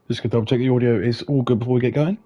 Just gonna double check the audio is all good before we get going.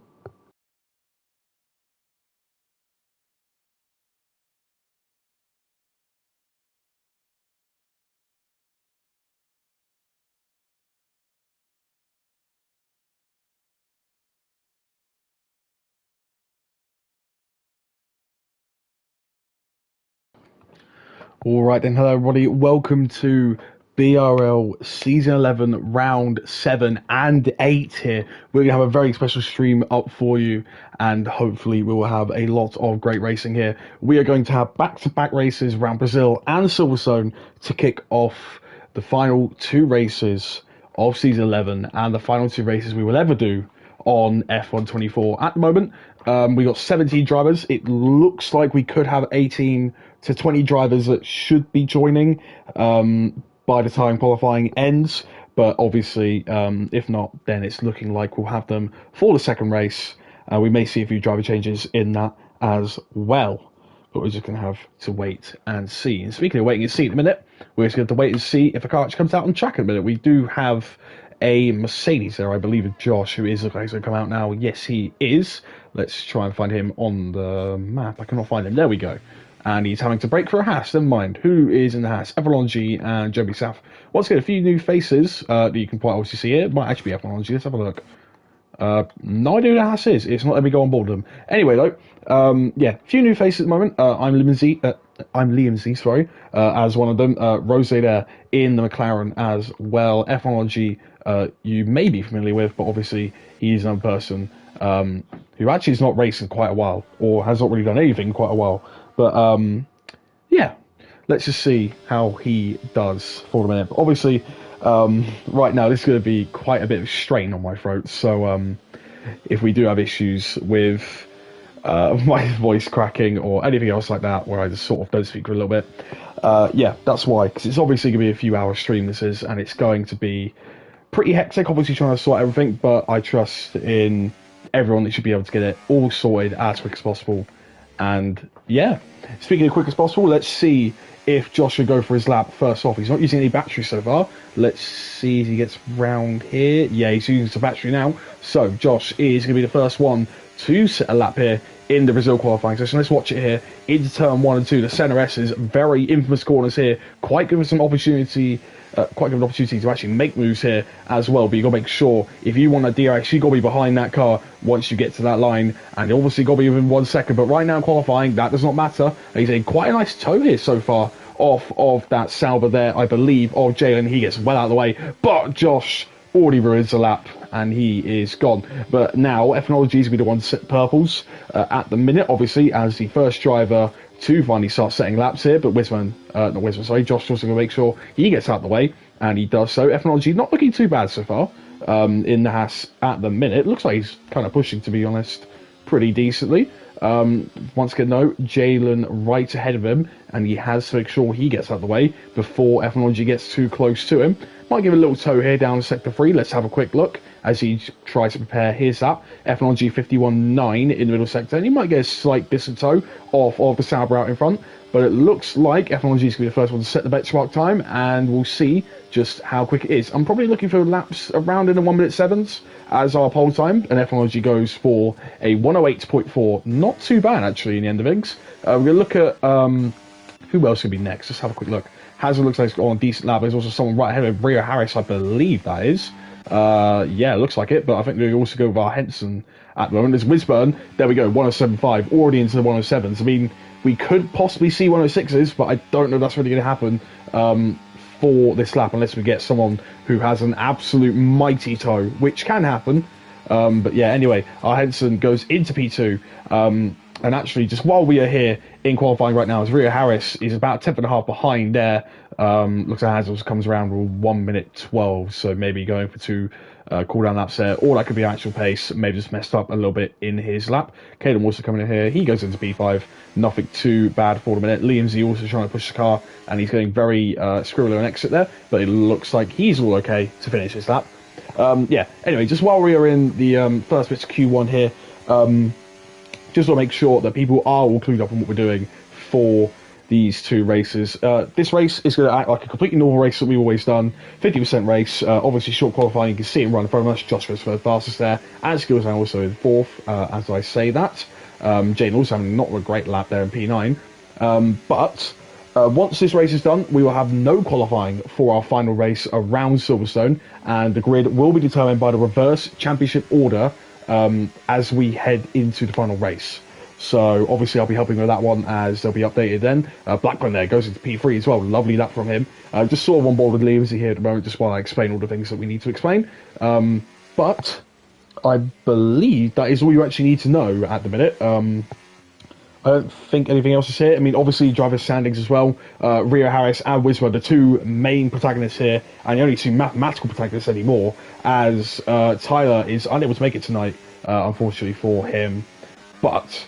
All right then, hello everybody. Welcome to BRL Season 11, Round 7 and 8 here. We're going to have a very special stream up for you, and hopefully we will have a lot of great racing here. We are going to have back-to-back races around Brazil and Silverstone to kick off the final two races of Season 11 and the final two races we will ever do on F124. At the moment, we got 17 drivers. It looks like we could have 18 to 20 drivers that should be joining by the time qualifying ends. But obviously, if not, then it's looking like we'll have them for the second race. We may see a few driver changes in that as well. But we're just going to have to wait and see. And speaking of waiting and see in a minute, we're just going to have to wait and see if a car actually comes out on track in a minute. We do have a Mercedes there, I believe, of Josh, who is going to come out now. Yes, he is. Let's try and find him on the map. I cannot find him. There we go. And he's having to brake for a Haas. Never mind. Who is in the Haas? F1G and Joby South. Once again, a few new faces that you can quite obviously see here. It might actually be F1G. Let's have a look. No idea who the Haas is. It's not let me go on board them. Anyway, though, yeah, a few new faces at the moment. I'm Liam Z, sorry, as one of them. Rose there in the McLaren as well. F1G, you may be familiar with, but obviously he's another person who actually has not raced in quite a while, or has not really done anything in quite a while. But yeah, let's just see how he does for the minute. But obviously, right now this is going to be quite a bit of strain on my throat. So if we do have issues with my voice cracking or anything else like that, where I just sort of don't speak for a little bit, yeah, that's why. Because it's obviously going to be a few hours stream this is, and it's going to be pretty hectic. Obviously trying to sort everything, but I trust in everyone that should be able to get it all sorted as quick as possible. And yeah, speaking of quick as possible, let's see if Josh should go for his lap first off. He's not using any battery so far. Let's see if he gets round here. Yeah, he's using some battery now. So Josh is going to be the first one to set a lap here in the Brazil qualifying session. Let's watch it here into turn 1 and 2. The center S's, very infamous corners here. Quite good for some opportunity. Quite good opportunity to actually make moves here as well, but you got to make sure if you want a DRX, you got to be behind that car once you get to that line, and you obviously got to be within 1 second. But right now in qualifying, that does not matter. He's in quite a nice tow here so far off of that Sauber there, I believe, of Jalen. He gets well out of the way, but Josh already ruins the lap and he is gone. But now F1G is going to be the one to set purples at the minute, obviously, as the first driver to finally start setting laps here. But Josh also going to make sure he gets out of the way, and he does so. F1G not looking too bad so far in the Haas at the minute. Looks like he's kind of pushing, to be honest, pretty decently. Once again, though, Jalen right ahead of him, and he has to make sure he gets out of the way before F1G gets too close to him. Might give a little tow here down sector 3. Let's have a quick look as he tries to prepare his lap. F1G 51.9 in the middle sector, and he might get a slight distant tow off of the Sauber out in front. But it looks like F1G is going to be the first one to set the benchmark time, and we'll see just how quick it is. I'm probably looking for laps around in the 1 minute 7s as our pole time, and F1G goes for a 108.4. Not too bad, actually, in the end of things. We're going to look at who else could be next. Let's have a quick look. Hazard looks like he's got on a decent lap. There's also someone right ahead of Rio Harris, I believe that is. Yeah, it looks like it, but I think we also go with our Henson at the moment. There's Wisburn. There we go, 107.5, already into the 107s. I mean, we could possibly see 106s, but I don't know if that's really going to happen for this lap unless we get someone who has an absolute mighty tow, which can happen. But yeah, anyway, our Henson goes into P2. And actually, just while we are here in qualifying right now, as Rio Harris is about 10th and a half behind there. Looks like Hazard comes around with 1 minute 12, so maybe going for 2 cool down laps there, or that could be actual pace, maybe just messed up a little bit in his lap. Caden also coming in here, he goes into P5, nothing too bad for the minute. Liam Z also trying to push the car, and he's getting very squirrely on exit there, but it looks like he's all okay to finish his lap. Yeah, anyway, just while we are in the first bits of Q1 here, just want to make sure that people are all clued up on what we're doing for these two races. This race is going to act like a completely normal race that we've always done. 50% race, obviously short qualifying. You can see him run very much. Josh goes fastest there, and Skillsdown also in fourth. As I say that, Jane also having not a great lap there in P9. But once this race is done, we will have no qualifying for our final race around Silverstone, and the grid will be determined by the reverse championship order as we head into the final race. So obviously I'll be helping with that one as they'll be updated then. Blackburn there goes into P3 as well. Lovely lap from him. Just sort of on board with Liamsy here at the moment, just while I explain all the things that we need to explain. But I believe that is all you actually need to know at the minute. I don't think anything else is here. I mean, obviously, driver standings as well. Rio Harris and Wismer, the two main protagonists here, and the only two mathematical protagonists anymore, as Tyler is unable to make it tonight, unfortunately for him. But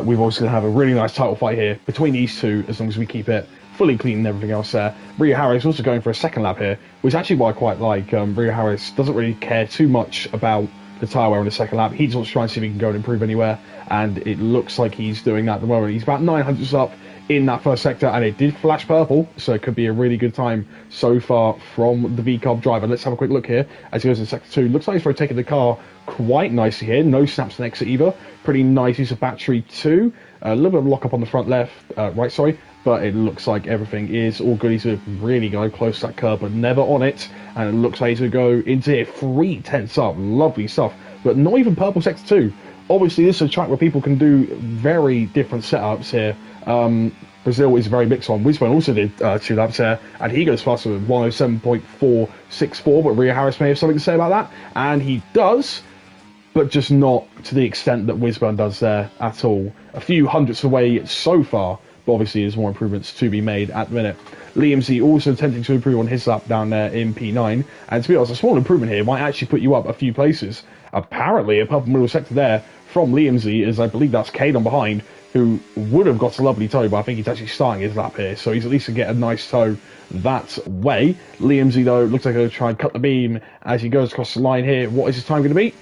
we've also going to have a really nice title fight here between these two, as long as we keep it fully clean and everything else there. Rio Harris also going for a second lap here, which is actually what I quite like. Rio Harris doesn't really care too much about the tyre wear on the second lap. He just wants to try and see if he can go and improve anywhere, and it looks like he's doing that at the moment. He's about 900s up in that first sector, and it did flash purple, so it could be a really good time so far from the VCOB driver. Let's have a quick look here as he goes in sector 2. Looks like he's rotating the car quite nicely here. No snaps and exit either. Pretty nice use of battery too. A little bit of lock up on the front right, sorry. But it looks like everything is all good. He's going to really go close to that curb, but never on it. And it looks like he's going to go into here 3/10 up. Lovely stuff. But not even purple sector 2. Obviously, this is a track where people can do very different setups here. Brazil is very mixed on. Wisman also did 2 laps there, and he goes faster with 107.464. But Rio Harris may have something to say about that. And he does, but just not to the extent that Wisman does there at all. A few hundredths away so far. But obviously there's more improvements to be made at the minute. Liamsy also attempting to improve on his lap down there in P9. And to be honest, a small improvement here might actually put you up a few places. Apparently, a purple middle sector there from Liamsy, as I believe that's Cade on behind, who would have got a lovely toe, but I think he's actually starting his lap here. So he's at least going to get a nice toe that way. Liamsy, though, looks like he's going to try and cut the beam as he goes across the line here. What is his time going to be?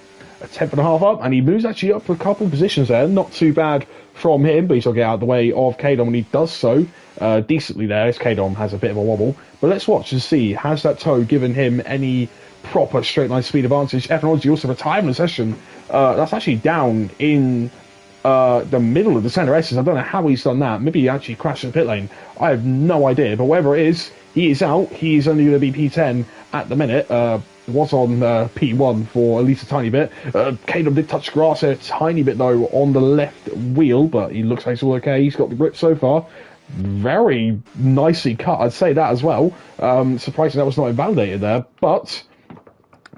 A 10.5 up, and he moves actually up for a couple of positions there. Not too bad from him, but he's got to get out of the way of Kadom when he does so decently there, as Kadom has a bit of a wobble. But let's watch and see, has that toe given him any proper straight line speed advantage? Ethnology also retired in the session. That's actually down in the middle of the centre S's. I don't know how he's done that. Maybe he actually crashed in the pit lane. I have no idea, but whatever it is, he is out. He's only going to be P10 at the minute. Was on P1 for at least a tiny bit. Kadom did touch grass a tiny bit though on the left wheel, but he looks like he's all okay. He's got the grip so far. Very nicely cut, I'd say that as well. Surprising that was not invalidated there, but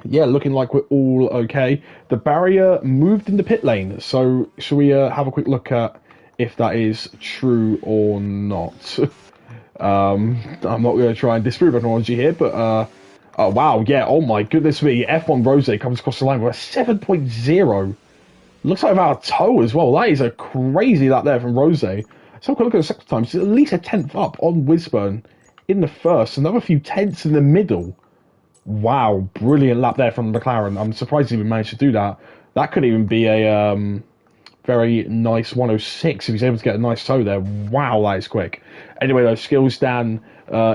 yeah, looking like we're all okay. The barrier moved in the pit lane, so shall we have a quick look at if that is true or not? I'm not going to try and disprove technology here, but oh, wow, yeah, oh my goodness me. F1 Rose comes across the line with a 7.0. Looks like about a toe as well. That is a crazy lap there from Rose. So have a look at the second time. It's at least a 10th up on Wisburn in the first. Another few tenths in the middle. Wow, brilliant lap there from McLaren. I'm surprised he even managed to do that. That could even be a very nice 106 if he's able to get a nice toe there. Wow, that is quick. Anyway, though, Skills Dan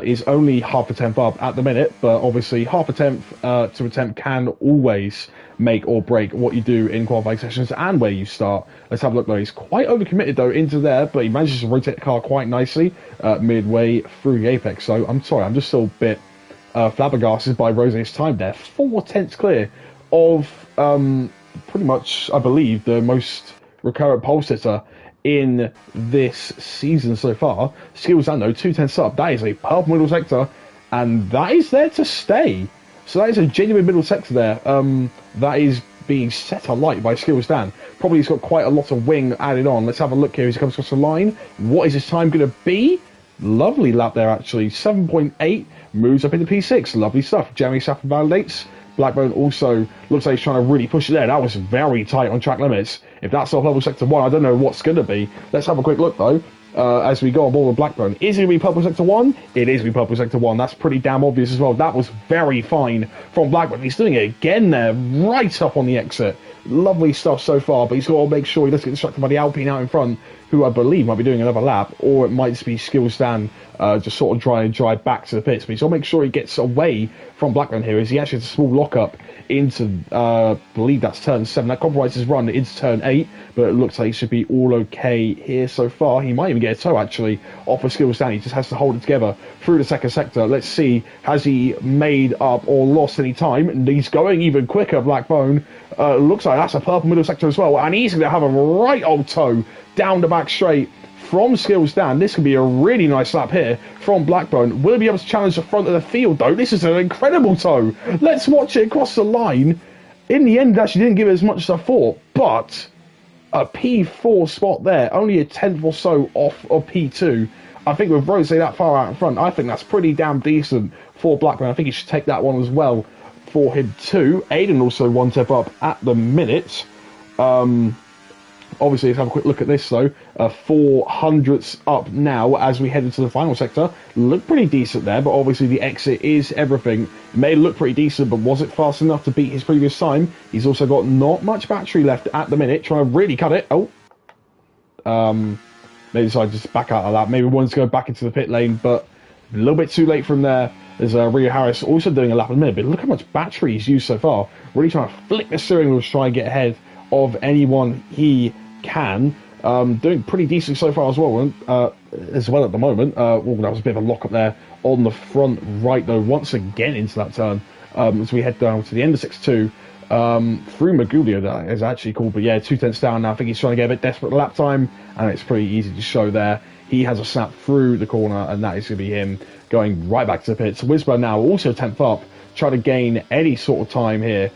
is only half a tenth up at the minute, but obviously half a tenth to a tenth can always make or break what you do in qualifying sessions and where you start. Let's have a look though. He's quite overcommitted though into there, but he manages to rotate the car quite nicely midway through the apex. So I'm sorry, I'm just still a bit flabbergasted by Rose's time there. 4 tenths clear of pretty much, I believe, the most recurrent pole sitter in this season so far. Skills and though 2 tenths up. That is a purple middle sector, and that is there to stay. So that is a genuine middle sector there. That is being set alight by Skills Dan. Probably he's got quite a lot of wing added on. Let's have a look here as he comes across the line. What is his time going to be? Lovely lap there actually. 7.8 moves up into P6. Lovely stuff. Jeremy Saffron validates. Blackburn also looks like he's trying to really push it there. That was very tight on track limits. If that's off level sector 1, I don't know what's going to be. Let's have a quick look though as we go on board with Blackburn. Is it going to be purple sector 1? It is going to be purple sector 1. That's pretty damn obvious as well. That was very fine from Blackburn. He's doing it again there, right up on the exit. Lovely stuff so far, but he's got to make sure he doesn't get distracted by the Alpine out in front, who I believe might be doing another lap, or it might just be Silverstone just sort of trying to drive back to the pits. But he's got to make sure he gets away from Blackburn here, as he actually has a small lock-up into, I believe that's turn 7. That compromises his run into turn 8, but it looks like he should be all okay here so far. He might even get a toe, actually, off of Silverstone. He just has to hold it together through the second sector. Let's see, has he made up or lost any time? And he's going even quicker, Blackbone. Looks like that's a purple middle sector as well, and he's going to have a right old toe down the back straight from Silverstone. This could be a really nice lap here from Blackbone. Will he be able to challenge the front of the field, though? This is an incredible toe. Let's watch it across the line. In the end, it actually didn't give it as much as I thought, but a P4 spot there, only a tenth or so off of P2. I think with Rose that far out in front, I think that's pretty damn decent for Blackburn. I think he should take that one as well for him too. Aiden also one step up at the minute. Obviously, let's have a quick look at this though. 400ths up now as we head into the final sector. Look pretty decent there, but obviously the exit is everything. It may look pretty decent, but was it fast enough to beat his previous time? He's also got not much battery left at the minute, trying to really cut it. Maybe decided to just back out of that. Maybe wants to go back into the pit lane, but a little bit too late from there. There's Rio Harris also doing a lap in a minute, but look how much battery he's used so far. Really trying to flick the steering wheel to try and get ahead of anyone he can. Doing pretty decent so far as well at the moment. That was a bit of a lock up there on the front right though, once again into that turn as we head down to the end of 6-2 through Magulio. That is actually cool, but yeah, 2 tenths down now. I think he's trying to get a bit desperate lap time, and it's pretty easy to show there. He has a snap through the corner, and that is going to be him going right back to the pits. Whisper now also 10th up, trying to gain any sort of time here,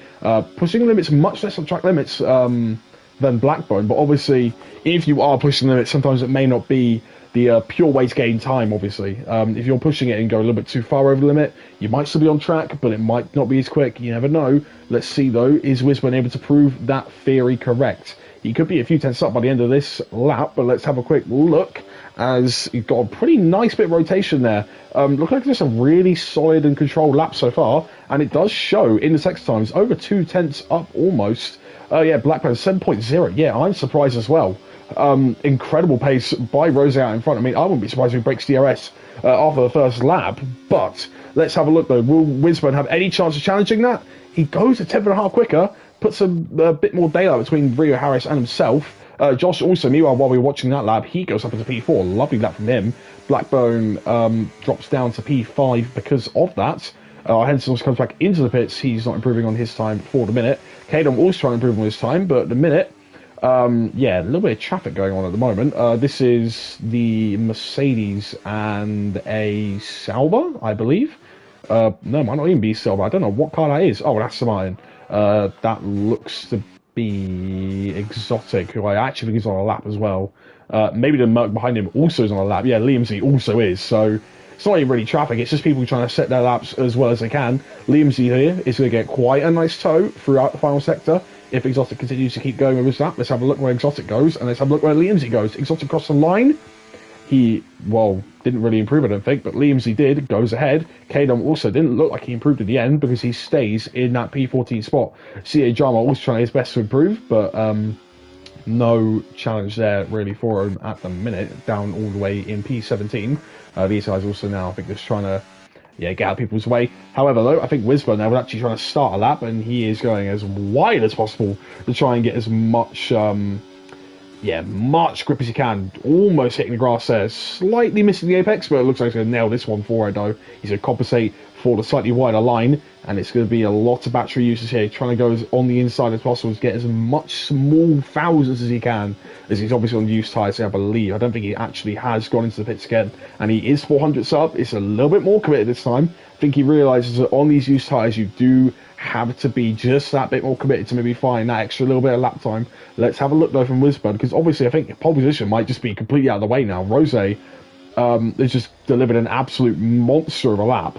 pushing limits much less on track limits than Blackbone, but obviously if you are pushing limits, sometimes it may not be the pure way to gain time. Obviously, if you're pushing it and go a little bit too far over the limit, you might still be on track, but it might not be as quick. You never know. Let's see though, is Wisburn able to prove that theory correct? He could be a few tenths up by the end of this lap, but let's have a quick look as he's got a pretty nice bit of rotation there. Look like just a really solid and controlled lap so far, and it does show in the sex times over 2 tenths up almost. Yeah, Blackburn 7.0. Yeah, I'm surprised as well. Incredible pace by Rose out in front. I mean, I wouldn't be surprised if he breaks DRS after the first lap, but let's have a look though. Will Wisburn have any chance of challenging that? He goes a tenth and a half quicker, puts a bit more daylight between Rio Harris and himself. Josh also, meanwhile, while we were watching that lap, he goes up into P4. Lovely lap from him. Blackbone drops down to P5 because of that. Henson also comes back into the pits. He's not improving on his time for the minute. Kadon also trying to improve on his time, but at the minute, yeah, a little bit of traffic going on at the moment. This is the Mercedes and a Sauber, I believe. No, it might not even be Sauber. I don't know what car that is. Oh, that's Samaritan. That looks to be Exotic, who I actually think is on a lap as well. Maybe the Merc behind him also is on a lap. Yeah, Liam Z also is. So it's not even really traffic. It's just people trying to set their laps as well as they can. Liam Z here is going to get quite a nice toe throughout the final sector if Exotic continues to keep going with his lap. Let's have a look where Exotic goes, and let's have a look where Liam Z goes. Exotic crossed the line. He, well, didn't really improve, I don't think, but Liamsey did, goes ahead. Kadon also didn't look like he improved at the end because he stays in that P14 spot. CA Drama also trying his best to improve, but no challenge there really for him at the minute, down all the way in P17. These guys also now, I think, just trying to get out of people's way. However, though, I think Wisburn now was actually trying to start a lap, and he is going as wide as possible to try and get as much much grip as he can. Almost hitting the grass there. Slightly missing the apex, but it looks like he's going to nail this one for it, though. He's going to compensate for the slightly wider line, and it's going to be a lot of battery usage here. Trying to go as on the inside as possible to get as much small thousands as he can, as he's obviously on used tyres, I believe. I don't think he actually has gone into the pits again, and he is 400 up. It's a little bit more committed this time. I think he realises that on these used tyres, you do have to be just that bit more committed to maybe find that extra little bit of lap time. Let's have a look though from Wisburn, because obviously I think pole position might just be completely out of the way now. Rose has just delivered an absolute monster of a lap,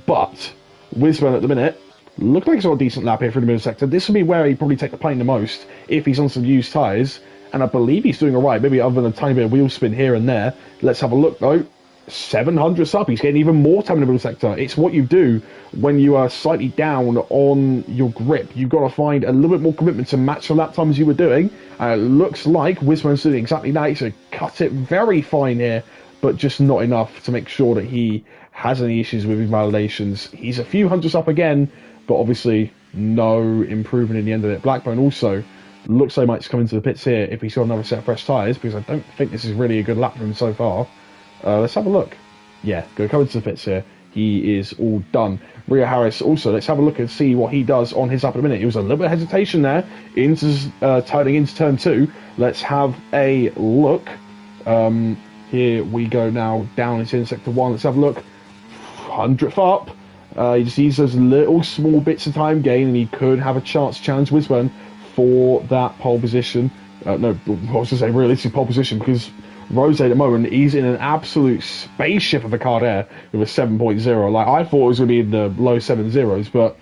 but Wisburn at the minute looked like he's got a decent lap here through the middle sector. This will be where he'd probably take the plane the most if he's on some used tyres, and I believe he's doing alright, maybe other than a tiny bit of wheel spin here and there. Let's have a look though. 700 up. He's getting even more time in the middle sector. It's what you do when you are slightly down on your grip. You've got to find a little bit more commitment to match the lap times you were doing. It looks like Wisman's doing exactly that. He's cut it very fine here, but just not enough to make sure that he has any issues with his validations. He's a few hundreds up again, but obviously no improvement in the end of it. Blackburn also looks like he might come into the pits here if he's got another set of fresh tyres, because I don't think this is really a good lap for him so far. Let's have a look. Yeah, go come into the pits here. He is all done. Rio Harris also, let's have a look and see what he does on his lap in a minute. It was a little bit of hesitation there, turning into turn 2. Let's have a look. Here we go now, down into sector 1. Let's have a look. 100th up. He just needs those little small bits of time gain, and he could have a chance to challenge Wisburn for that pole position. No, I was going to say realistic pole position, because Rose at the moment, he's in an absolute spaceship of a car there with a 7.0. Like, I thought it was going to be in the low 7.0s, but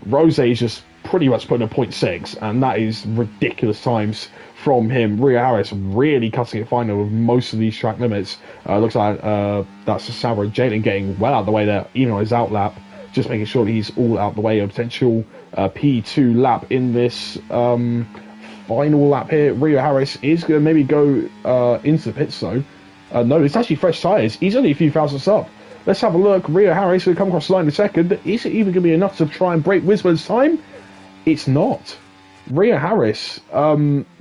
Rose is just pretty much putting a 0.6, and that is ridiculous times from him. Rio Harris really cutting it final with most of these track limits. Looks like that's Sauer Jalen getting well out of the way there, even on his out lap, just making sure that he's all out the way. A potential P2 lap in this final lap here. Rio Harris is going to maybe go into the pits though. No, it's actually fresh tyres. He's only a few thousandths up. Let's have a look. Rio Harris will come across the line in a second. Is it even going to be enough to try and break Wisburn's time? It's not. Rio Harris,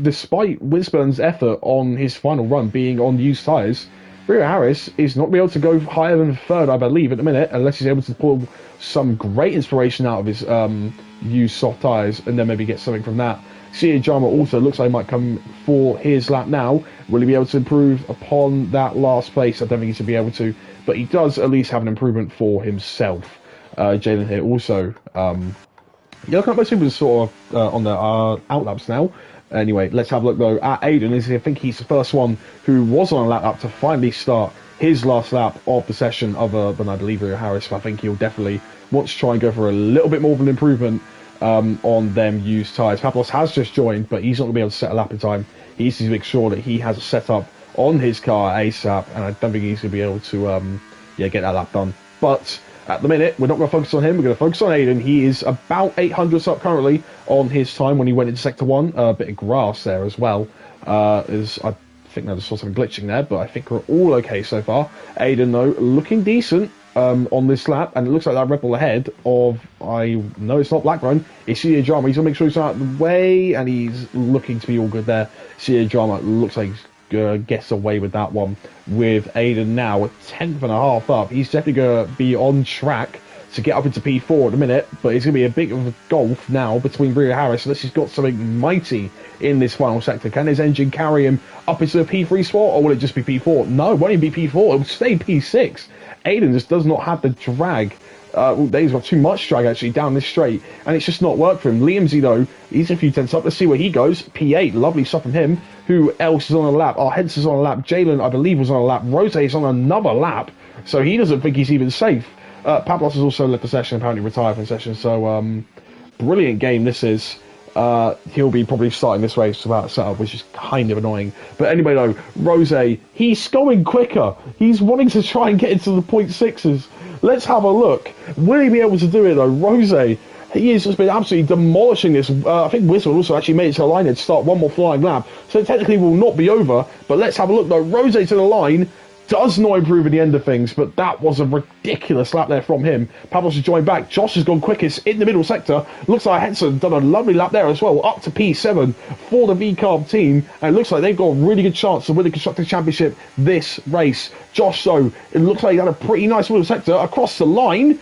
despite Wisburn's effort on his final run being on used tyres, Rio Harris is not going to be able to go higher than third, I believe, at the minute, unless he's able to pull some great inspiration out of his used soft tyres and then maybe get something from that. Sia Jama also looks like he might come for his lap now. Will he be able to improve upon that last place? I don't think he's going to be able to, but he does at least have an improvement for himself. Jalen here also. Yeah, look at most people are sort of on the outlaps now. Anyway, let's have a look though at Aiden. I think he's the first one who was on a lap up to finally start his last lap of the session, other than I believe Rio Harris. But I think he'll definitely want to try and go for a little bit more of an improvement on them used tyres. Pablos has just joined, but he's not going to be able to set a lap in time. He needs to make sure that he has a setup on his car ASAP, and I don't think he's going to be able to get that lap done. But at the minute, we're not going to focus on him. We're going to focus on Aiden. He is about 800 up currently on his time when he went into Sector 1. A bit of grass there as well. I think I just saw something glitching there, but I think we're all okay so far. Aiden, though, looking decent on this lap, and it looks like that Red Bull ahead of, I know it's not Blackburn, it's Sia Drama. He's going to make sure he's out of the way, and he's looking to be all good there. Sia Drama looks like he's gets away with that one with Aiden now a 10th and a half up. He's definitely going to be on track to get up into P4 at the minute, but it's going to be a big of a gulf now between Rio Harris, unless he's got something mighty in this final sector. Can his engine carry him up into the P3 spot, or will it just be P4? No, it won't even be P4, it will stay P6. Aiden just does not have the drag. He's got too much drag actually down this straight, and it's just not worked for him. Liamsy though, he's a few tenths up. Let's see where he goes. P8, lovely stuff from him. Who else is on a lap? Henson's on a lap. Jalen, I believe, was on a lap. Rose is on another lap, so he doesn't think he's even safe. Pablos has also left the session, apparently retired from the session, so brilliant game this is. He'll be probably starting this race without a setup, which is kind of annoying. But anyway though, Rose, he's going quicker. He's wanting to try and get into the 0.6s. Let's have a look. Will he be able to do it though? Rose, he has just been absolutely demolishing this. I think Whistle also actually made it to the line and start one more flying lap. So technically will not be over. But let's have a look though. Rose to the line. Does not improve in the end of things, but that was a ridiculous lap there from him. Pablos has joined back. Josh has gone quickest in the middle sector. Looks like Henson done a lovely lap there as well, up to P7 for the V-Carb team. And it looks like they've got a really good chance to win the Constructors' Championship this race. Josh, though, it looks like he had a pretty nice middle sector across the line.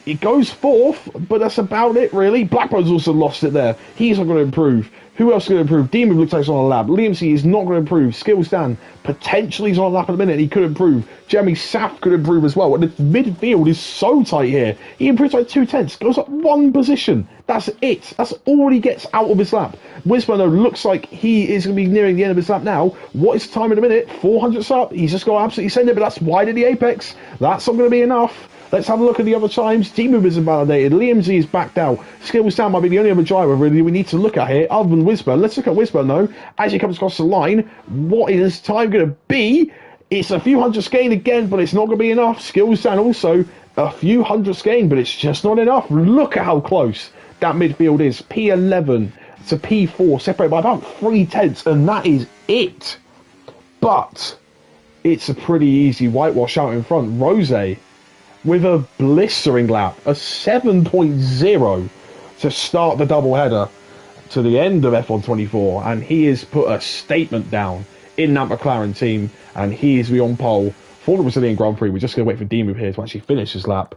It goes fourth, but that's about it, really. Blackburn's also lost it there. He's not going to improve. Who else is going to improve? Demon looks like he's on a lap. Liam C is not going to improve. Skills Dan, potentially he's on a lap at the minute. He could improve. Jeremy Saft could improve as well. And the midfield is so tight here. He improves like 2 tenths. Goes up 1 position. That's it. That's all he gets out of his lap. Wisman, though, looks like he is going to be nearing the end of his lap now. What is the time in a minute? 400 up. He's just going to absolutely send it, but that's wide at the apex. That's not going to be enough. Let's have a look at the other times. D-Move is invalidated. Liam Z is backed out. Skills Down might be the only other driver really we need to look at here, other than Wisburn. Let's look at Wisburn, though. As he comes across the line, what is his time going to be? It's a few hundredths gain again, but it's not going to be enough. Skills down also a few hundredths gain, but it's just not enough. Look at how close that midfield is. P11 to P4, separated by about 3/10, and that is it. But it's a pretty easy whitewash out in front. Rose with a blistering lap, a 7.0 to start the doubleheader to the end of F124, and he has put a statement down in that McLaren team, and he is on pole for the Brazilian Grand Prix. We're just going to wait for Dimu here to actually finish his lap.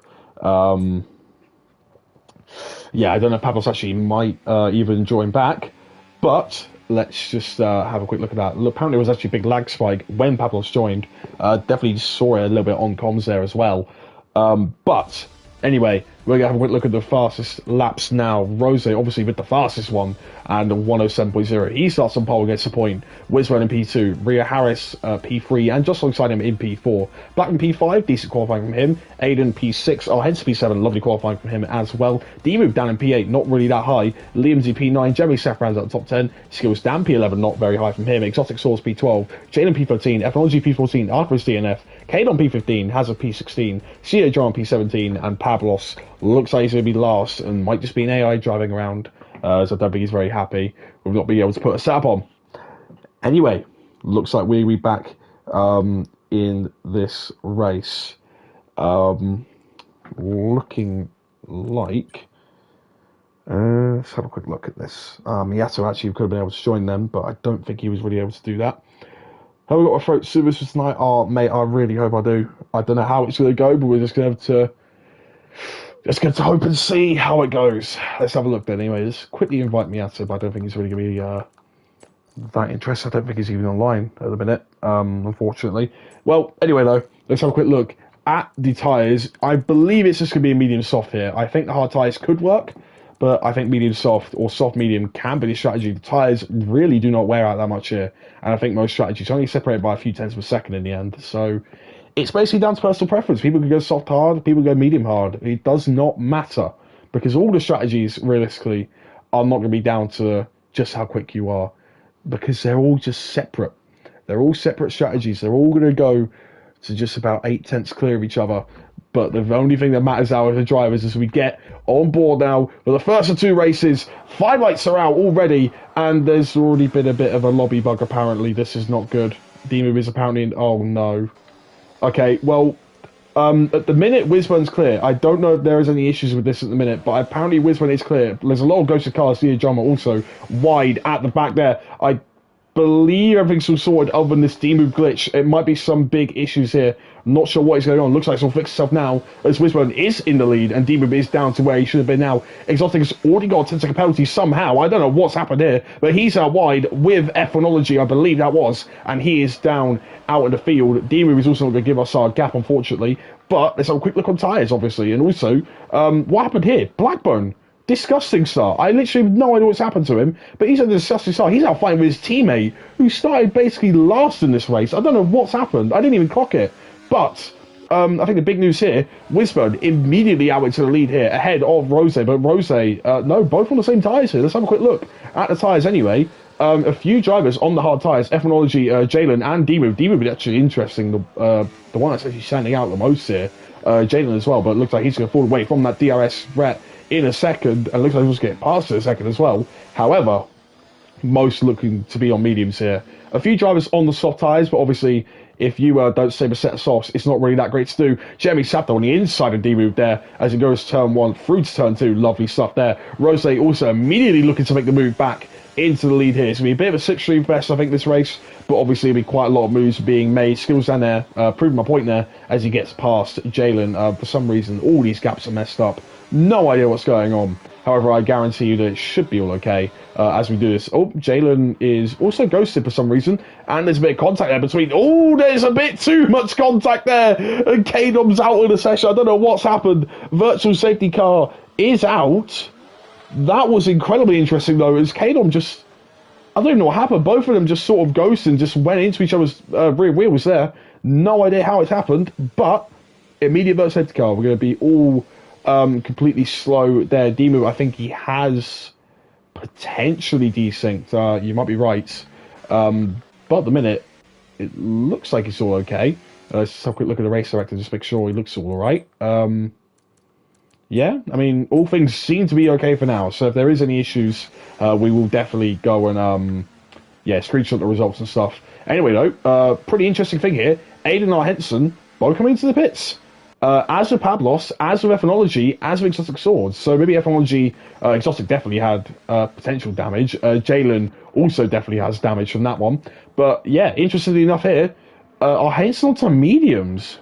Yeah, I don't know if Pablos actually might even join back, but let's just have a quick look at that. Look, apparently there was actually a big lag spike when Pablos joined. Definitely saw it a little bit on comms there as well. But anyway, we're going to have a quick look at the fastest laps now. Rose, obviously, with the fastest one, and 107.0. He starts on pole, gets a point. Wisman in P2. Rhea Harris, P3, and just alongside him in P4. Blackman P5, decent qualifying from him. Aiden P6, Hens P7, lovely qualifying from him as well. D-Move down in P8, not really that high. Liam Z P9, Jeremy Safran's at the top 10. Skills down P11, not very high from him. Exotic Source P12. Jalen P13, Ethnology P14, Arthur's DNF. Kade on P15, has a P16. CEO John P17, and Pablos looks like he's going to be last and might just be an AI driving around. So I don't think he's very happy with not being able to put a setup on. Anyway, looks like we'll be back in this race. Looking like... let's have a quick look at this. Miyato actually could have been able to join them, but I don't think he was really able to do that. Have we got a throat service for tonight? Oh, mate, I really hope I do. I don't know how it's going to go, but we're just going to have to... Let's get to hope and see how it goes. Let's have a look then. Anyway, just quickly invite Miyato, but I don't think he's really going to be that interested. I don't think he's even online at the minute, unfortunately. Well, anyway, though, let's have a quick look at the tyres. I believe it's just going to be a medium soft here. I think the hard tyres could work, but I think medium soft or soft medium can be the strategy. The tyres really do not wear out that much here, and I think most strategies only separated by a few tenths of a second in the end. So it's basically down to personal preference. People can go soft hard, people go medium hard. It does not matter, because all the strategies realistically are not going to be down to just how quick you are, because they're all just separate. They're all separate strategies. They're all going to go to just about 8 tenths clear of each other. But the only thing that matters now as the drivers is we get on board now for the first of 2 races. 5 lights are out already, and there's already been a bit of a lobby bug apparently. This is not good. D-Move is apparently in... Oh, no. Okay, well, at the minute, Wisburn's clear. I don't know if there is any issues with this at the minute, but apparently Wisburn is clear. There's a lot of ghosted cars. Theo Jama also wide at the back there. I believe everything's all sorted other than this D-Move glitch. It might be some big issues here. I'm not sure what is going on. Looks like it's all fixed itself now, as Wisburn is in the lead and D-Move is down to where he should have been now. Exotic has already got a 10-second penalty somehow. I don't know what's happened here, but he's out wide with F1ology, I believe that was, and he is down out in the field. D-Move is also not going to give us our gap, unfortunately, but let's have a quick look on tyres, obviously, and also, what happened here? Blackburn. Disgusting start. I literally have no idea what's happened to him, but he's had a disgusting start. He's out fighting with his teammate, who started basically last in this race. I don't know what's happened. I didn't even clock it. But I think the big news here, Wisburn immediately out into the lead here, ahead of Rose. But Rose, no, both on the same tyres here. Let's have a quick look at the tyres anyway. A few drivers on the hard tyres, F1ology, Jalen, and D-Move. D-Move is actually interesting, the one that's actually standing out the most here. Jalen as well, but it looks like he's going to fall away from that DRS threat in a second, and looks like he's getting past in a second as well. However, most looking to be on mediums here. A few drivers on the soft tyres, but obviously, if you don't save a set of softs, it's not really that great to do. Jeremy Sapto on the inside of D-Move there, as it goes turn 1 through to turn 2. Lovely stuff there. Rose also immediately looking to make the move back into the lead here. It's going to be a bit of a slipstream fest, I think, this race, but obviously there'll be quite a lot of moves being made. Skills down there, proving my point there, as he gets past Jalen. For some reason, all these gaps are messed up. No idea what's going on. However, I guarantee you that it should be all okay as we do this. Oh, Jalen is also ghosted for some reason, and there's a bit of contact there between... Oh, there's a bit too much contact there, and Kadom's out of the session. I don't know what's happened. Virtual safety car is out. That was incredibly interesting, though, as Kadom just... I don't even know what happened. Both of them just sort of ghosted and just went into each other's rear wheels there. No idea how it's happened, but immediate virtual safety car. We're going to be all... completely slow there. D-Move, I think he has potentially desynced. You might be right. But at the minute, it looks like it's all okay. Let's just have a quick look at the race director, just make sure he looks all right. Yeah, I mean, all things seem to be okay for now. So if there is any issues, we will definitely go and yeah, screenshot the results and stuff. Anyway, though, pretty interesting thing here. Aiden and Henson both coming into the pits. As with Pablos, as with Ethnology, as with Exotic Swords. So maybe Ethnology, Exotic definitely had potential damage. Jalen also definitely has damage from that one. But yeah, interestingly enough here, our Henson onto mediums.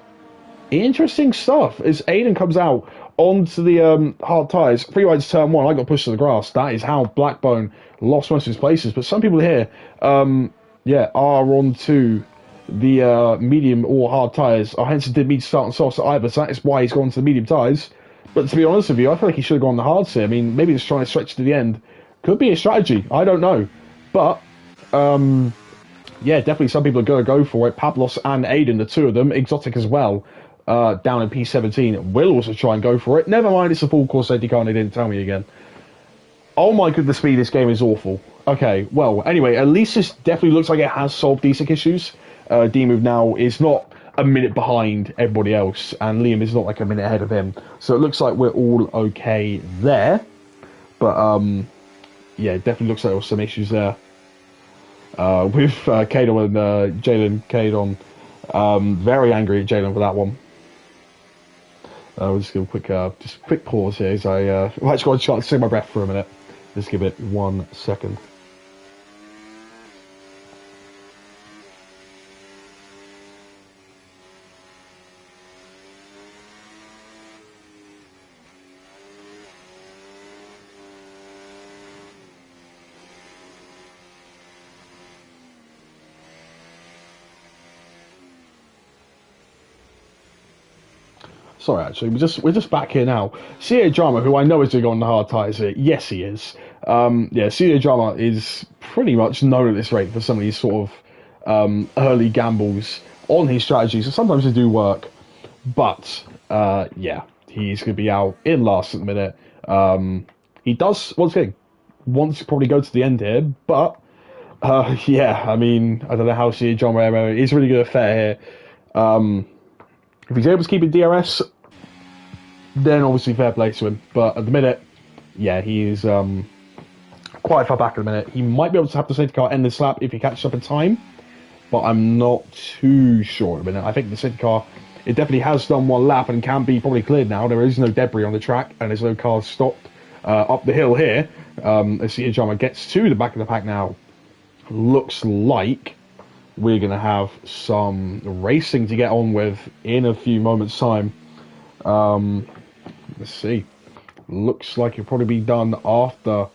Interesting stuff. As Aiden comes out onto the hard tyres, free rides turn one, I got pushed to the grass. That is how Blackbone lost most of his places. But some people here, yeah, are onto the medium or hard tyres. Henson did meet start and soft either, so that is why he's gone to the medium tyres. But to be honest with you, I feel like he should have gone on the hards here. I mean, maybe just trying to stretch to the end. Could be a strategy. I don't know. But, yeah, definitely some people are going to go for it. Pablos and Aiden, the two of them, Exotic as well, down in P17, will also try and go for it. Never mind, it's a full course safety car and they didn't tell me again. Oh my goodness me, this game is awful. Okay, well, anyway, at least this definitely looks like it has solved DSIC issues. D-Move now is not a minute behind everybody else, and Liam is not like a minute ahead of him. So it looks like we're all okay there. But, yeah, it definitely looks like there were some issues there. With Kadon and Jalen Kadon. Very angry at Jalen for that one. We'll just give a quick pause here as I actually got a chance to take my breath for a minute. Just give it 1 second. Sorry, actually, we're just back here now. CA Drama, who I know is doing on the hard tyres here, yes, he is. Yeah, CA Drama is pretty much known at this rate for some of these sort of early gambles on his strategies. So sometimes they do work, but yeah, he's going to be out in last at the minute. He does once again wants to probably go to the end here, but yeah, I mean, I don't know how CA Drama is really going to fare here. If he's able to keep it DRS, then obviously fair play to him. But at the minute, yeah, he is quite far back at the minute. He might be able to have the safety car end this lap if he catches up in time, but I'm not too sure at the minute. I think the safety car, it definitely has done one lap and can be probably cleared now. There is no debris on the track, and there's no cars stopped up the hill here. As CA Drama gets to the back of the pack now, looks like we're going to have some racing to get on with in a few moments' time. Let's see. Looks like it'll probably be done after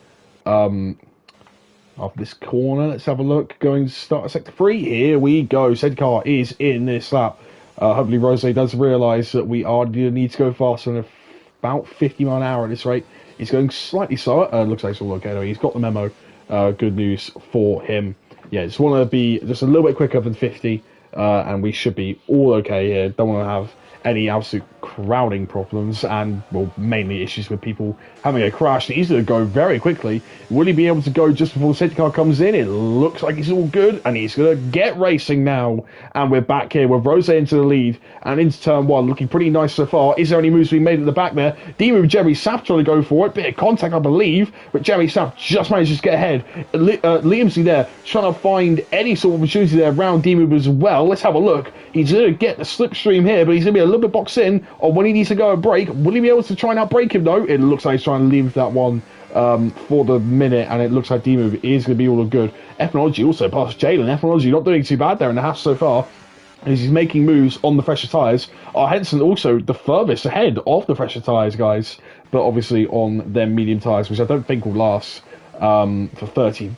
this corner. Let's have a look. Going to start at sector 3. Here we go. Safety car is in this lap. Hopefully Rose does realise that we are need to go faster than about 50 mile an hour at this rate. He's going slightly slower. Looks like it's all okay. Anyway, he's got the memo. Good news for him. Yeah, just want to be just a little bit quicker than 50, and we should be all okay here. Don't want to have any absolute crowding problems and, well, mainly issues with people having a crash. He's going to go very quickly. Will he be able to go just before the safety car comes in? It looks like he's all good, and he's going to get racing now. And we're back here with Rose into the lead and into turn one, looking pretty nice so far. Is there any moves being made at the back there? D-Move Jeremy Sapp trying to go for it. Bit of contact, I believe, but Jeremy Sapp just manages to get ahead. Liamsy there trying to find any sort of opportunity there around D-Move as well. Let's have a look. He's going to get the slipstream here, but he's going to be a little bit boxed in on when he needs to go and brake. Will he be able to try and outbrake him though? It looks like he's trying to leave that one for the minute, and it looks like D-Move is going to be all good. Ethnology also past Jalen. Ethnology not doing too bad there in the half so far, as he's making moves on the fresher tyres. Henson also the furthest ahead of the fresher tyres, guys, but obviously on their medium tyres, which I don't think will last for 30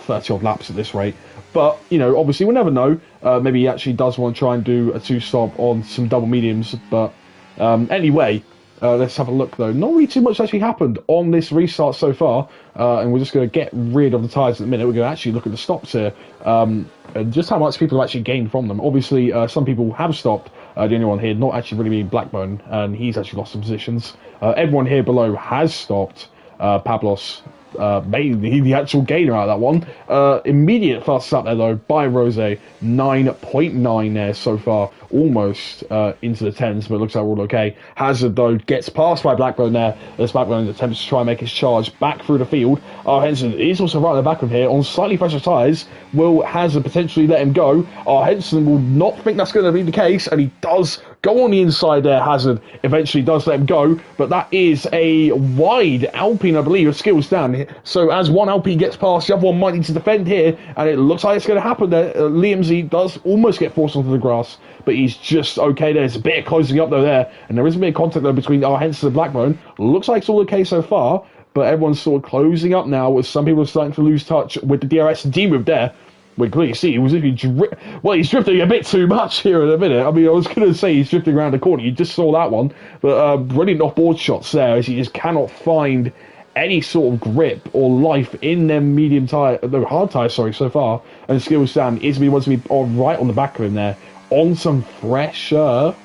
odd laps at this rate. But, you know, obviously we'll never know. Maybe he actually does want to try and do a two-stop on some double mediums. But anyway, let's have a look, though. Not really too much actually happened on this restart so far. And we're just going to get rid of the tyres in a minute. We're going to actually look at the stops here. And just how much people have actually gained from them. Obviously, some people have stopped. The only one here not actually really being Blackbone. And he's actually lost some positions. Everyone here below has stopped. Pablos maybe the actual gainer out of that one. Immediate fast up there though by Rose, 9.9 there so far, almost into the 10s, but it looks like we're all okay. Hazard though gets passed by Blackburn there as Blackburn attempts to try and make his charge back through the field. Henson is also right in the back of here on slightly fresher tyres. Will Hazard potentially let him go? Henson will not think that's going to be the case, and he does go on the inside there. Hazard eventually does let him go, but that is a wide Alpine, I believe, of skills down. So as one Alpine gets past, the other one might need to defend here, and it looks like it's going to happen there. Liam Z does almost get forced onto the grass, but he's just okay there. There's a bit of closing up though there, and there is a bit of contact though between Henson and Blackburn. Looks like it's all okay so far, but everyone's sort of closing up now as some people are starting to lose touch with the DRS and D-move there. We clearly see he was he's drifting a bit too much here in a minute. I mean, I was going to say he's drifting around the corner. You just saw that one, but brilliant off-board shots there as he just cannot find any sort of grip or life in them hard tyres, so far. And Skills Stand is wants to be right on the back of him there on some fresher,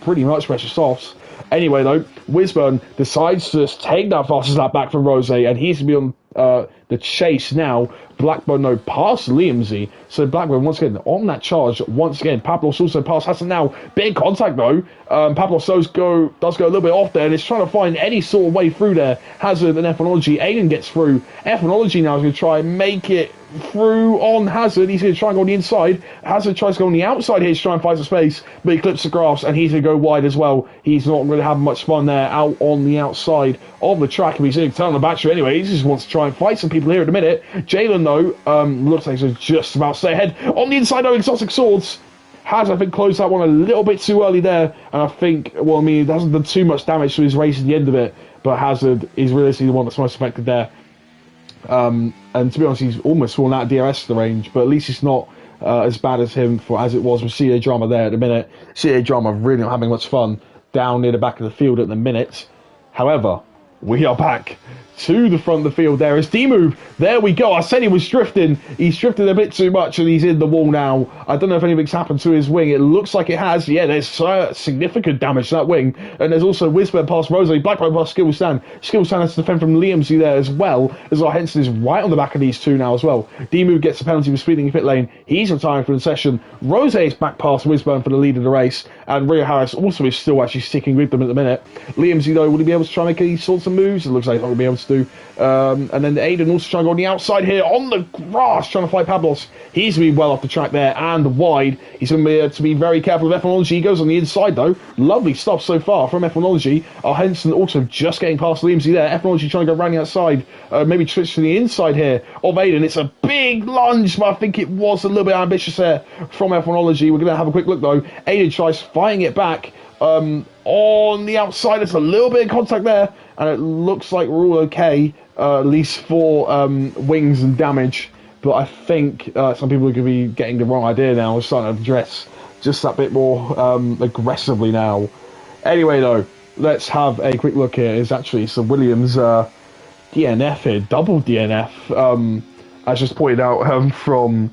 pretty much fresher softs. Anyway, though, Wisburn decides to just take that fastest lap back from Rose, and he's to be on the chase now. Blackburn, though, past Liam Z. So Blackburn, once again, on that charge, once again. Pablos also past Hassan now. Big contact, though. Pablos does go a little bit off there, and is trying to find any sort of way through there. Hazard and Ephonology. Aiden gets through. Ephonology now is going to try and make it through on Hazard. He's going to try and go on the inside. Hazard tries to go on the outside here to try and find some space, but he clips the grass, and he's going to go wide as well. He's not going to have much fun there out on the outside of the track, and he's going to turn on the battery anyway. He just wants to try and fight some people here in a minute. Jalen, though, looks like he's just about to stay ahead. On the inside, though, Exotic Swords has, I think, closed that one a little bit too early there, and I think, well, I mean, it hasn't done too much damage to his race at the end of it, but Hazard is realistically the one that's most affected there. And to be honest, he's almost fallen out of DRS the range, but at least it's not as bad as him as it was with CA Drama there at the minute. CA Drama really not having much fun down near the back of the field at the minute. However, we are back to the front of the field there as D-move. There we go. I said he was drifting. He's drifted a bit too much and he's in the wall now. I don't know if anything's happened to his wing. It looks like it has. Yeah, there's significant damage to that wing. And there's also Whisper past Rosalie, Blackburn past Skill Stand. Skill Stand has to defend from Liam Z there as well. As our Henson is right on the back of these two now as well. D-move gets a penalty for speeding in pit lane. He's retiring from the session. Rose is back past Wisburn for the lead of the race. And Rio Harris also is still actually sticking with them at the minute. Liam Z, though, will he be able to try and make any sorts of moves? It looks like he's not going to be able to do. And then Aiden also trying to go on the outside here on the grass, trying to fight Pablos. He's going to be well off the track there and wide. He's going to be very careful of Ephonology. He goes on the inside though. Lovely stuff so far from Ephonology. Henson also just getting past Liam Z there. Ephonology trying to go around the outside. Maybe switch to the inside here of Aiden. It's a big lunge, but I think it was a little bit ambitious there from Ephonology. We're going to have a quick look though. Aiden tries fighting it back. On the outside, there's a little bit of contact there, and it looks like we're all okay, at least for wings and damage. But I think some people are going to be getting the wrong idea now. We're starting to address just that bit more aggressively now. Anyway, though, let's have a quick look here. It's actually Sir Williams' DNF here, double DNF, as just pointed out from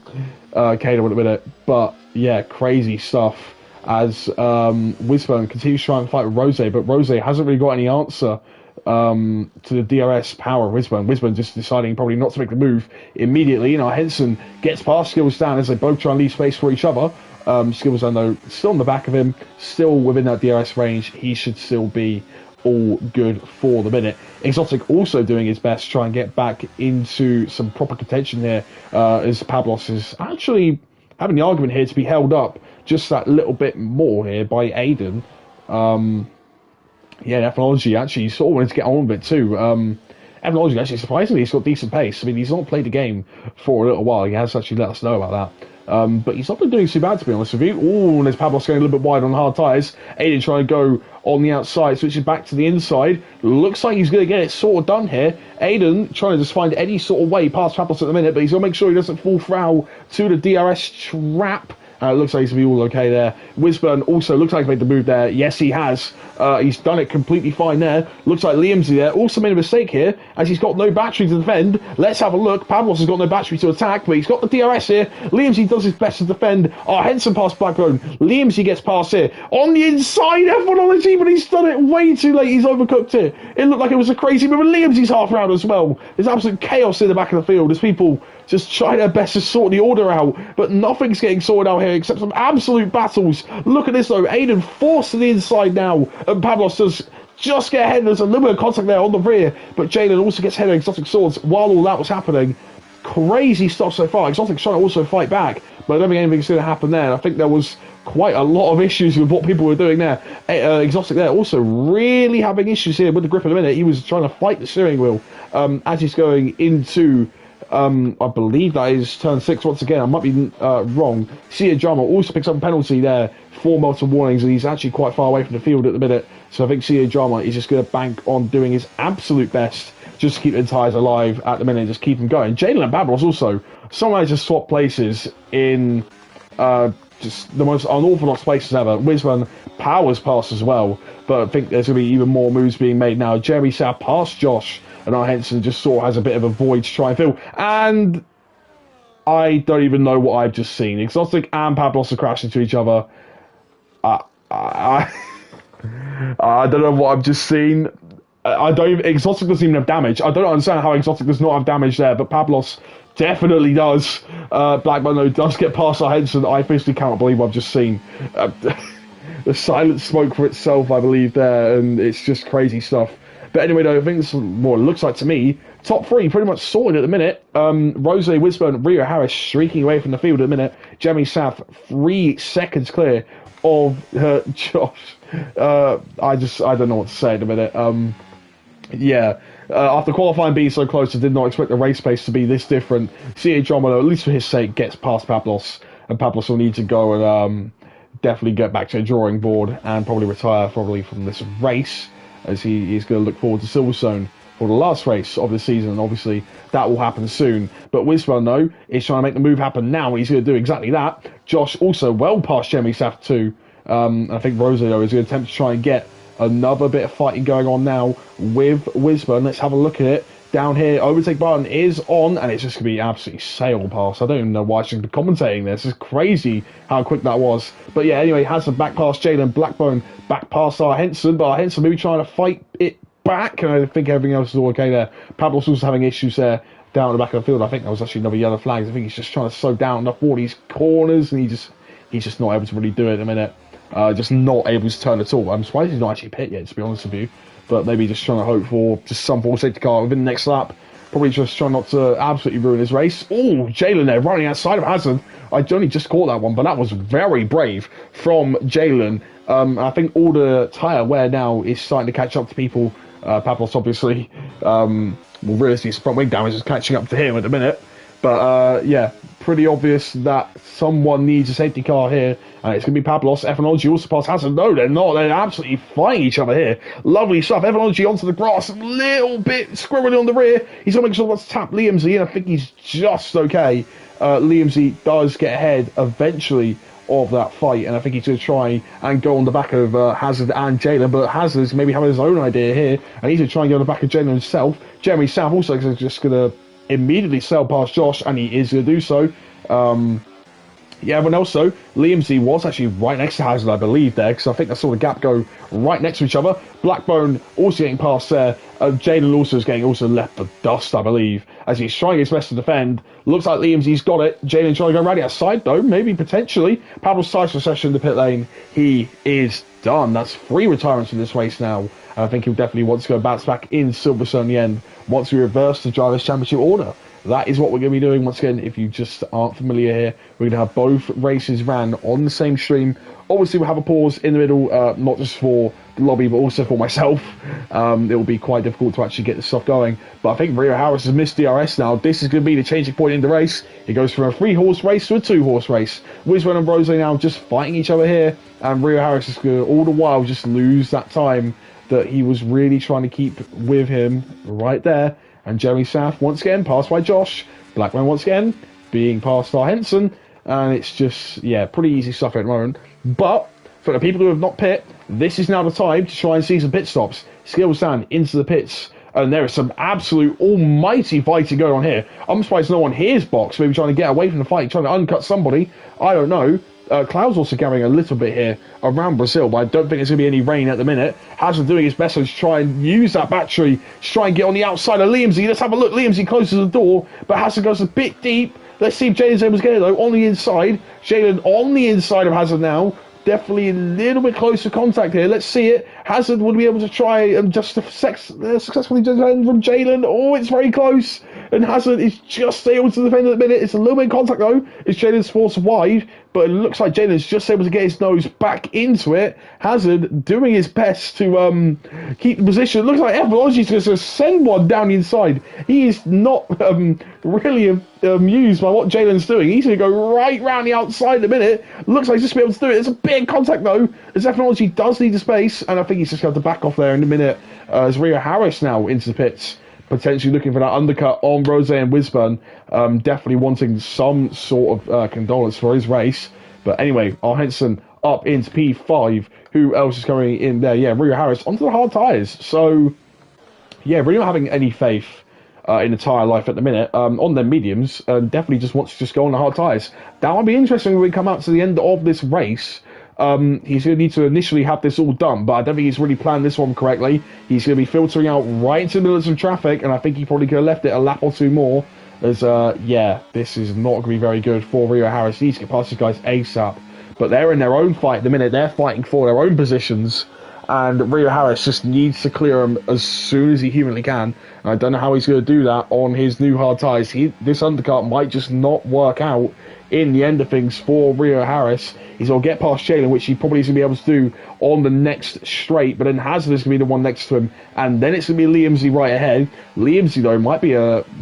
Kano in a minute. But yeah, crazy stuff. As Wisburn continues to try and fight with Rose, but Rose hasn't really got any answer to the DRS power of Wisburn. Wisburn just deciding probably not to make the move immediately. You know, Henson gets past Skillstan as they both try and leave space for each other. Skillstan, though, still on the back of him, still within that DRS range. He should still be all good for the minute. Exotic also doing his best to try and get back into some proper contention here, as Pablos is actually having the argument here to be held up just that little bit more here by Aiden. Yeah, Ethnology actually sort of wanted to get on with it too. Ethnology actually, surprisingly, he's got decent pace. I mean, he's not played the game for a little while. He has actually let us know about that. But he's not been doing too bad, to be honest with you. Ooh, and there's Pablos going a little bit wide on hard tyres. Aiden trying to go on the outside, switches back to the inside. Looks like he's going to get it sort of done here. Aiden trying to just find any sort of way past Pablos at the minute, but he's going to make sure he doesn't fall foul to the DRS trap It looks like he's going to be all okay there. Wisburn also looks like he's made the move there. Yes, he has. He's done it completely fine there. Looks like Liamsy there also made a mistake here, as he's got no battery to defend. Let's have a look. Pavlos has got no battery to attack, but he's got the DRS here. Liamsy does his best to defend. Henson past Blackbone. Liamsy gets past here. On the inside, F1 on the team, but he's done it way too late. He's overcooked it. It looked like it was a crazy move, and Liamsy's half round as well. There's absolute chaos in the back of the field as people just try their best to sort the order out, but nothing's getting sorted out here except some absolute battles. Look at this though, Aiden forced to the inside now, and Pavlos does just get ahead. There's a little bit of contact there on the rear, but Jalen also gets ahead of Exotic Swords while all that was happening. Crazy stuff so far. Exotic's trying to also fight back, but I don't think anything's going to happen there. And I think there was quite a lot of issues with what people were doing there. Exotic there also really having issues here with the grip in a minute. He was trying to fight the steering wheel as he's going into I believe that is turn 6 once again. I might be wrong. Sia Drama also picks up a penalty there for multiple warnings, and he's actually quite far away from the field at the minute. So I think Sia Drama is just going to bank on doing his absolute best just to keep the tyres alive at the minute, just keep him going. Jalen and Bablos also somehow just swap places in just the most unorthodox places ever. Wisman powers past as well, but I think there's going to be even more moves being made now. Jeremy South past Josh, and Henson just sort of has a bit of a void to try and fill. And I don't even know what I've just seen. Exotic and Pablos are crashing into each other. I don't know what I've just seen. Exotic doesn't even have damage. I don't understand how Exotic does not have damage there, but Pablos definitely does. Blackburn though does get past Henson. I officially cannot believe what I've just seen. The silent smoke for itself, I believe, there, and it's just crazy stuff. But anyway, though, I think this is what it looks like to me. Top 3 pretty much sorted at the minute. Rose, Wisburn, Rio Harris streaking away from the field at the minute. Jeremy South 3 seconds clear of Josh. I don't know what to say at the minute. After qualifying being so close, I did not expect the race pace to be this different. C.H. Romano, at least for his sake, gets past Pablos, and Pablos will need to go and definitely get back to the drawing board and probably retire from this race, as he is going to look forward to Silverstone for the last race of the season, and obviously that will happen soon. But Wisman, though, is trying to make the move happen now. He's going to do exactly that. Josh also well past Jeremy Saft too. I think Rosario is going to attempt to try and get another bit of fighting going on now with Wisman. Let's have a look at it. Down here, overtake button is on, and it's just going to be absolutely sail past. I don't even know why I should be commentating this. It's crazy how quick that was. But yeah, anyway, has the back past Jalen, Blackbone back past Henson, but Henson maybe trying to fight it back, and I think everything else is all okay there. Pablos also having issues there down at the back of the field. I think that was actually another yellow flag. I think he's just trying to slow down enough for all these corners, and he's just not able to really do it at the minute. Just not able to turn at all. I'm surprised he's not actually pit yet, to be honest with you. But maybe just trying to hope for just some full safety car within the next lap. Probably just trying not to absolutely ruin his race. Oh, Jalen there running outside of Hazard. I only just caught that one, but that was very brave from Jalen. I think all the tyre wear now is starting to catch up to people. Pablos obviously, realistically his front wing damage is catching up to him at the minute. But yeah, pretty obvious that someone needs a safety car here. And it's going to be Pablos. Ephology also past Hazard. No, they're not. They're absolutely fighting each other here. Lovely stuff. Ephology onto the grass. A little bit squirrely on the rear. He's going to make sure to tap Liamsy, and I think he's just okay. Liamsy does get ahead eventually of that fight, and I think he's going to try and go on the back of Hazard and Jalen, but Hazard's maybe having his own idea here, and he's going to try and go on the back of Jalen himself. Jeremy South also is just going to immediately sail past Josh, and he is going to do so. Yeah, everyone else, though, Liamsy was actually right next to Hazard, I believe, there, because I think I saw the gap go right next to each other. Blackbone also getting past there. Jalen also is getting also left for dust, I believe, as he's trying his best to defend. Looks like Liamsy's got it. Jalen trying to go right outside, though, maybe, potentially. Pablo's size for session in the pit lane. He is done. That's 3 retirements in this race now. And I think he'll definitely want to go bounce back in Silverstone in the end once we reverse the Drivers' Championship order. That is what we're going to be doing. Once again, if you just aren't familiar here, we're going to have both races ran on the same stream. Obviously, we'll have a pause in the middle, not just for the lobby, but also for myself. It will be quite difficult to actually get this stuff going. But I think Rio Harris has missed DRS now. This is going to be the changing point in the race. It goes from a 3-horse race to a 2-horse race. Wisman and Rose now just fighting each other here. And Rio Harris is going to, all the while, just lose that time that he was really trying to keep with him right there. And Jeremy South, once again, passed by Josh. Blackman, once again, being passed by Henson. and it's just, yeah, pretty easy stuff at the moment. But for the people who have not pit, this is now the time to try and see some pit stops. Skills down into the pits, and there is some absolute almighty fighting going on here. I'm surprised no one hears Box, maybe trying to get away from the fight, trying to undercut somebody. I don't know. Cloud's also carrying a little bit here around Brazil, but I don't think there's going to be any rain at the minute. Hazard doing his best to try and use that battery to try and get on the outside of Liamsy. Let's have a look. Liamsy closes the door, but Hazard goes a bit deep. Let's see if Jalen's able to get it, though, on the inside. Jalen on the inside of Hazard now. Definitely a little bit closer contact here. Let's see it. Hazard would be able to try and just successfully defend from Jalen. Oh, it's very close. And Hazard is just able to defend at the minute. It's a little bit of contact, though. It's Jalen's force wide. But it looks like Jalen's just able to get his nose back into it. Hazard doing his best to keep the position. It looks like F-Logi's going to send one down the inside. He is not really amused by what Jalen's doing. He's going to go right round the outside in a minute. Looks like he's just be able to do it. There's a big contact, though, as F-Logi does need the space. And I think he's just going to back off there in a minute as Rio Harris now into the pits. Potentially looking for that undercut on Rose and Wisburn. Definitely wanting some sort of condolence for his race. But anyway, our Henson up into P5. Who else is coming in there? Yeah, Rio Harris onto the hard tyres. So, yeah, really not having any faith in the tyre life at the minute. On their mediums, definitely just wants to just go on the hard tyres. That might be interesting when we come out to the end of this race. He's going to need to initially have this all done, but I don't think he's really planned this one correctly. He's going to be filtering out right into the middle of some traffic, and I think he probably could have left it a lap or two more. As, yeah, this is not going to be very good for Rio Harris. He needs to get past these guys ASAP. But they're in their own fight at the minute. They're fighting for their own positions, and Rio Harris just needs to clear them as soon as he humanly can. And I don't know how he's going to do that on his new hard tyres. This undercut might just not work out in the end of things for Rio Harris. He's going to get past Jalen, which he probably is going to be able to do on the next straight, but then Hazard is going to be the one next to him, and then it's going to be Liamsy right ahead. Liamsy, though, might be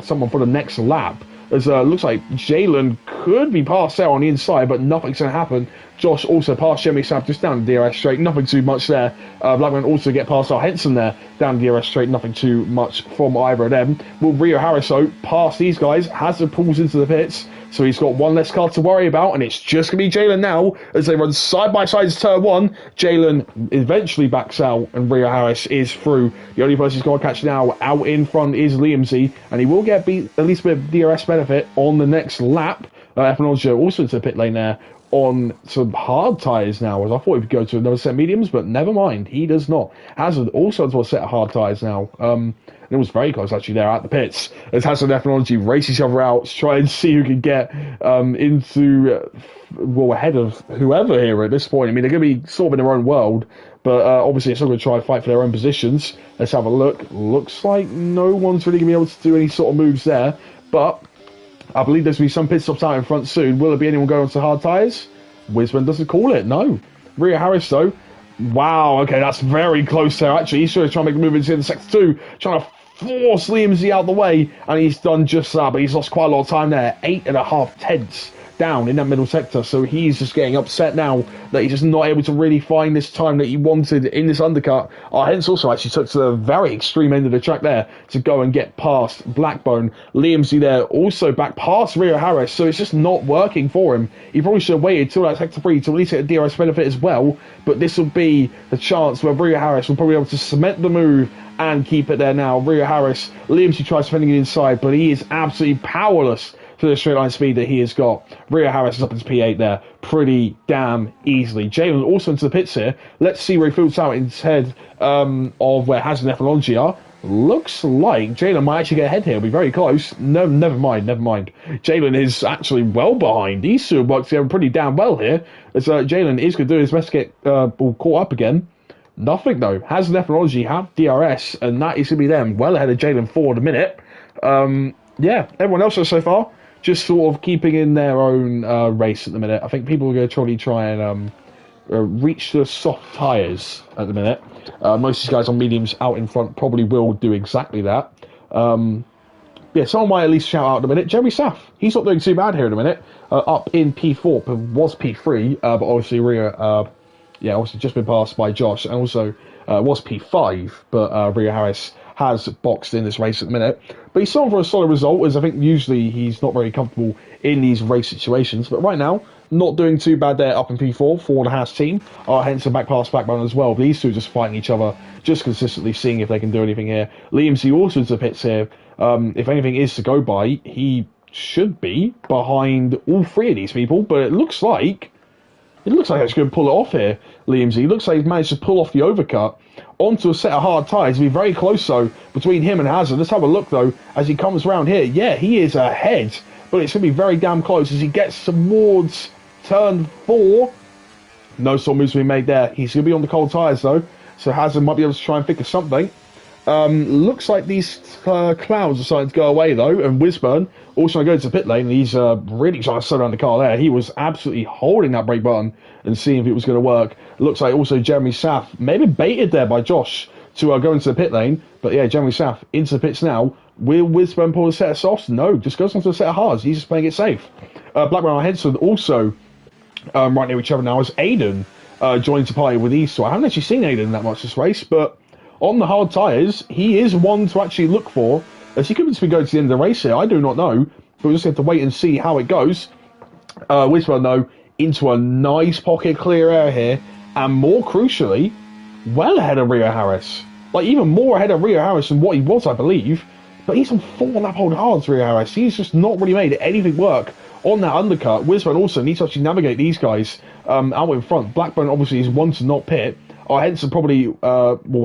someone for the next lap, as looks like Jalen could be past there on the inside, but nothing's going to happen. Josh also past Jimmy Sapp just down the DRS straight, nothing too much there. Blackman also get past our Henson there, down the DRS straight, nothing too much from either of them. Will Rio Harris, though, pass these guys? Hazard pulls into the pits, so he's got one less car to worry about, and it's just going to be Jalen now as they run side by side to turn one. Jalen eventually backs out, and Rio Harris is through. The only person he's going to catch now out in front is Liamsy, and he will get at least a bit of DRS benefit on the next lap. F1 also into the pit lane there on some hard tyres now, as I thought he would go to another set of mediums, but never mind, he does not. Hazard also onto a set of hard tyres now. And it was very close actually there at the pits, as Hazard and F1 race each other out to try and see who can get into well, ahead of whoever here at this point. I mean, they're going to be sort of in their own world, but obviously they're still going to try and fight for their own positions. Let's have a look. Looks like no one's really going to be able to do any sort of moves there, but I believe there's going to be some pit stops out in front soon. Will there be anyone going on to hard tyres? Wisman doesn't call it, no. Rio Harris, though. Wow, okay, that's very close there, actually. He's trying to make a move into the sector 2, trying to force Liamsy out of the way, and he's done just that, but he's lost quite a lot of time there. 8.5 tenths down in that middle sector, so he's just getting upset now that he's just not able to really find this time that he wanted in this undercut. Hence also actually took to the very extreme end of the track there to go and get past Blackbone. Liamsy there also back past Rio Harris, so it's just not working for him. He probably should have waited till that sector 3 to at least get a DRS benefit as well, but this will be the chance where Rio Harris will probably be able to cement the move and keep it there now. Rio Harris, Liamsy tries defending it inside, but he is absolutely powerless for the straight line speed that he has got. Rio Harris is up into P8 there pretty damn easily. Jalen also into the pits here. Let's see where he fills out instead of where Hazard and F1 are. Looks like Jalen might actually get ahead here. It'll be very close. No, never mind. Jalen is actually well behind. These two have worked together pretty damn well here. As Jalen is going to do his best to get caught up again. Nothing though. Hazard and F1 have DRS, and that is going to be them well ahead of Jalen for the minute. Yeah, everyone else so far just sort of keeping in their own race at the minute. I think people are going to try and reach the soft tyres at the minute. Most of these guys on mediums out in front probably will do exactly that. Yeah, someone might at least shout out at the minute. Jeremy Saff, he's not doing too bad here in a minute. Up in P4, but was P3, but obviously Rio, yeah, obviously just been passed by Josh, and also was P5, but Rio Harris has boxed in this race at the minute. But he's still for a solid result, as I think usually he's not very comfortable in these race situations. But right now, not doing too bad there up in P4 for the Haas team. Hence a back pass backbone as well. But these two are just fighting each other, just consistently seeing if they can do anything here. Liam C also to the pits here. If anything is to go by, he should be behind all three of these people. But it looks like he's going to pull it off here, Liam Z. Looks like he's managed to pull off the overcut onto a set of hard tyres. Be very close, though, between him and Hazard. Let's have a look, though, as he comes around here. Yeah, he is ahead, but it's going to be very damn close as he gets towards turn 4. No sort of moves being made there. He's going to be on the cold tyres, though, so Hazard might be able to try and think of something. Looks like these clouds are starting to go away, though, and Wisburn also going to go to the pit lane, and he's really trying to slow down the car there. He was absolutely holding that brake button and seeing if it was going to work. Looks like also Jeremy Saff, maybe baited there by Josh to go into the pit lane, but yeah, Jeremy Saff into the pits now. Will Wisburn pull a set of softs? No, just goes onto a set of hards. He's just playing it safe. Blackburn and Henson also right near each other now as Aiden joins the party with these two. I haven't actually seen Aiden that much this race, but on the hard tyres, he is one to actually look for, as he could be going to the end of the race here. I do not know, but we'll just have to wait and see how it goes. Wisburn, though, into a nice pocket clear air here, and more crucially, well ahead of Rio Harris. Like, even more ahead of Rio Harris than what he was, I believe. But he's on 4 lap hold hards, Rio Harris. He's just not really made anything work on that undercut. Wisburn also needs to actually navigate these guys out in front. Blackburn obviously is one to not pit. Henson probably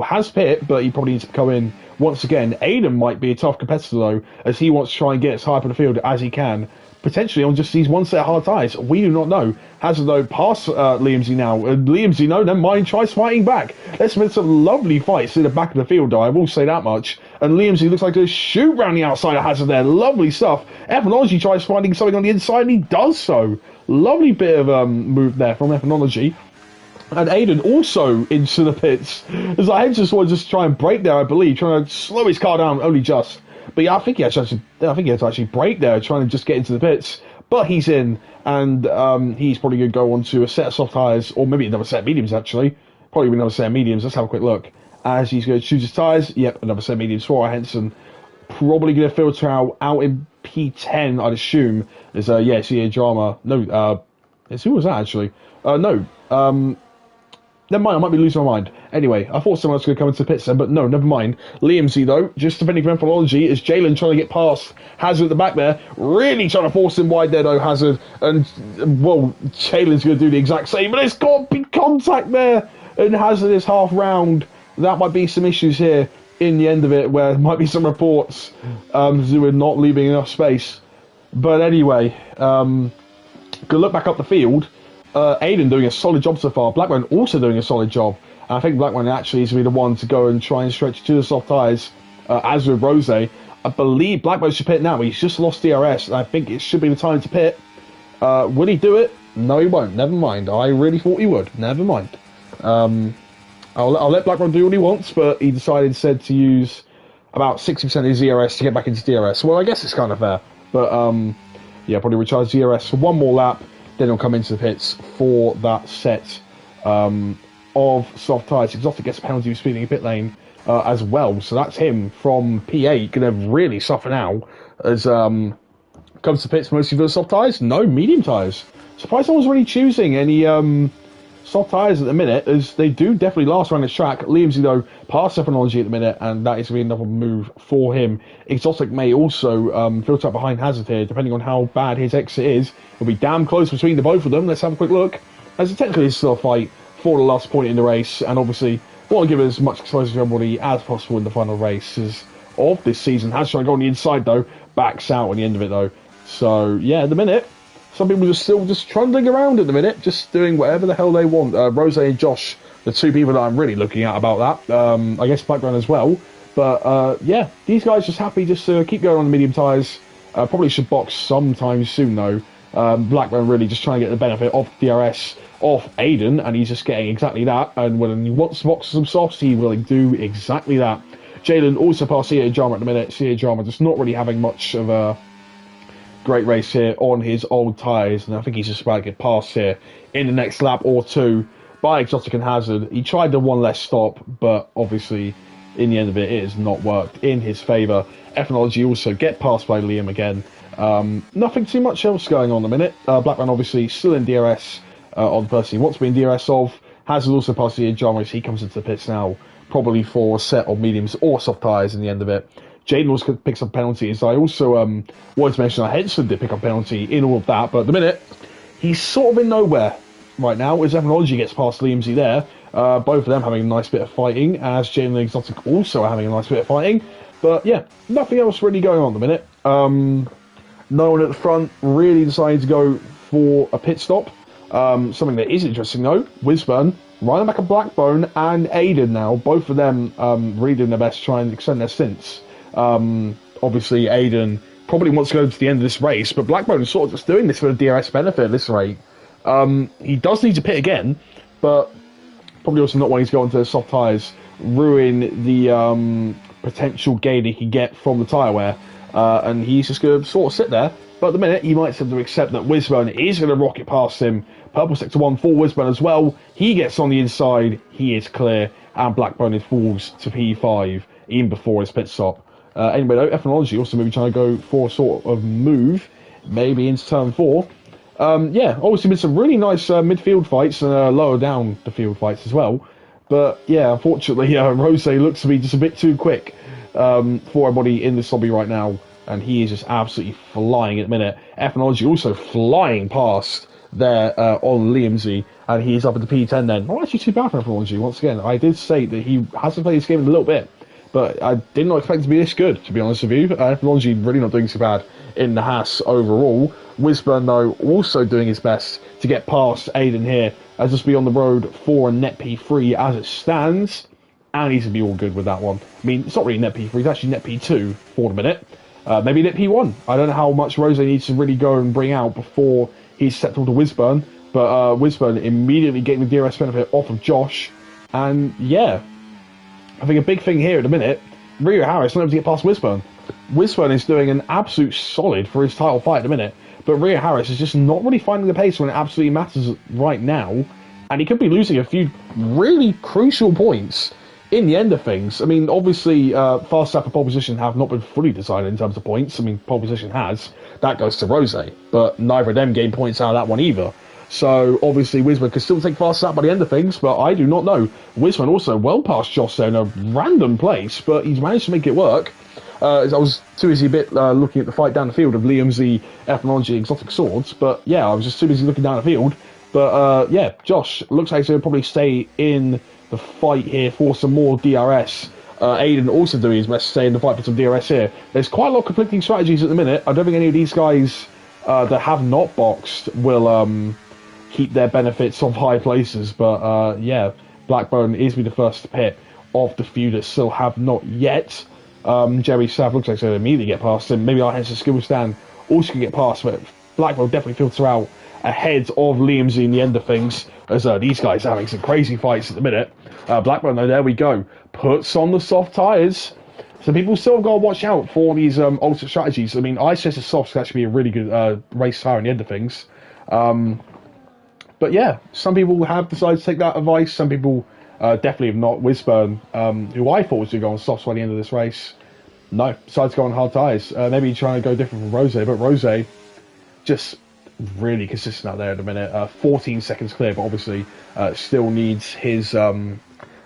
has pit, but he probably needs to come in once again. Aiden might be a tough competitor, though, as he wants to try and get as high up in the field as he can, potentially on just these one set of hard tyres. We do not know. Hazard, though, past Liam Z now. Liam Z, no, never mind, tries fighting back. There's been some lovely fights in the back of the field, though, I will say that much. And Liam Z looks like to shoot round the outside of Hazard there. Lovely stuff. Ethnology tries finding something on the inside, and he does so. Lovely bit of move there from Ethnology. And Aiden also into the pits. As I just wanted to just try and brake there, I believe, trying to slow his car down only just. But yeah, I think he had to actually brake there, trying to just get into the pits. But he's in, and he's probably going to go on to a set of soft tyres, or maybe another set of mediums, actually. Probably another set of mediums. Let's have a quick look. As he's going to choose his tyres, yep, another set of mediums for Henson. Probably going to filter out in P10, I'd assume. Is CA Drama. No, who was that, actually? Never mind, I might be losing my mind. Anyway, I thought someone else was going to come into the pits then, but no, never mind. Liam Z, though, just defending from Ethnology, is Jalen trying to get past Hazard at the back there. Really trying to force him wide there, though, Hazard. And, well, Jalen's going to do the exact same, but it's got big contact there. And Hazard is half round. That might be some issues here in the end of it, where there might be some reports who are not leaving enough space. But anyway, good look back up the field. Aiden doing a solid job so far. Blackburn also doing a solid job. And I think Blackburn actually is going to be the one to go and try and stretch to the soft tyres, as with Rose. I believe Blackburn should pit now. He's just lost DRS, and I think it should be the time to pit. Will he do it? No, he won't. Never mind. I really thought he would. Never mind. I'll let Blackburn do what he wants, but he decided instead to use about 60% of his DRS to get back into DRS. Well, I guess it's kind of fair. But, yeah, probably recharge DRS for one more lap. Then he'll come into the pits for that set of soft tyres. Exotic gets a penalty for speeding in pit lane as well. So that's him from P8. Going to really suffer now as comes to pits mostly for the soft tyres. No, medium tyres. Surprised no one's really choosing any soft tyres at the minute, as they do definitely last around this track. Liamsy, though, past Ethnology at the minute, and that is going to be another move for him. Exotic may also filter up behind Hazard here, depending on how bad his exit is. It'll be damn close between the both of them. Let's have a quick look. As technically it's still a fight for the last point in the race, and obviously want to give as much exposure to everybody as possible in the final races of this season. Has trying to go on the inside, though, backs out on the end of it, though. So, yeah, at the minute, some people are still just trundling around at the minute, just doing whatever the hell they want. Rose and Josh, the two people that I'm really looking at about that. I guess background as well. But, yeah, these guys just happy just to keep going on the medium tyres. Probably should box sometime soon, though. Blackburn really just trying to get the benefit of DRS off Aiden, and he's just getting exactly that. And when he wants to box some softs, he will do exactly that. Jalen also passed CA Drama at the minute. CA Drama just not really having much of a great race here on his old tyres, and I think he's just about to get past here in the next lap or two by Exotic and Hazard. He tried the one less stop, but obviously in the end of it, it has not worked in his favour. Ethnology also get passed by Liam again. Nothing too much else going on at the minute. Blackman obviously still in DRS on the person he wants to be in DRS of. Has also passed the Jarmo, he comes into the pits now, probably for a set of mediums or soft tyres in the end of it. Jaden also picks up penalties. I also wanted to mention that Henson did pick up penalty in all of that, but at the minute, he's sort of in nowhere right now as Ethnology gets past Liamsy there. Both of them having a nice bit of fighting, as Jaden and Exotic also are having a nice bit of fighting. But yeah, nothing else really going on at the minute. No one at the front really decided to go for a pit stop. Something that is interesting though, Wisburn, Ryan back of Blackbone and Aiden now, both of them really doing their best to try and extend their stints. Obviously Aiden probably wants to go to the end of this race, but Blackbone is sort of just doing this for the DRS benefit at this rate. He does need to pit again, but probably also not wanting to go onto the soft tyres, ruin the potential gain he can get from the tyre wear, and he's just going to sort of sit there. But at the minute, he might have to accept that Wisburn is going to rocket past him. Purple sector 1 for Wisburn as well. He gets on the inside, he is clear, and Blackbone falls to P5 even before his pit stop. Anyway, though, Ethnology also maybe trying to go for a sort of move, maybe into turn 4. Yeah, obviously been some really nice midfield fights and lower down the field fights as well. But yeah, unfortunately, Rose looks to be just a bit too quick for everybody in this lobby right now. And he is just absolutely flying at the minute. Ethnology also flying past there on Liamsy, and he's up at the P10 then. Not actually too bad for Ethnology, once again. I did say that he hasn't played this game in a little bit, but I did not expect it to be this good, to be honest with you. Ethnology really not doing so bad in the Haas overall. Wisburn, though, also doing his best to get past Aiden here, as just be on the road for a net P3 as it stands, and he's going to be all good with that one. I mean, it's not really net P3, it's actually net P2 for the minute. Maybe net P1. I don't know how much Rose needs to really go and bring out before he's settled to Wisburn, but Wisburn immediately getting the DRS benefit off of Josh, and yeah, I think a big thing here at the minute, Rio Harris not able to get past Wisburn. Wisburn is doing an absolute solid for his title fight at the minute, but Rio Harris is just not really finding the pace when it absolutely matters right now, and he could be losing a few really crucial points in the end of things. I mean, obviously, fast lap and pole position have not been fully decided in terms of points. I mean, pole position has. That goes to Rose, but neither of them gain points out of that one either. So, obviously, Wisburn could still take fast lap by the end of things, but I do not know. Wisburn also well past Josh there in a random place, but he's managed to make it work. I was too busy a bit looking at the fight down the field of Liam's the Ethnology Exotic Swords, but yeah, I was just too busy looking down the field. But yeah, Josh looks like he'll probably stay in the fight here for some more DRS. Aiden also doing his best to stay in the fight for some DRS here. There's quite a lot of conflicting strategies at the minute. I don't think any of these guys that have not boxed will keep their benefits of high places. But yeah, Blackbone is be the first to pit of the few that still have not yet. Jerry Sav looks like he'll immediately get past him. Maybe our Henson Skill Stand also can get past, but Blackbone definitely filter out ahead of Liam's in the end of things, as these guys are having some crazy fights at the minute. Blackburn, though, there we go, puts on the soft tyres. So people still have got to watch out for these alternate strategies. I mean, I suggest the softs could actually be a really good race tyre in the end of things. But yeah, some people have decided to take that advice. Some people definitely have not. Wisburn, who I thought was going to go on softs by the end of this race, no, decided to go on hard tyres. Maybe trying to go different from Rose, but Rose just really consistent out there at the minute. 14 seconds clear, but obviously still needs his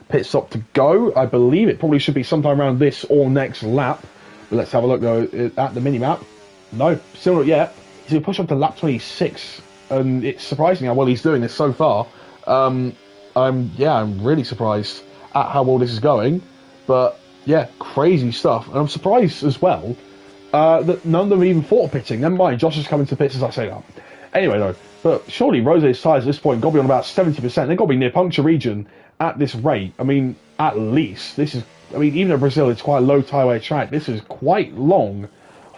pit stop to go. I believe it probably should be sometime around this or next lap. But let's have a look though at the mini map. No, still not yet. He's going to push up to lap 26, and it's surprising how well he's doing this so far. I'm really surprised at how well this is going. But yeah, crazy stuff, and I'm surprised as well that none of them even thought of pitting. Never mind, Josh is coming to pits as I say that. Anyway, though, but surely Rose's tyres at this point got to be on about 70%. They've got to be near puncture region at this rate. I mean, at least. This is, I mean, even in Brazil, it's quite a low tyre wear track. This is quite long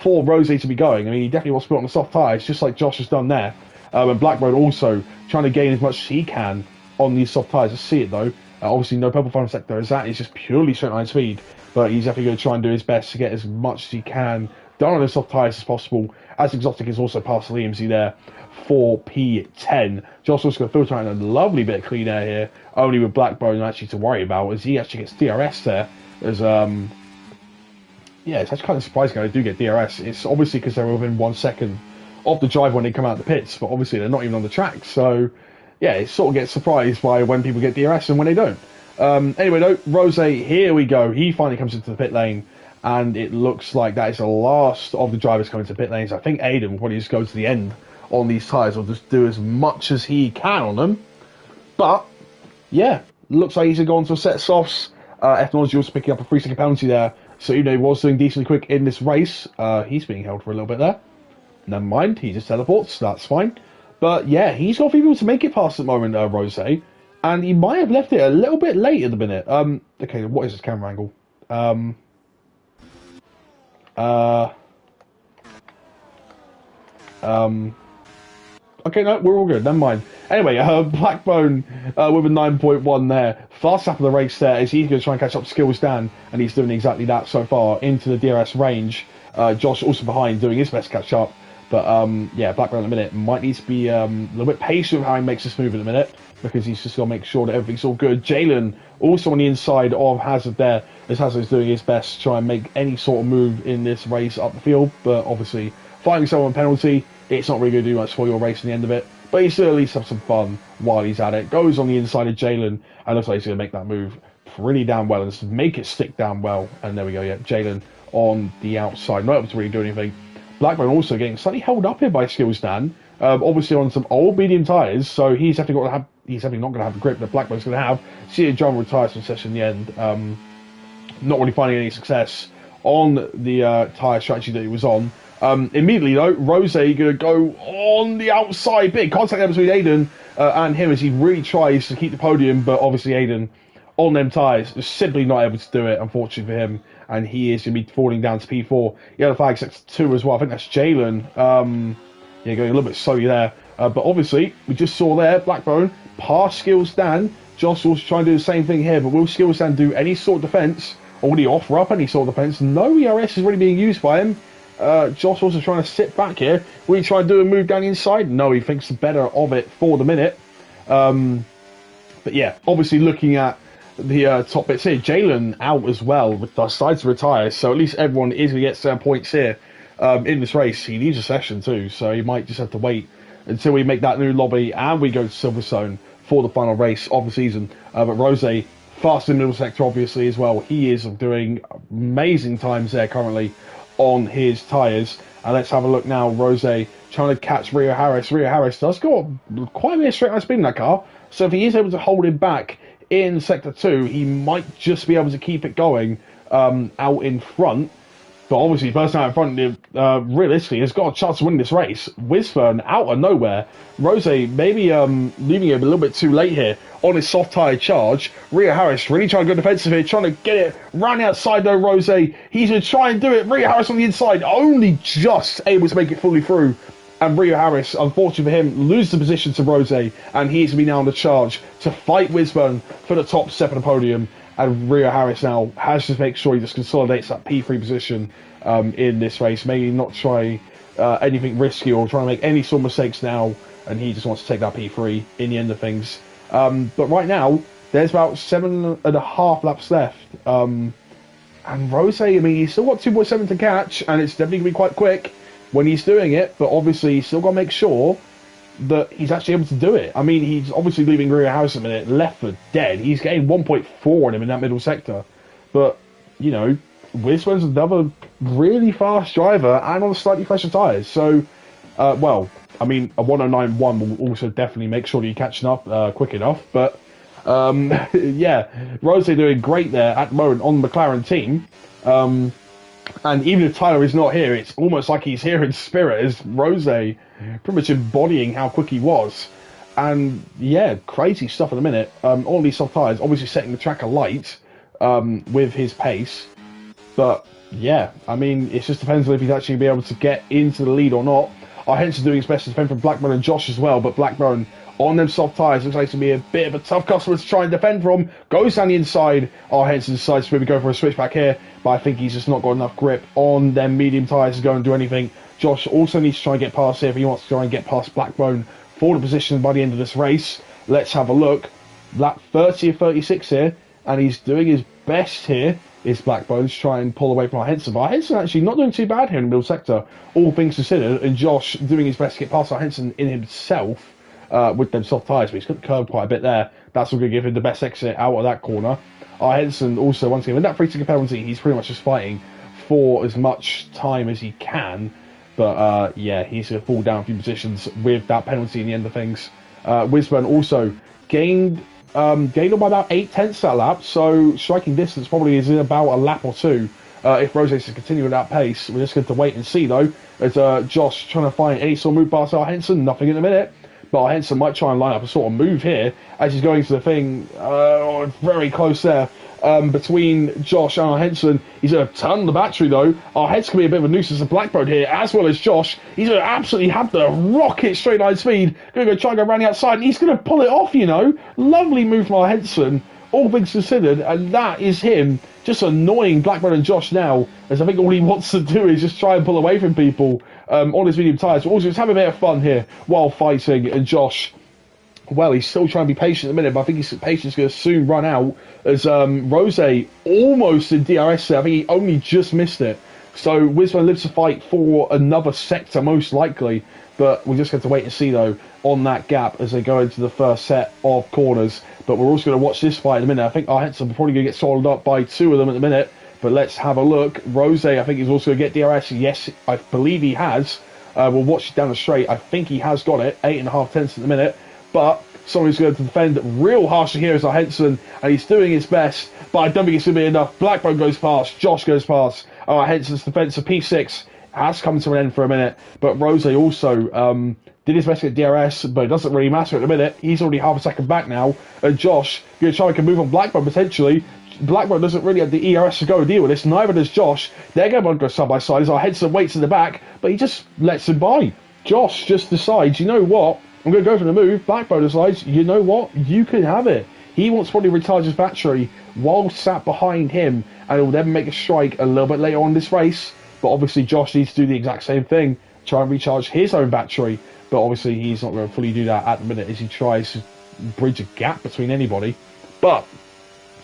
for Rose to be going. I mean, he definitely wants to put on the soft tyres, just like Josh has done there. And Blackbird also trying to gain as much as he can on these soft tyres. I see it, though. Obviously, no purple final sector as that is just purely straight line speed. But he's definitely going to try and do his best to get as much as he can done on as soft tyres as possible, as Exotic is also past Liamsy there for P10. Josh also going to filter out a lovely bit of clean air here, only with Blackbone actually to worry about, as he actually gets DRS there. As yeah, it's actually kind of surprising how they do get DRS. It's obviously because they're within 1 second of the drive when they come out of the pits, but obviously they're not even on the track. So yeah, it sort of gets surprised by when people get DRS and when they don't. Anyway, though, Rose, here we go. He finally comes into the pit lane, and it looks like that is the last of the drivers coming to pit lanes. I think Aiden will probably just go to the end on these tyres, or just do as much as he can on them. But yeah, looks like he's going to a set of softs. Ethnology also picking up a 3-second penalty there. So even though he was doing decently quick in this race, he's being held for a little bit there. Never mind, he just teleports, that's fine. But yeah, he's got a few people to make it past at the moment, Rose. And he might have left it a little bit late at the minute. Okay, what is this camera angle? Okay, no, we're all good. Never mind. Anyway, Blackbone with a 9.1 there. Fast lap of the race there as he's going to try and catch up to Skills Dan, and he's doing exactly that so far into the DRS range. Josh also behind doing his best catch up. But yeah, Blackbone in a minute might need to be a little bit patient with how he makes this move in a minute, because he's just got to make sure that everything's all good. Jalen also on the inside of Hazard there, as Hazard's doing his best to try and make any sort of move in this race up the field. But obviously, finding someone penalty, it's not really going to do much for your race in the end of it. But he still at least have some fun while he's at it. Goes on the inside of Jalen, and looks like he's going to make that move pretty damn well, and just make it stick damn well. And there we go, yeah, Jalen on the outside, not able to really do anything. Blackburn also getting slightly held up here by Skills Dan, obviously on some old medium tyres, so he's definitely not going to have the grip that Blackburn's going to have. See a John retires from session in the end, not really finding any success on the tyre strategy that he was on. Immediately though, Rose going to go on the outside, big contact there between Aiden and him as he really tries to keep the podium, but obviously Aiden on them tyres is simply not able to do it, unfortunately for him, and he is going to be falling down to P4. Yellow flag sector 2 as well. I think that's Jalen. Yeah, going a little bit slowly there, but obviously we just saw there Blackbone pass Skills Dan. Josh also trying to do the same thing here, but will Skills Dan do any sort of defence, or will he offer up any sort of defence? No ERS is really being used by him. Josh also trying to sit back here. Will he try and do a move down the inside? No, he thinks better of it for the minute. But yeah, obviously looking at the top bits here, Jalen out as well, decides to retire, so at least everyone is going to get some points here in this race. He needs a session too, so he might just have to wait until we make that new lobby and we go to Silverstone for the final race of the season. But Rose, fast in the middle sector obviously as well. He is doing amazing times there currently on his tyres. And let's have a look now. Rose trying to catch Rio Harris. Rio Harris does got quite a bit of straight line speed in that car, so if he is able to hold him back in sector 2, he might just be able to keep it going out in front. But obviously, the person out in front, realistically, has got a chance to win this race. Wisfern out of nowhere. Rose maybe leaving him a little bit too late here on his soft tyre charge. Rio Harris really trying to go defensive here, trying to get it round outside though. Rose, he's going to try and do it. Rio Harris on the inside, only just able to make it fully through. And Rio Harris, unfortunately for him, loses the position to Rose, and he's going to be now on the charge to fight Wisburn for the top step of the podium. And Rio Harris now has to make sure he just consolidates that P3 position in this race. Maybe not try anything risky or try to make any sort of mistakes now, and he just wants to take that P3 in the end of things. But right now, there's about 7.5 laps left. And Rose, I mean, he's still got 2.7 to catch, and it's definitely going to be quite quick when he's doing it, but obviously he's still got to make sure that he's actually able to do it. I mean, he's obviously leaving Rio Harris a minute left for dead. He's getting 1.4 on him in that middle sector. But, you know, Wisman's another really fast driver and on slightly fresher tyres. So, well, I mean, a 109.1 will also definitely make sure that you're catching up quick enough. But, yeah, Rose doing great there at the moment on the McLaren team. And even if Tyler is not here, it's almost like he's here in spirit, as Rose pretty much embodying how quick he was. And yeah, crazy stuff in a minute. All these soft tyres, obviously setting the track alight with his pace. But yeah, I mean, it just depends on if he's actually be able to get into the lead or not. Henson doing his best to defend from Blackburn and Josh as well, but Blackburn on them soft tyres. Looks like it's going to be a bit of a tough customer to try and defend from. Goes down the inside. Henson decides to maybe go for a switchback here, but I think he's just not got enough grip on them medium tyres to go and do anything. Josh also needs to try and get past here if he wants to try and get past Blackbone for the position by the end of this race. Let's have a look. Lap 30 or 36 here, and he's doing his best here. Is Blackbone to try and pull away from Henson. But Henson actually not doing too bad here in the middle sector, all things considered, and Josh doing his best to get past Henson in himself with them soft tyres, but he's got curved quite a bit there. That's going to give him the best exit out of that corner. Henson also, once again, with that free ticket penalty, he's pretty much just fighting for as much time as he can. But yeah, he's going to fall down a few positions with that penalty in the end of things. Wisburn also gained on by about 8/10 that lap, so striking distance probably is in about a lap or two. If Rose is to continue at that pace, we're just going to wait and see though. As Josh trying to find any sort of move past Henson, nothing in a minute. But Henson might try and line up a sort of move here as he's going to the thing. Very close there between Josh and Henson. He's going to turn the battery though. Henson can be a bit of a nuisance to Blackbird here, as well as Josh. He's going to absolutely have the rocket straight line speed. Going to go try and go around the outside, and he's going to pull it off, you know. Lovely move from Henson, all things considered, and that is him just annoying Blackburn and Josh now, as I think all he wants to do is just try and pull away from people on his medium tyres. But also just have a bit of fun here while fighting. And Josh, well, he's still trying to be patient at the minute, but I think his patience is going to soon run out as Rose almost in DRS there. I think he only just missed it. So Wisman lives to fight for another sector most likely, but we're just going to wait and see though on that gap as they go into the first set of corners. But we're also going to watch this fight in a minute. I think Henson probably going to get swallowed up by two of them at the minute, but let's have a look. Rose, I think, is also going to get DRS. Yes, I believe he has. We'll watch it down the straight. I think he has got it. 8.5 tenths at the minute, but someone who's going to defend real harshly here is Henson, and he's doing his best, but I don't think it's going to be enough. Blackbone goes past, Josh goes past. Henson's defence of P6 has come to an end for a minute, but Rose also did his best to get DRS, but it doesn't really matter at the minute. He's already half a second back now, and Josh going to try and move on Blackbone potentially. Blackbone doesn't really have the ERS to go and deal with this, neither does Josh. They're going to go side by side as Henson waits in the back, but he just lets him by. Josh just decides, you know what, I'm going to go for the move. Blackbone decides, you know what, you can have it. He wants to probably recharge his battery while sat behind him, and he'll then make a strike a little bit later on in this race. But obviously Josh needs to do the exact same thing, try and recharge his own battery. But obviously he's not going to fully do that at the minute as he tries to bridge a gap between anybody. But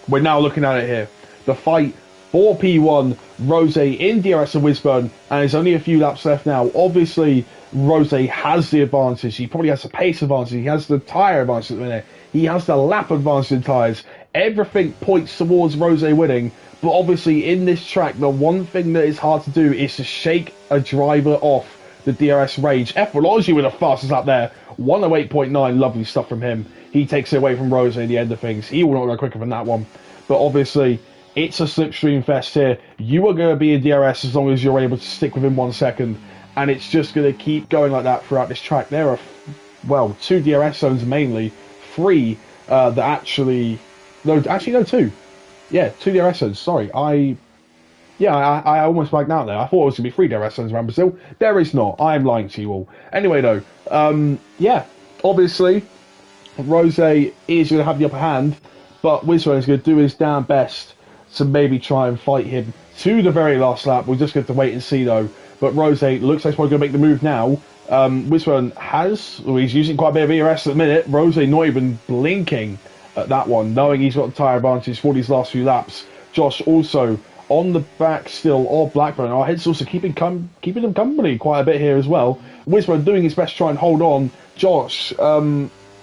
we're now looking at it here. The fight for P1, Rose in DRS and Wisburn, and there's only a few laps left now. Obviously, Rose has the advantage. He probably has the pace advantage. He has the tyre advantage at the minute. He has the lap advantage in tyres. Everything points towards Rose winning. But obviously, in this track, the one thing that is hard to do is to shake a driver off the DRS rage. Effortlessly with the fastest lap there. 108.9, lovely stuff from him. He takes it away from Rose at the end of things. He will not go quicker than that one. But obviously, it's a slipstream fest here. You are going to be in DRS as long as you're able to stick within 1 second. And it's just going to keep going like that throughout this track. There are, well, 2 DRS zones mainly. 3 that actually... No, actually, no, 2. Yeah, 2 DRS zones. Sorry, I almost blanked out there. I thought it was going to be 3 DRS zones around Brazil. There is not. I am lying to you all. Anyway, though, yeah, obviously, Rose is going to have the upper hand, but Wisman is going to do his damn best to maybe try and fight him to the very last lap. We're just going to wait and see, though. But Rose looks like he's probably going to make the move now. Wisman he's using quite a bit of ERS at the minute. Rose not even blinking at that one, knowing he's got the tyre advantage for these last few laps. Josh also on the back still of Blackburn. Our head's also keeping them company quite a bit here as well. Wisman doing his best to try and hold on. Josh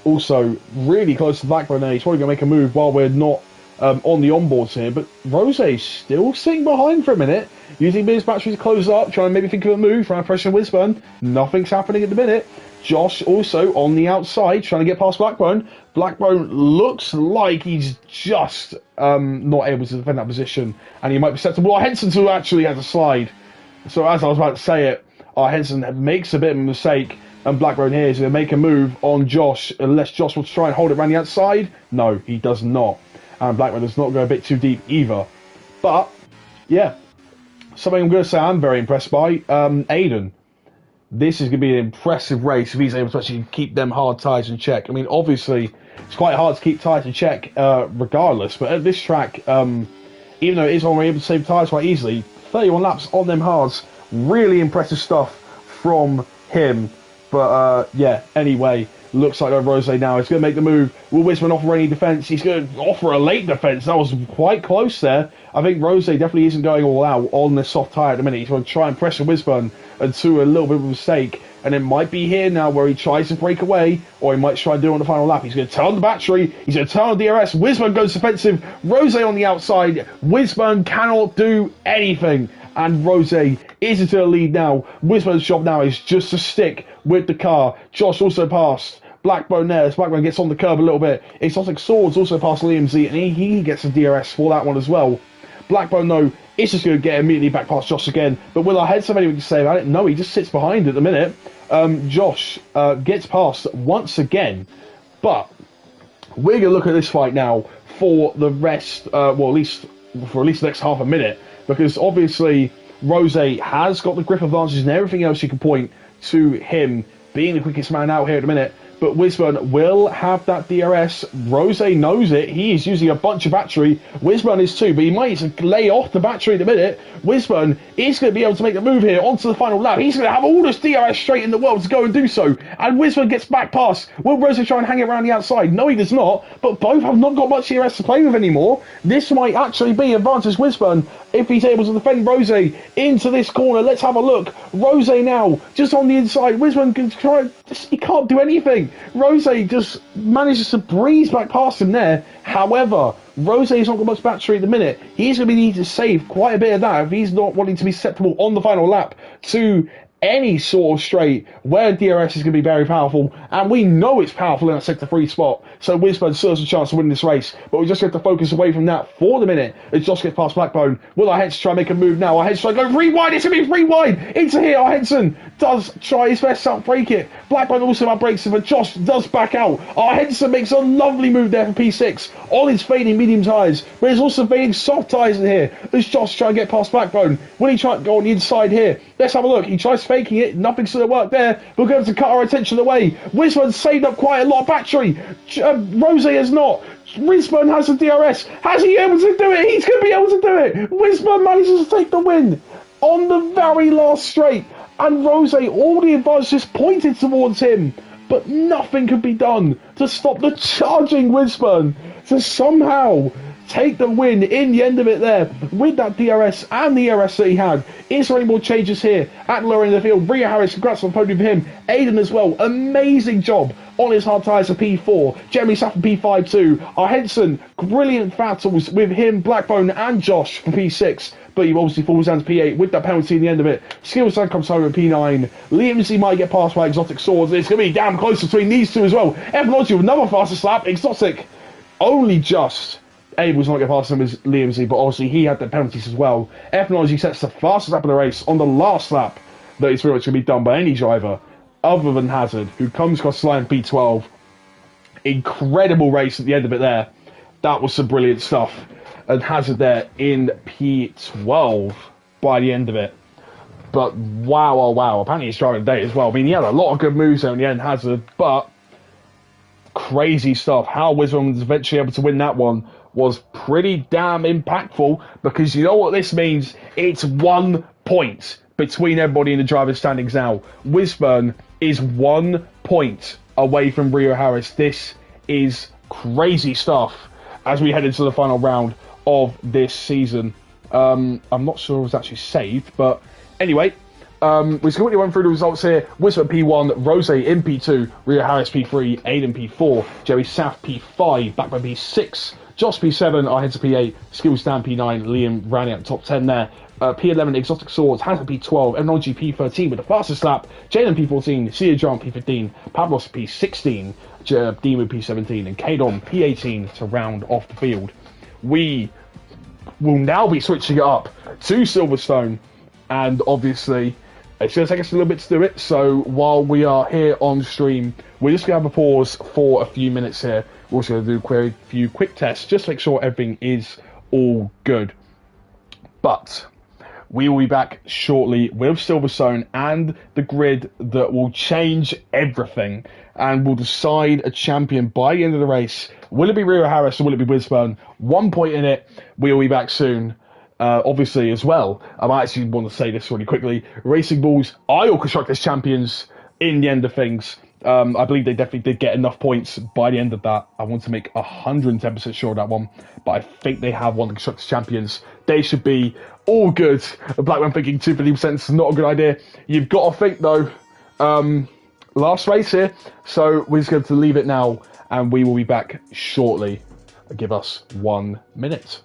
also really close to Blackburn there. He's probably going to make a move while we're not on the onboards here. But Rose still sitting behind for a minute, using his battery to close up, trying to maybe think of a move, trying to pressure Wisman. Nothing's happening at the minute. Josh also on the outside, trying to get past Blackbone. Blackbone looks like he's just not able to defend that position, and he might be set to Henson, who actually has a slide. So as I was about to say it, Henson makes a bit of a mistake, and Blackbone here is going to make a move on Josh, unless Josh will try and hold it around the outside. No, he does not. And Blackbone does not go a bit too deep either. But, yeah, something I'm going to say I'm very impressed by, Aiden. this is going to be an impressive race if he's able to actually keep them hard tyres in check. I mean, obviously, it's quite hard to keep tyres in check regardless, but at this track, even though it is on, we're able to save tyres quite easily. 31 laps on them hards. Really impressive stuff from him. But, yeah, anyway, looks like Rose now is going to make the move. Will Wisman offer any defence? He's going to offer a late defence. That was quite close there. I think Rose definitely isn't going all out on this soft tyre at the minute. He's going to try and pressure Wisman into a little bit of a mistake. And it might be here now where he tries to break away, or he might try to do it on the final lap. He's going to turn on the battery. He's going to turn on the DRS. Wisman goes defensive. Rose on the outside. Wisman cannot do anything. And Rose is into the lead now. Wisman's job now is just to stick with the car. Josh also passed Blackbone there. As Blackbone gets on the curb a little bit. Exotic Swords also passed Liam Z, and he gets the DRS for that one as well. Blackbone, though, is just going to get immediately back past Josh again. But will our head have anything to say about it? No, he just sits behind at the minute. Josh gets past once again. But we're going to look at this fight now for the rest, well, at least the next half a minute. Because obviously, Rose has got the grip advantages and everything else you can point to him being the quickest man out here at the minute. But Wisman will have that DRS. Rose knows it. He is using a bunch of battery. Wisman is too, but he might lay off the battery in a minute. Wisman is going to be able to make the move here onto the final lap. He's going to have all this DRS straight in the world to go and do so. And Wisman gets back past. Will Rose try and hang it around the outside? No, he does not. But both have not got much DRS to play with anymore. This might actually be advantage Wisman if he's able to defend Rose into this corner. Let's have a look. Rose now just on the inside. Wisman can try. He can't do anything. Rose just manages to breeze back past him there. However, Rose has not got much battery at the minute. He's going to need to save quite a bit of that if he's not wanting to be susceptible on the final lap to any sort of straight where DRS is going to be very powerful, and we know it's powerful in that sector 3 spot. So Wisman still has a chance to win this race, but we just have to focus away from that for the minute as Josh gets past Blackbone. Will our heads try and make a move now? Our heads try to go 3 wide. It's going to be 3 wide into here. Our Henson does try his best to outbrake it. Blackbone also outbrakes him, but Josh does back out. Our Henson makes a lovely move there for P6 on his fading medium tyres, but there's also fading soft tyres in here as Josh try and get past Blackbone. Will he try and go on the inside here? Let's have a look. He tries faking it. Nothing's going to work there. We're going to cut our attention away. Wisman saved up quite a lot of battery. Rose has not. Wisman has the DRS. Has he able to do it? He's going to be able to do it. Wisman manages to take the win on the very last straight. And Rose, all the advances pointed towards him. But nothing could be done to stop the charging Wisman to somehow take the win in the end of it there with that DRS and the ERS that he had. Is there any more changes here at the lower end of the field? Ria Harris, congrats on the podium for him. Aiden as well, amazing job on his hard tyres for P4. Jeremy Saffron P5 too. Our Henson, brilliant battles with him, Blackbone and Josh for P6. But he obviously falls down to P8 with that penalty in the end of it. Silverstone comes home at P9. Liam Z might get past by Exotic Swords. It's going to be damn close between these two as well. Ethnology with another faster slap. Exotic only just able to not get past him as Liam Z, but obviously he had the penalties as well. Ethnology sets the fastest lap of the race on the last lap that is pretty much going to be done by any driver other than Hazard, who comes across the line P12. Incredible race at the end of it there. That was some brilliant stuff. And Hazard there in P12 by the end of it. But wow, oh wow, apparently he's driving today as well. I mean, he had a lot of good moves there in the end, Hazard, but crazy stuff. How Wisman was eventually able to win that one was pretty damn impactful, because you know what this means? It's 1 point between everybody in the driver's standings now. Wisman is 1 point away from Rio Harris. This is crazy stuff as we head into the final round of this season. I'm not sure it was actually saved, but anyway, we're just going to run through the results here. Wisman P1, Rose in P2, Rio Harris P3, Aiden P4, Jerry Saff P5, Blackburn P6, Josh P7, our heads to P8, Skills Stan P9, Liam rounding out top 10 there. P11, Exotic Swords, Hansen P12, Ethnology P13 with the fastest lap, Jalen P14, Sia John P15, Pablos P16, Dean with P17, and Kadon P18 to round off the field. We will now be switching it up to Silverstone, and obviously it's going to take us a little bit to do it, so while we are here on stream, we're just going to have a pause for a few minutes here. We're also going to do a few quick tests just to make sure everything is all good. But We will be back shortly with Silverstone and the grid that will change everything and will decide a champion by the end of the race. Will it be Rio Harris or will it be Wisburn? 1 point in it. We will be back soon. Obviously, as well, I actually want to say this really quickly. Racing Bulls are your Constructors champions in the end of things. I believe they definitely did get enough points by the end of that. I want to make 110% sure of that one, but I think they have won the Constructors champions. They should be all good. Blackman thinking 250% is not a good idea. You've got to think, though, last race here, so we're just going to leave it now, and we will be back shortly. Give us 1 minute.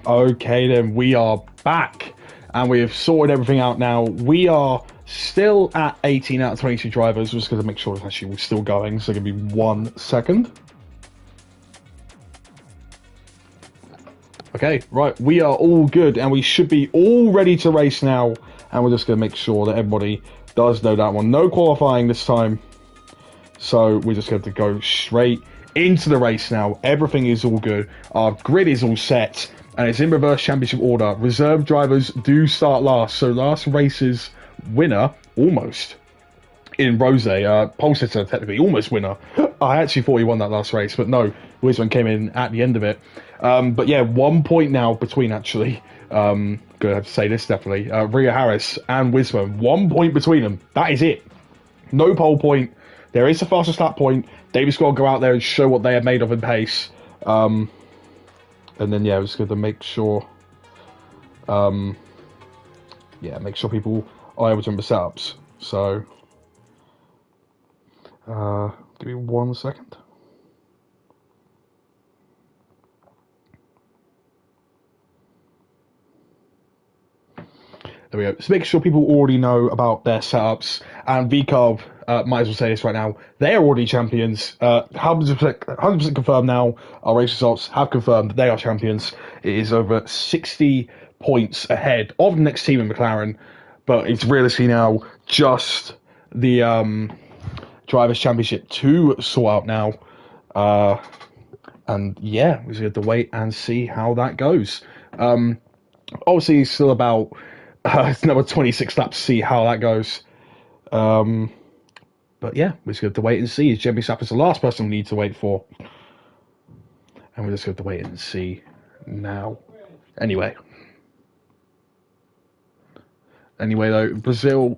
Okay, then we are back and we have sorted everything out now. We are still at 18 out of 22 drivers. We're just going to make sure it's actually still going. So give me 1 second. Okay, right, we are all good and we should be all ready to race now. And we're just going to make sure that everybody does know that one. No qualifying this time. So we're just going to go straight into the race now. Everything is all good. Our grid is all set. And it's in reverse championship order. Reserve drivers do start last. So last race's winner, almost, in Rose, pole sitter technically, almost winner. I actually thought he won that last race, but no, Wisman came in at the end of it. But yeah, 1 point now between actually, gonna have to say this definitely, Ria Harris and Wisman. 1 point between them. That is it. No pole point. There is a fastest lap point. Davis got to go out there and show what they are made of in pace. And then, yeah, I was going to make sure, make sure people are able to remember setups. So, give me 1 second. There we go. So make sure people already know about their setups. And VCarb, might as well say this right now, they are already champions. 100% confirmed now. Our race results have confirmed that they are champions. It is over 60 points ahead of the next team in McLaren. But it's realistically now just the Drivers' Championship to sort out now. And yeah, we just have to wait and see how that goes. Obviously, it's still about... it's another 26 laps to see how that goes. But yeah, we're just going to have to wait and see. Jeremy Sapp is the last person we need to wait for. And we're just going to have to wait and see now. Anyway, though, Brazil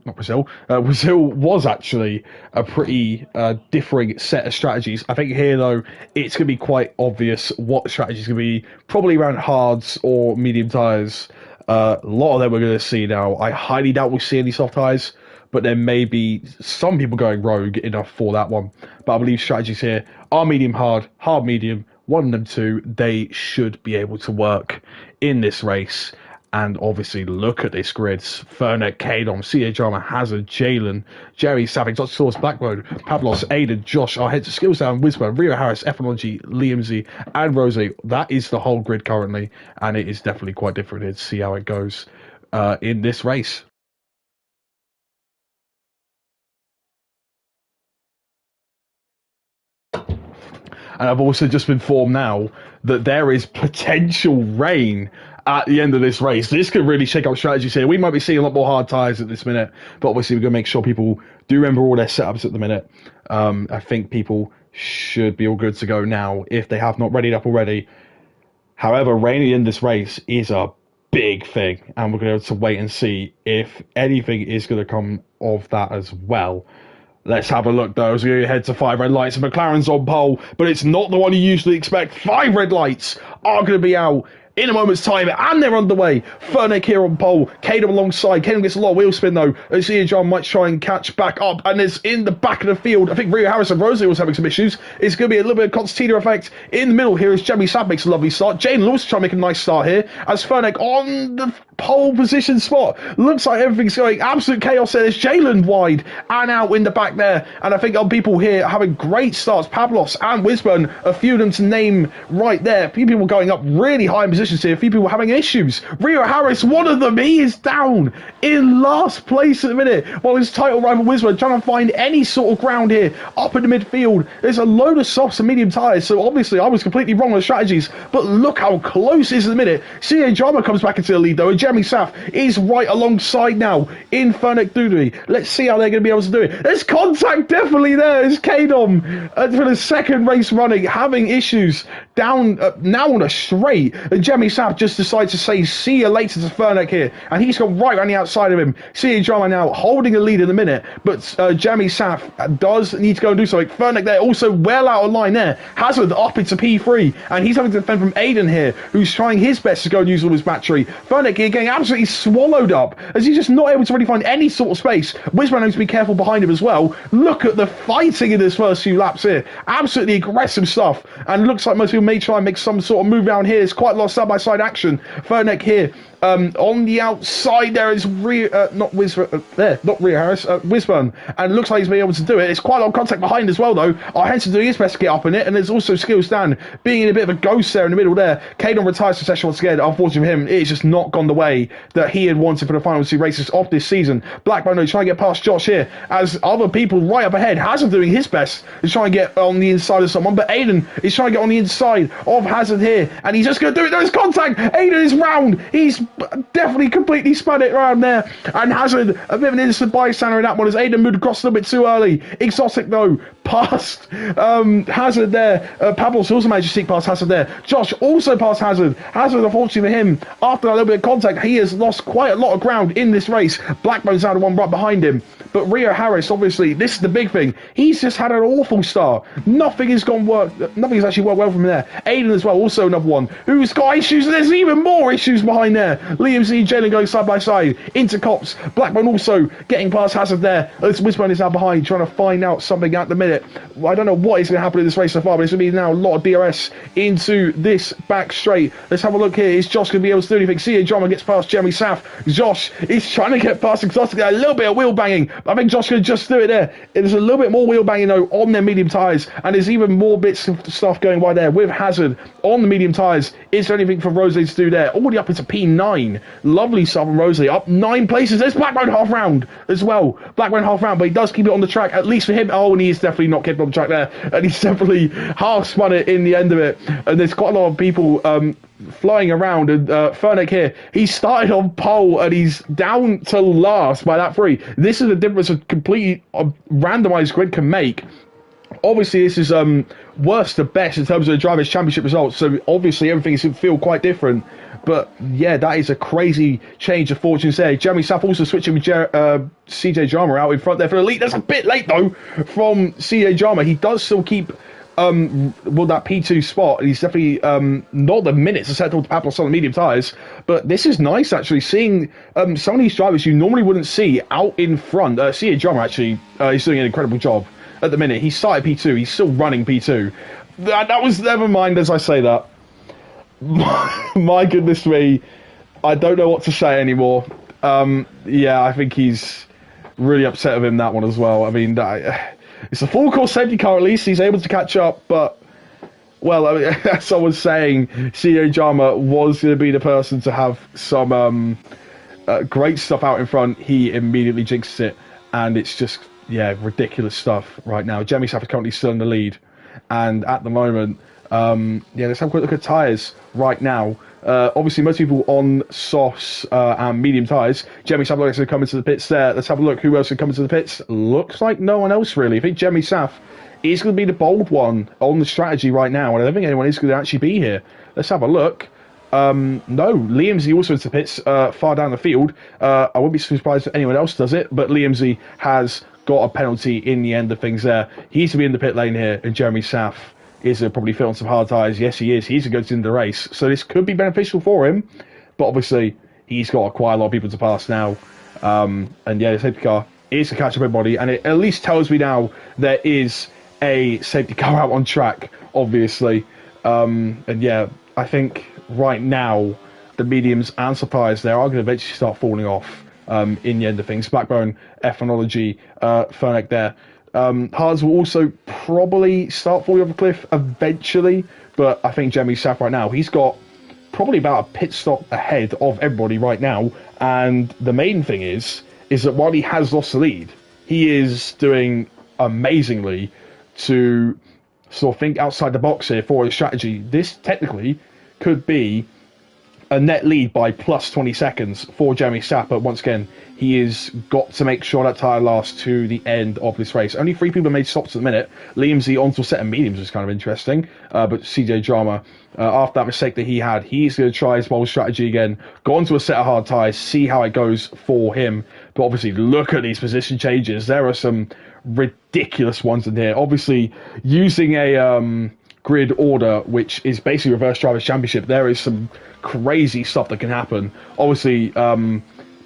was actually a pretty differing set of strategies. I think here, though, it's going to be quite obvious what the strategy is going to be. Probably around hards or medium tyres. A lot of them we're going to see now. I highly doubt we'll see any soft tyres, but there may be some people going rogue enough for that one. But I believe strategies here are medium hard, hard medium, one of them two. They should be able to work in this race. And obviously, look at this grid. Fernet, Kadon, CA Drama, Hazard, Jalen, Jerry, Savage, Dr. Source, Blackroad, Pavlos, Aiden, Josh, our heads of Skillsound, Whisper, Rio Harris, Ephonology, Liam Z, and Rose. That is the whole grid currently. And it is definitely quite different here to see how it goes in this race. And I've also just been informed now that there is potential rain at the end of this race. This could really shake up strategies here. We might be seeing a lot more hard tyres at this minute, but obviously we're going to make sure people do remember all their setups at the minute. I think people should be all good to go now if they have not readied up already. However, rain at the end of this race is a big thing, and we're going to have to wait and see if anything is going to come of that as well. Let's have a look, though, as we head to 5 red lights. McLaren's on pole, but it's not the one you usually expect. 5 red lights are going to be out in a moment's time, and they're underway. Fernick here on pole. Kadam alongside. Kadam gets a lot of wheel spin, though. As Ian John might try and catch back up, and it's in the back of the field. I think Rio Harris and Rosie was having some issues. It's going to be a little bit of concertina effect in the middle here as Jamie Sabb makes a lovely start. Jane Lewis trying to make a nice start here as Fernick on the pole position spot. Looks like everything's going absolute chaos there. There's Jalen wide and out in the back there. And I think on people here having great starts. Pavlos and Wisburn, a few of them to name right there. A few people going up really high in positions here. A few people having issues. Rio Harris, one of them, he is down in last place at the minute. While his title rival Wisburn trying to find any sort of ground here up in the midfield. There's a load of softs and medium tyres. So obviously I was completely wrong on the strategies. But look how close it is at the minute. CA Jama comes back into the lead though. Jeremy Saff is right alongside now in Fernick Doodley. Let's see how they're going to be able to do it. There's contact definitely there. It's Kadom for the second race running, having issues down now on a straight. And Jeremy Saff just decides to say see you later to Fernick here. And he's gone right around the outside of him. CA Drama now holding the lead in a minute. But Jeremy Saff does need to go and do something. Fernick there also well out of line there. Hazard up into P3. And he's having to defend from Aiden here, who's trying his best to go and use all his battery. Fernick here getting absolutely swallowed up as he's just not able to really find any sort of space. Wizman needs to be careful behind him as well. Look at the fighting in this first few laps here. Absolutely aggressive stuff. And looks like most people may try and make some sort of move down here. There's quite a lot of side-by-side action. Furnek here. On the outside there is not Rhea Harris, Wisburn, and it looks like he's been able to do it. It's quite a lot of contact behind as well, though. Henson doing his best to get up in it, and there's also Skills Dan being in a bit of a ghost there in the middle there. Caden retires for session once again. Unfortunately for him, it's just not gone the way that he had wanted for the final two races of this season. Blackbone is trying to get past Josh here, as other people right up ahead. Hazard doing his best to try and get on the inside of someone, but Aiden is trying to get on the inside of Hazard here, and he's just going to do it. There's contact. Aiden is round. He's definitely completely spun it around there, and Hazard a bit of an innocent bystander in that one as Aiden moved across a little bit too early. Exotic though past Hazard there. Pablos also managed to sneak past Hazard there. Josh also past Hazard. Hazard, unfortunately for him, after a little bit of contact, he has lost quite a lot of ground in this race. Blackbone's now the one right behind him, but Rio Harris, obviously this is the big thing, he's just had an awful start. Nothing has actually worked well from there. Aiden as well, also another one who's got issues, and there's even more issues behind there. Liam Z and Jalen going side by side into Cops. Blackburn also getting past Hazard there. Wisburn is now behind, trying to find out something at the minute. I don't know what is going to happen in this race so far, but it's going to be now a lot of DRS into this back straight. Let's have a look here. Is Josh going to be able to do anything? CA Drama gets past Jeremy Saff. Josh is trying to get past Exotic there. A little bit of wheel banging. I think Josh can just do it there. There's a little bit more wheel banging though on their medium tyres, and there's even more bits of stuff going by there with Hazard on the medium tyres. Is there anything for Rosalie to do there? Already up into P9. Lovely stuff from Rosalie. Up 9 places. There's Blackburn half round as well. Blackburn half round, but he does keep it on the track, at least for him. Oh, and he is definitely not kept on the track there. And he's definitely half spun it in the end of it. And there's quite a lot of people flying around, and Furnek here, he started on pole and he's down to last by that 3. This is the difference a completely randomised grid can make. Obviously this is worst to best in terms of the Drivers' Championship results, so obviously everything is going to feel quite different. But yeah, that is a crazy change of fortunes there. Jeremy Sapp also switching with CJ Drama out in front there for the lead. That's a bit late though from CJ Drama. He does still keep that P2 spot. He's definitely not the minutes to settle to Pablos on the medium tyres, but this is nice actually, seeing some of these drivers you normally wouldn't see out in front. CA Drummer actually, he's doing an incredible job at the minute. He started P2, he's still running P2. That was, never mind as I say that. My goodness me, I don't know what to say anymore. Yeah, I think he's really upset with him, that one as well. I mean, it's a full course safety car, at least he's able to catch up, but well, I mean, as I was saying, CEO Jama was going to be the person to have some great stuff out in front. He immediately jinxes it, and it's just, yeah, ridiculous stuff right now. Jeremy Sapp is currently still in the lead, and at the moment, yeah, let's have a quick look at tyres right now. Obviously, most people on softs and medium tyres. Jeremy Saff is going to come into the pits there. Let's have a look. Who else is coming to the pits? Looks like no one else, really. I think Jeremy Saff is going to be the bold one on the strategy right now, and I don't think anyone is going to actually be here. Let's have a look. No, Liamsey also into the pits far down the field. I wouldn't be surprised if anyone else does it, but Liamsey has got a penalty in the end of things there. He's to be in the pit lane here, and Jeremy Saff is probably fit on some hard tyres. Yes, he is. He's going to go into the race. So this could be beneficial for him. But obviously, he's got quite a lot of people to pass now. And yeah, the safety car is to catch up everybody. And it at least tells me now there is a safety car out on track, obviously. And yeah, I think right now, the mediums and suppliers there are going to eventually start falling off in the end of things. Backbone, Ephonology, Fernek there. Hards will also probably start falling off a cliff eventually, but I think Jeremy Saff right now, he's got probably about a pit stop ahead of everybody right now, and the main thing is that while he has lost the lead, he is doing amazingly to sort of think outside the box here for his strategy. This technically could be a net lead by plus 20 seconds for Jeremy Sapp, but once again, he has got to make sure that tyre lasts to the end of this race. Only 3 people made stops at the minute. Liamsey onto a set of mediums is kind of interesting, but CJ Drama, after that mistake that he had, he's going to try his bold strategy again, go onto a set of hard tyres, see how it goes for him. But obviously, look at these position changes. There are some ridiculous ones in here. Obviously, using a grid order, which is basically reverse drivers championship, there is some crazy stuff that can happen. Obviously,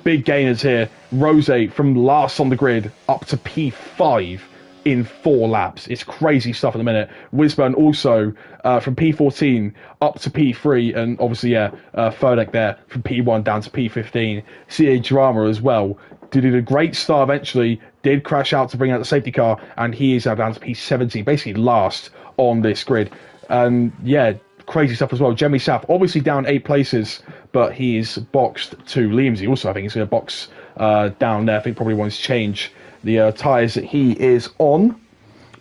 big gainers here. Rose from last on the grid up to P5 in 4 laps. It's crazy stuff at the minute. Wisburn also from P14 up to P3, and obviously, Ferdek there from P1 down to P15. CA Drama as well. Did a great start eventually, did crash out to bring out the safety car, and he is now down to P17, basically last on this grid. And yeah, crazy stuff as well. Jemmy Saf, obviously down 8 places, but he is boxed to Liamsey. Also, I think he's going to box down there. I think probably wants to change the tyres that he is on,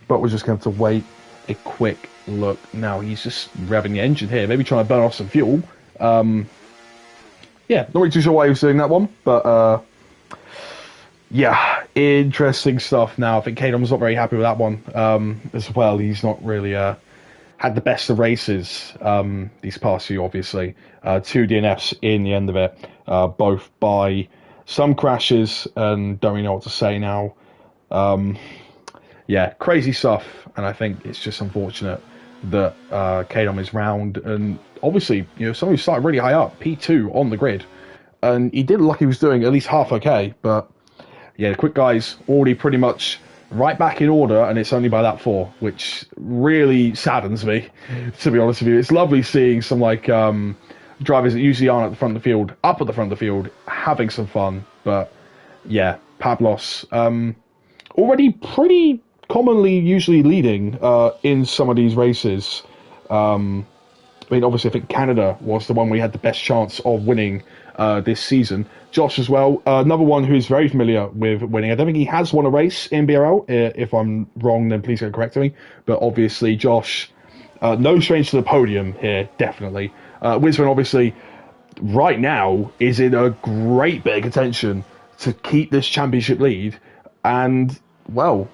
but we're just going to have to wait a quick look. Now he's just revving the engine here, maybe trying to burn off some fuel. Yeah, not really too sure why he was doing that one, but yeah, interesting stuff. Now I think Kadom's not very happy with that one as well. He's not really had the best of races these past few, obviously. 2 DNFs in the end of it, both by some crashes, and don't really know what to say now. Yeah, crazy stuff, and I think it's just unfortunate that Kadom is round, and obviously, someone who started really high up, P2 on the grid, and he did look like he was doing at least half okay, but yeah, the quick guys already pretty much right back in order, and it's only by that 4, which really saddens me, to be honest with you. It's lovely seeing some drivers that usually aren't at the front of the field, up at the front of the field, having some fun. But yeah, Pablos already pretty commonly usually leading in some of these races. I mean, obviously, I think Canada was the one we had the best chance of winning this season. Josh as well, another one who is very familiar with winning. I don't think he has won a race in BRL. If I'm wrong, then please correct me. But obviously, Josh, no stranger to the podium here, definitely. Wisman, obviously, right now is in a great bit of contention to keep this championship lead and, well,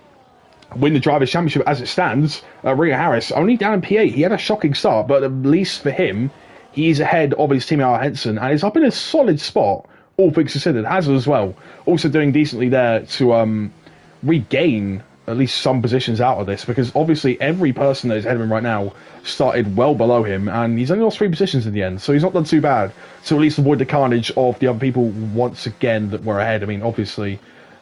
win the Drivers' Championship as it stands. Rio Harris, only down in P8. He had a shocking start, but at least for him, he is ahead of his teammate Henson and is up in a solid spot, all things considered. Hazard as well, also doing decently there to regain at least some positions out of this, because obviously every person that is ahead of him right now started well below him, and he's only lost 3 positions in the end, so he's not done too bad to at least avoid the carnage of the other people once again that were ahead. I mean, obviously,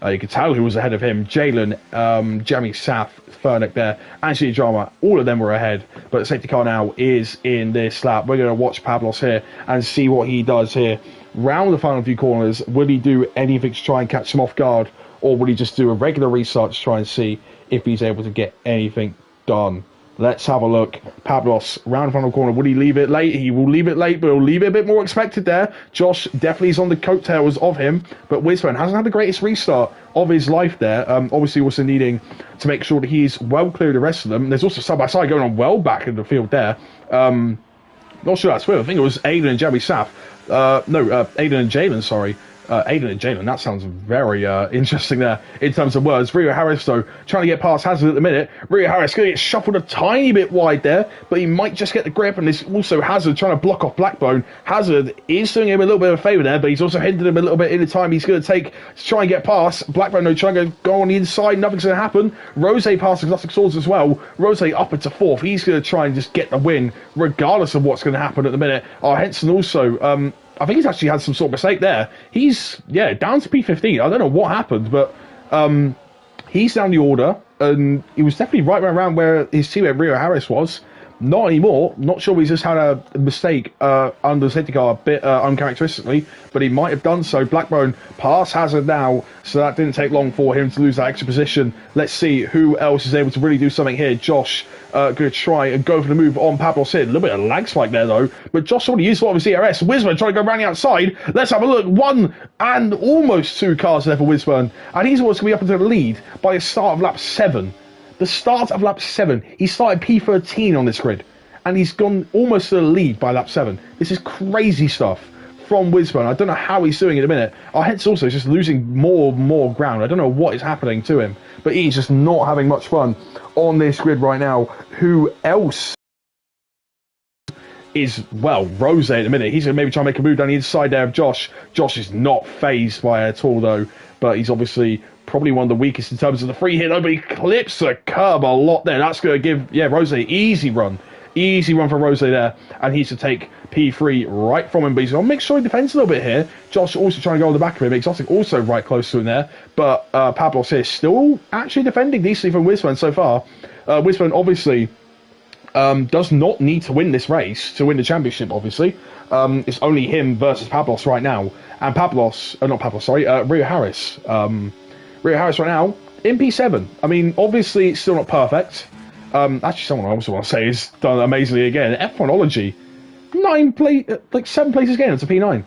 you could tell who was ahead of him. Jalen, Jamie Saf, Fernick there, Anthony Drama, all of them were ahead. But the safety car now is in this lap. We're going to watch Pablos here and see what he does here. Round the final few corners, will he do anything to try and catch him off guard, or will he just do a regular restart to try and see if he's able to get anything done? Let's have a look. Pablos, round the final corner. Would he leave it late? He will leave it late, but he'll leave it a bit more expected there. Josh definitely is on the coattails of him, but Wisman hasn't had the greatest restart of his life there. Obviously also needing to make sure that he's well clear of the rest of them. There's also side-by-side going on well back in the field there. Not sure that's Will. I think it was Aiden and Jeremy Saf. Aiden and Jalen, sorry. Aiden and Jalen, that sounds very interesting there in terms of words. Rio Harris, though, trying to get past Hazard at the minute. Rio Harris going to get shuffled a tiny bit wide there, but he might just get the grip, and there's also Hazard trying to block off Blackbone. Hazard is doing him a little bit of a favour there, but he's also hindered him a little bit in the time he's going to take to try and get past. Blackbone, though, trying to go on the inside, nothing's going to happen. Rose passing Exotic Swords as well. Rose up into 4th. He's going to try and just get the win, regardless of what's going to happen at the minute. Henson also... I think he's actually had some sort of mistake there. He's, down to P15. I don't know what happened, but he's down the order, and he was definitely right around where his teammate Rio Harris was. Not anymore. Not sure he's just had a mistake under the safety car a bit uncharacteristically, but he might have done so. Blackbone pass Hazard now, so that didn't take long for him to lose that extra position. Let's see who else is able to really do something here. Josh going to try and go for the move on Pablos here. A little bit of lag spike there, though, but Josh already used a lot of his DRS. Wisburn trying to go around the outside. Let's have a look. 1 and almost 2 cars there for Wisburn, and he's almost going to be up into the lead by the start of lap 7. The start of lap 7, he started P13 on this grid, and he's gone almost to the lead by lap 7. This is crazy stuff from Wisburn. I don't know how he's doing it in a minute. Our head's also just losing more ground. I don't know what is happening to him, but he's just not having much fun on this grid right now. Who else is, well, Rose in a minute. He's going to maybe try and make a move down the inside there of Josh. Josh is not phased by it at all, though, but he's obviously probably one of the weakest in terms of the free hit, though, but he clips the curb a lot there. That's going to give, Rose an easy run Easy run for Rose there, and he's to take P3 right from him. But he's going to make sure he defends a little bit here. Josh also trying to go on the back of him. Exotic also right close to him there. But Pablos here still actually defending decently from Wisman so far. Wisman obviously does not need to win this race to win the championship, obviously. It's only him versus Pablos right now. And Rio Harris. Rio Harris right now in P7. I mean, obviously it's still not perfect. Actually, someone I also want to say has done amazingly again. F1ology, 7 places again into P9.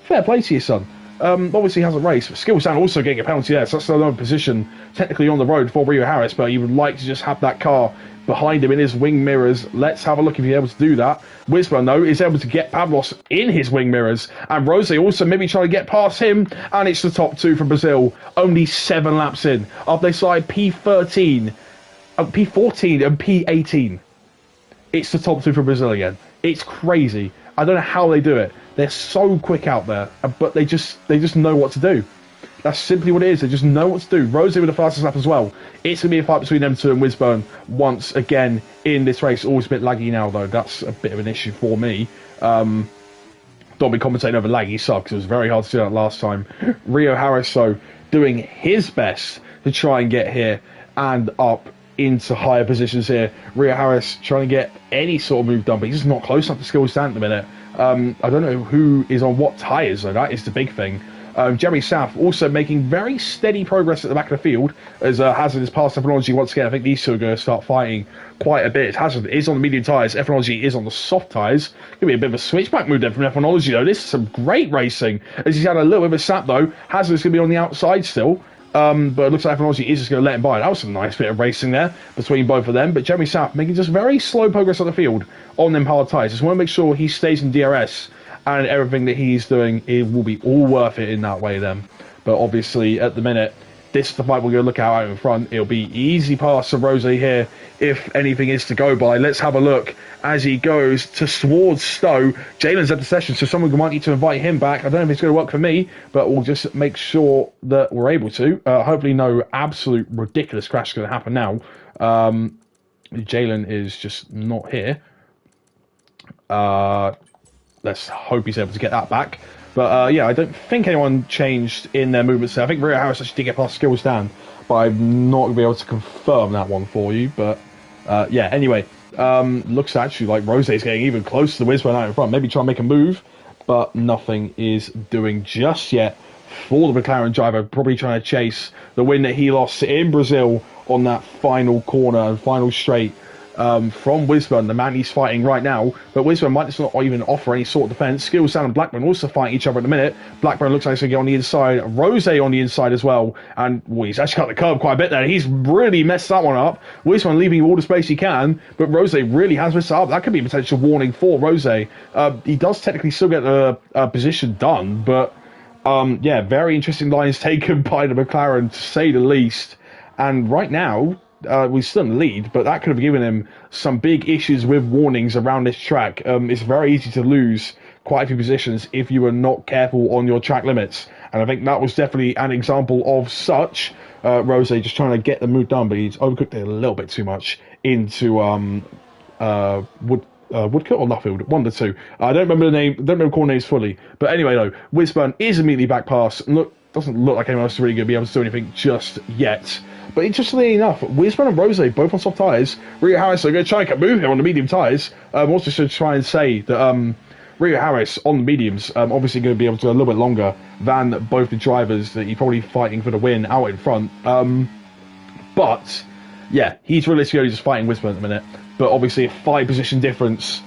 Fair play to your son. Obviously he hasn't raced, but Skillsound also getting a penalty there, so that's another position technically on the road for Rio Harris, but he would like to just have that car behind him in his wing mirrors. Let's have a look if he's able to do that. Wisman, though, is able to get Pablos in his wing mirrors, and Rose also maybe trying to get past him, and it's the top 2 from Brazil, only 7 laps in, after they started P14 and P18. It's the top 2 for Brazil again. It's crazy. I don't know how they do it. They're so quick out there, but they just know what to do. That's simply what it is. They just know what to do. Rose with the fastest lap as well. It's going to be a fight between them two and Wisburn once again in this race. Always a bit laggy now, though. That's a bit of an issue for me. Don't be commentating over laggy sucks. It was very hard to do that last time. Rio Harris, though, doing his best to try and get here and up into higher positions here. Rio Harris trying to get any sort of move done, but he's just not close enough to Skillsound at the minute. I don't know who is on what tyres, though. That is the big thing. Jeremy South also making very steady progress at the back of the field as Hazard is past F1ology once again. I think these two are going to start fighting quite a bit. Hazard is on the medium tyres, F1ology is on the soft tyres. Going to be a bit of a switchback move there from F1ology, though. This is some great racing as he's had a little bit of a sap, though. Hazard's going to be on the outside still. But it looks like F1ology is just going to let him by. That was a nice bit of racing there between both of them. But Jeremy South making just very slow progress on the field on them hard tyres. Just want to make sure he stays in DRS, and everything that he's doing, it will be all worth it in that way then. But obviously, at the minute, this is the fight we're going to look out in front. It'll be easy pass to Rose here, if anything is to go by. Let's have a look as he goes towards Stowe. Jalen's at the session, so someone might need to invite him back. I don't know if it's going to work for me, but we'll just make sure that we're able to. Hopefully no absolute ridiculous crash is going to happen now. Jalen is just not here. Let's hope he's able to get that back. But yeah, I don't think anyone changed in their movements there. I think Rio Harris actually did get past Skillsound, but I'm not going to be able to confirm that one for you. But yeah, anyway, looks actually like Rose is getting even closer to the Wisman out in front. Maybe try and make a move, but nothing is doing just yet for the McLaren driver. Probably trying to chase the win that he lost in Brazil on that final corner and final straight. From Wisburn, the man he's fighting right now, but Wisburn might just not even offer any sort of defense. Skillsound and Blackburn also fighting each other at the minute. Blackburn looks like he's going to get on the inside. Rose on the inside as well, and well, he's actually cut the curb quite a bit there. He's really messed that one up. Wisburn leaving all the space he can, but Rose really has messed up. That could be a potential warning for Rose. He does technically still get the position done, but yeah, very interesting lines taken by the McLaren to say the least. And right now, we're still in the lead, but that could have given him some big issues with warnings around this track. It's very easy to lose quite a few positions if you are not careful on your track limits, and I think that was definitely an example of such. Rose just trying to get the move done, but he's overcooked it a little bit too much into Woodcut or Nuffield, one of the two. I don't remember the name, don't remember core names fully, but anyway though, Wisburn is immediately back pass. Doesn't look like anyone else is really going to be able to do anything just yet. But interestingly enough, Wisburn and Rose both on soft tyres. Rio Harris are going to try and move here on the medium tyres. Also should try and say that Rio Harris on the mediums obviously going to be able to go a little bit longer than both the drivers that you're probably fighting for the win out in front. But yeah, he's realistically just fighting Wisburn at the minute. But obviously a 5 position difference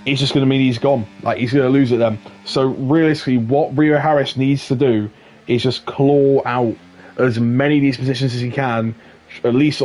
is just going to mean he's gone. Like, he's going to lose it then. So realistically, what Rio Harris needs to do is just claw out as many of these positions as he can, at least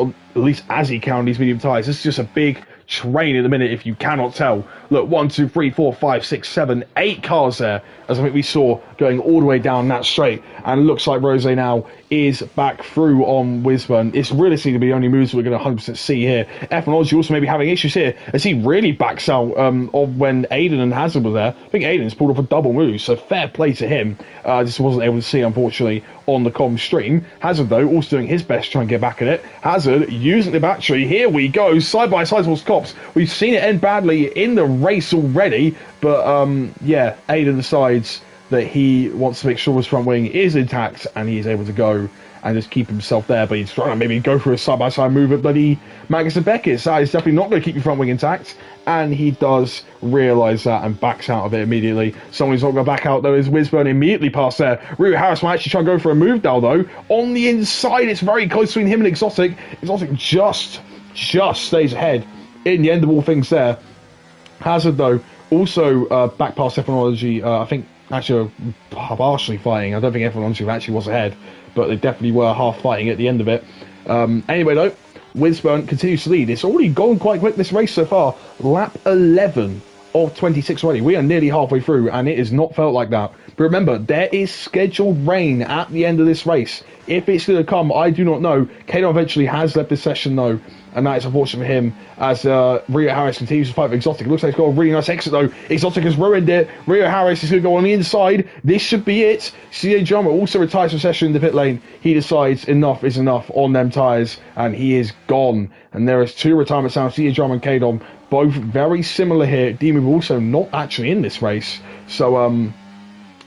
as he can on these medium tyres. This is just a big train in the minute, if you cannot tell. Look, 1, 2, 3, 4, 5, 6, 7, 8 cars there, as I think we saw going all the way down that straight. And it looks like Rose now is back through on Wisburn. It's realistically the only moves we're going to 100% see here. F1ology also maybe having issues here as he really backs out of when Aiden and Hazard were there. I think Aiden's pulled off a double move, so fair play to him. Just wasn't able to see, unfortunately, on the comm stream. Hazard, though, also doing his best to try and get back at it. Hazard using the battery. Here we go, side by side towards swaps. We've seen it end badly in the race already, but yeah, Aiden decides that he wants to make sure his front wing is intact and he is able to go and just keep himself there, but he's trying to maybe go for a side-by-side move at bloody Magnus and Beckett. So he's definitely not going to keep your front wing intact, and he does realise that and backs out of it immediately. Someone who's not going to back out, though, is Wisburn immediately past there. Ryu Harris might actually try and go for a move now, though. On the inside, it's very close between him and Exotic. Exotic just stays ahead in the end of all things there. Hazard, though, also back past Technology, I think, actually partially fighting. I don't think Technology actually was ahead, but they definitely were half fighting at the end of it. Anyway, though, Wisburn continues to lead. It's already gone quite quick, this race so far. Lap 11 of 26 already. We are nearly halfway through, and it has not felt like that. But remember, there is scheduled rain at the end of this race. If it's going to come, I do not know. Kano eventually has left this session, though, and that is unfortunate for him as Rio Harris continues to fight for Exotic. It looks like he's got a really nice exit, though. Exotic has ruined it. Rio Harris is going to go on the inside. This should be it. CJ Drummer also retires from session in the pit lane. He decides enough is enough on them tyres, and he is gone. And there is 2 retirements now. CJ Drummer and Kadom, both very similar here. Demon also not actually in this race. So,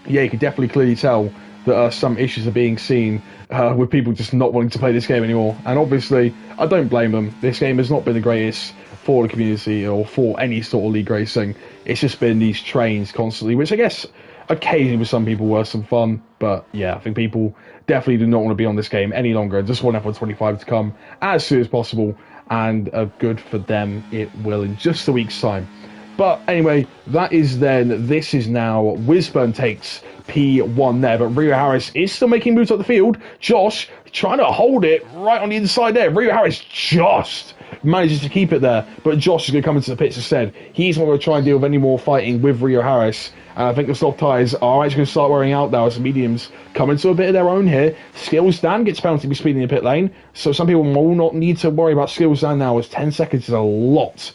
yeah, you can definitely clearly tell that some issues are being seen with people just not wanting to play this game anymore. And obviously, I don't blame them. This game has not been the greatest for the community or for any sort of league racing. It's just been these trains constantly, which I guess occasionally with some people were some fun. But yeah, I think people definitely do not want to be on this game any longer. Just want F1 25 to come as soon as possible. And good for them, it will in just a week's time. But anyway, that is then. This is now Wisburn takes P1 there, but Rio Harris is still making moves up the field. Josh trying to hold it right on the inside there. Rio Harris just manages to keep it there, but Josh is going to come into the pits instead. He's not going to try and deal with any more fighting with Rio Harris. And I think the soft tyres are actually going to start wearing out now as the mediums come into a bit of their own here. Skills Dan gets penalty for speeding in the pit lane, so some people will not need to worry about Skills Dan now, as 10 seconds is a lot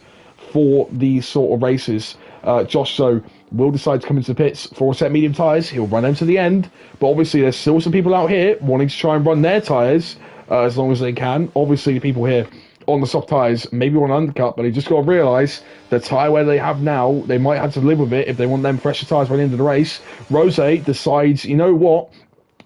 for these sort of races. Josh, so, will decide to come into the pits for a set medium tyres. He'll run them to the end, but obviously there's still some people out here wanting to try and run their tyres as long as they can. Obviously the people here on the soft tyres maybe want to undercut, but they just got to realise the tyre wear they have now, they might have to live with it if they want them fresher tyres by the end of the race. Rose decides, you know what,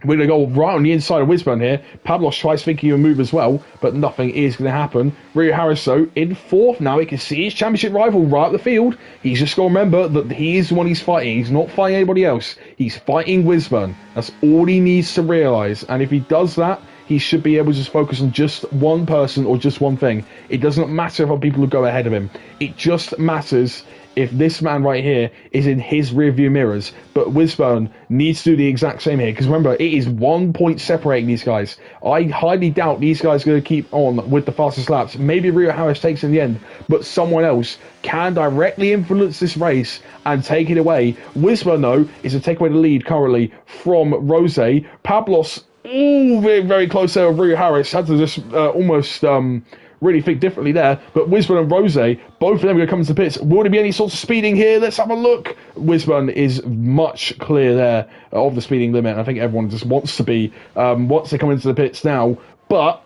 we're going to go right on the inside of Wisburn here. Pablos tries thinking of a move as well, but nothing is going to happen. Rio Harris, though, in 4th now. He can see his championship rival right up the field. He's just got to remember that he is the one he's fighting. He's not fighting anybody else. He's fighting Wisburn. That's all he needs to realise. And if he does that, he should be able to just focus on just one person or just one thing. It doesn't matter if other people will go ahead of him. It just matters if this man right here is in his rearview mirrors. But Wisburn needs to do the exact same here, because remember, it is 1 point separating these guys. I highly doubt these guys are going to keep on with the fastest laps. Maybe Rio Harris takes in the end, but someone else can directly influence this race and take it away. Wisburn, though, is to take away the lead currently from Rose. Pablos, very, very close there with Rio Harris. Had to just almost really think differently there. But Wisburn and Rose, both of them are going to come into the pits. Will there be any sorts of speeding here? Let's have a look. Wisburn is much clear there of the speeding limit. I think everyone just wants to be once they come into the pits now. But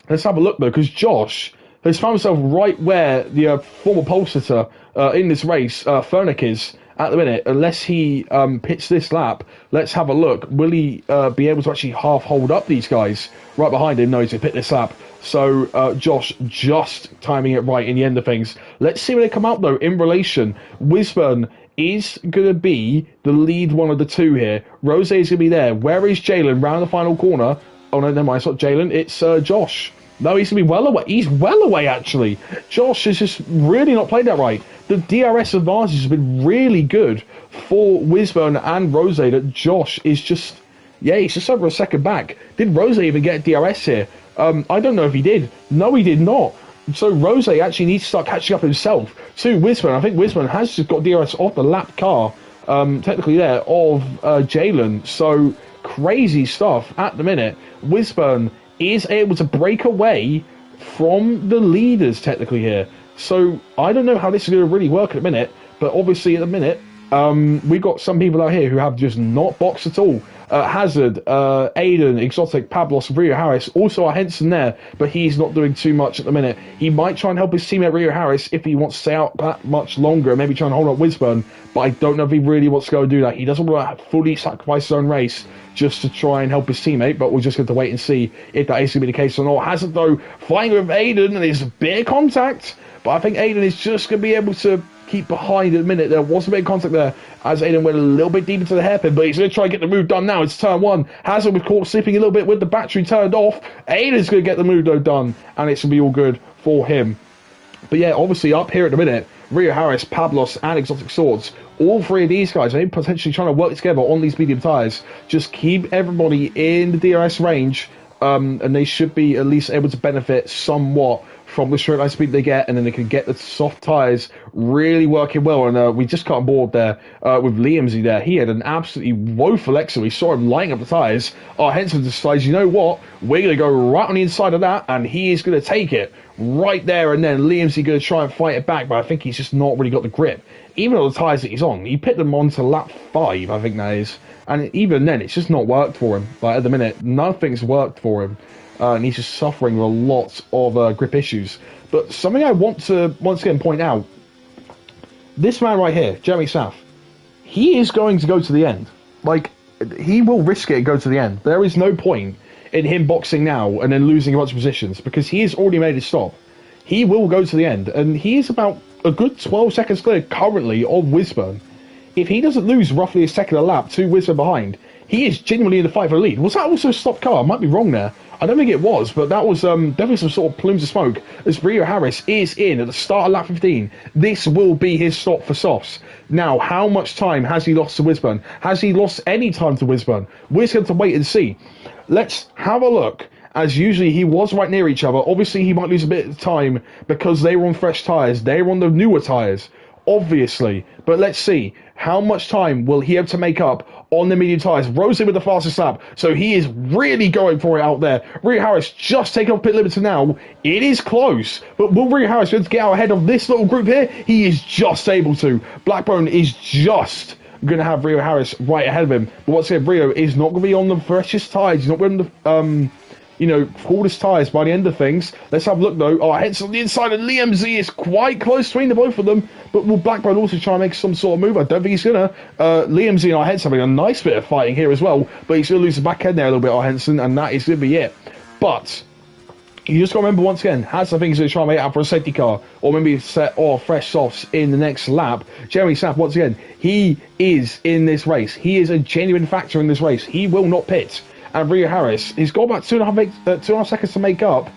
let's have a look, though, because Josh has found himself right where the former pole sitter in this race, Fernick, is at the minute. Unless he pits this lap, let's have a look. Will he be able to actually half hold up these guys right behind him? No, he's going to pit this lap. So Josh just timing it right in the end of things. Let's see where they come out, though, in relation. Wisburn is going to be the lead one of the two here. Rose is going to be there. Where is Jalen? Round the final corner. Oh, no, never mind. It's not Jalen. It's Josh. No, he's going to be well away. He's well away, actually. Josh has just really not played that right. The DRS advantage has been really good for Wisburn and Rose. That Josh is just, yeah, he's just over a second back. Did Rose even get DRS here? I don't know if he did. No, he did not. So Rose actually needs to start catching up himself to Wisburn. I think Wisburn has just got DRS off the lap car, technically there, of Jalen. So crazy stuff at the minute. Wisburn is able to break away from the leaders technically here. So I don't know how this is going to really work at the minute, but obviously at the minute, we've got some people out here who have just not boxed at all. Hazard, Aiden, Exotic, Pablos, Rio Harris. Also our Henson there, but he's not doing too much at the minute. He might try and help his teammate Rio Harris if he wants to stay out that much longer, maybe try and hold up Wisburn, but I don't know if he really wants to go and do that. He doesn't want to fully sacrifice his own race just to try and help his teammate, but we're just going to wait and see if that is going to be the case or not. Hazard, though, fighting with Aiden, and there's a bit of contact, but I think Aiden is just going to be able to keep behind at the minute. There was a bit of contact there as Aiden went a little bit deep into the hairpin, but he's going to try and get the move done now. It's turn one. Hazard was caught slipping a little bit with the battery turned off. Aiden's going to get the move though done, and it's going to be all good for him. But yeah, obviously up here at the minute, Rio Harris, Pablos, and Exotic Swords, all three of these guys are potentially trying to work together on these medium tyres. Just keep everybody in the DRS range, and they should be at least able to benefit somewhat from the straight line speed they get, and then they can get the soft tyres really working well. And we just got on board there with Liamsy there. He had an absolutely woeful exit. We saw him lighting up the tyres. Henson decides, you know what, we're going to go right on the inside of that, and he is going to take it right there. And then Liamsy going to try and fight it back, but I think he's just not really got the grip. Even on the tyres that he's on, he put them on to lap 5, I think that is. And even then, it's just not worked for him. Like at the minute, nothing's worked for him. And he's just suffering a lot of grip issues. But something I want to once again point out, this man right here, Jeremy Saff, he is going to go to the end. Like, he will risk it and go to the end. There is no point in him boxing now and then losing a bunch of positions, because he has already made his stop. He will go to the end, and he is about a good 12 seconds clear currently of Wisburn. If he doesn't lose roughly a second a lap to Wisburn behind, he is genuinely in the fight for the lead. Was that also a stopped car? I might be wrong there. I don't think it was, but that was definitely some sort of plumes of smoke, as Rio Harris is in at the start of lap 15. This will be his stop for softs. Now, how much time has he lost to Wisburn? Has he lost any time to Wisburn? We're going to wait and see. Let's have a look. As usually, he was right near each other. Obviously, he might lose a bit of time because they were on fresh tyres. They were on the newer tyres, obviously. But let's see. How much time will he have to make up on the medium tyres? Rose with the fastest lap, so he is really going for it out there. Rio Harris just taking off pit limit to now. It is close, but will Rio Harris be able to get out ahead of this little group here? He is just able to. Blackbone is just going to have Rio Harris right ahead of him. But once again, Rio is not going to be on the freshest tyres. He's not going to coolest tyres by the end of things. Let's have a look though. Henson on the inside, and Liam Z is quite close between the both of them. But will Blackburn also try and make some sort of move? I don't think he's gonna. Liam Z and Henson having a nice bit of fighting here as well, but he's gonna lose the back end there a little bit, Henson, and that is gonna be it. But you just got to remember once again, has the things to try and make out for a safety car, or maybe set off fresh softs in the next lap. Jeremy Sapp, once again, he is in this race. He is a genuine factor in this race. He will not pit. And Rio Harris, he's got about 2.5 seconds to make up,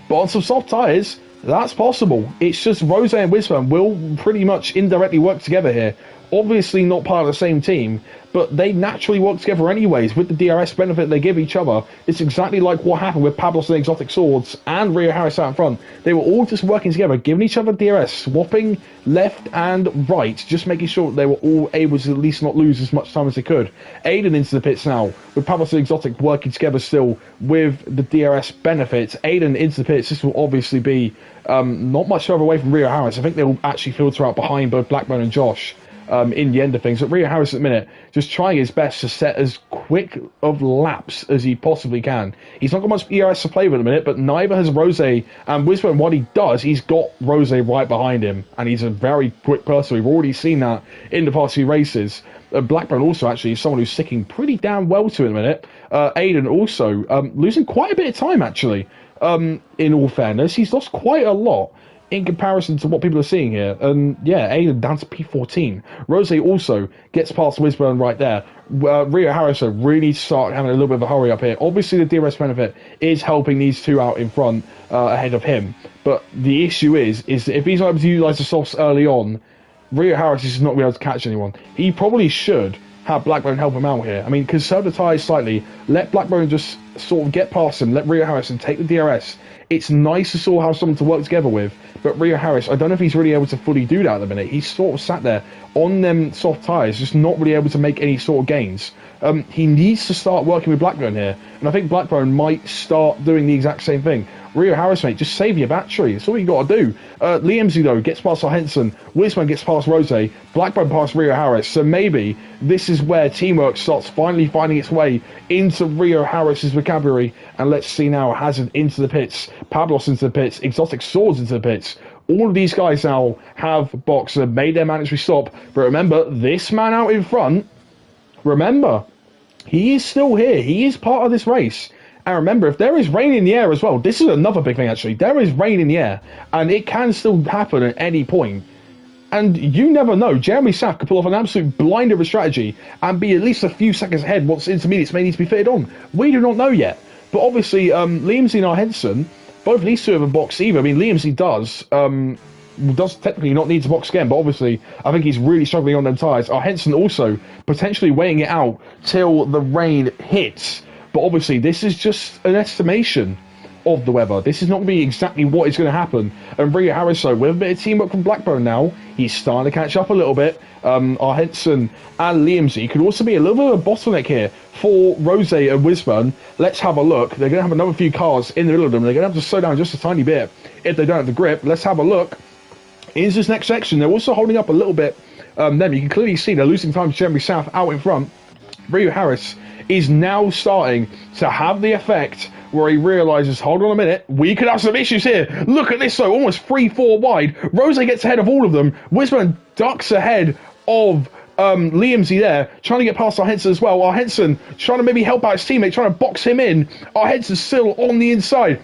but on some soft tyres, that's possible. It's just Rose and Wisburn will pretty much indirectly work together here. Obviously not part of the same team, but they naturally work together anyways with the DRS benefit they give each other. It's exactly like what happened with Pablos and Exotic Swords and Rio Harris out in front. They were all just working together, giving each other DRS, swapping left and right, just making sure that they were all able to at least not lose as much time as they could. Aiden into the pits now, with Pablos and Exotic working together still with the DRS benefits. Aiden into the pits, this will obviously be not much further away from Rio Harris. I think they'll actually filter out behind both Blackburn and Josh. In the end of things. But Rio Harris at the minute just trying his best to set as quick of laps as he possibly can. He's not got much ERS to play with at the minute, but neither has Rose and Wisburn. What he does, he's got Rose right behind him, and he's a very quick person. We've already seen that in the past few races. Blackburn also actually is someone who's sticking pretty damn well to it in a minute. Aiden also losing quite a bit of time actually. In all fairness, he's lost quite a lot in comparison to what people are seeing here. And yeah, Aiden down to P14. Rose also gets past Wisburn right there. Rio Harris really start having a little bit of a hurry up here. Obviously the DRS benefit is helping these two out in front ahead of him. But the issue is that if he's not able to utilise the softs early on, Rio Harris is not going to be able to catch anyone. He probably should have Blackburn help him out here. I mean, conserve the tyres slightly, let Blackburn just sort of get past him, let Rio Harrison take the DRS. It's nice to sort of have someone to work together with, but Rio Harris, I don't know if he's really able to fully do that at the minute. He's sort of sat there on them soft tyres, just not really able to make any sort of gains. He needs to start working with Blackburn here, and I think Blackburn might start doing the exact same thing. Rio Harris, mate, just save your battery. That's all you got to do. Liamsey, though, gets past Henson. Wisman gets past Rose. Blackburn past Rio Harris. So maybe this is where teamwork starts finally finding its way into Rio Harris's vocabulary. And let's see now, Hazard into the pits, Pablos into the pits, Exotic Swords into the pits. All of these guys now have Boxer made their mandatory stop. But remember, this man out in front, remember, he is still here. He is part of this race. And remember, if there is rain in the air as well, this is another big thing actually. There is rain in the air, and it can still happen at any point. And you never know. Jeremy Saff could pull off an absolute blinder of a strategy and be at least a few seconds ahead once intermediates may need to be fitted on. We do not know yet. But obviously, Liamsey and Henson, both of these two have a box either. I mean, Liamsey does technically not need to box again, but obviously I think he's really struggling on them tyres. Henson also potentially weighing it out till the rain hits. But obviously, this is just an estimation of the weather. This is not going to be exactly what is going to happen. And Rio Harris, though, with a bit of teamwork from Blackburn now, he's starting to catch up a little bit. Henson and Liamsey could also be a little bit of a bottleneck here for Rose and Wisburn. Let's have a look. They're going to have another few cars in the middle of them. They're going to have to slow down just a tiny bit if they don't have the grip. Let's have a look. In this next section, they're also holding up a little bit. Them, you can clearly see they're losing time to Jeremy South out in front. Rio Harris is now starting to have the effect where he realises, hold on a minute, we could have some issues here. Look at this, though, almost 3-4 wide. Rose gets ahead of all of them. Wisman ducks ahead of Liamsey there, trying to get past Henson as well. Henson trying to maybe help out his teammate, trying to box him in. Henson's still on the inside.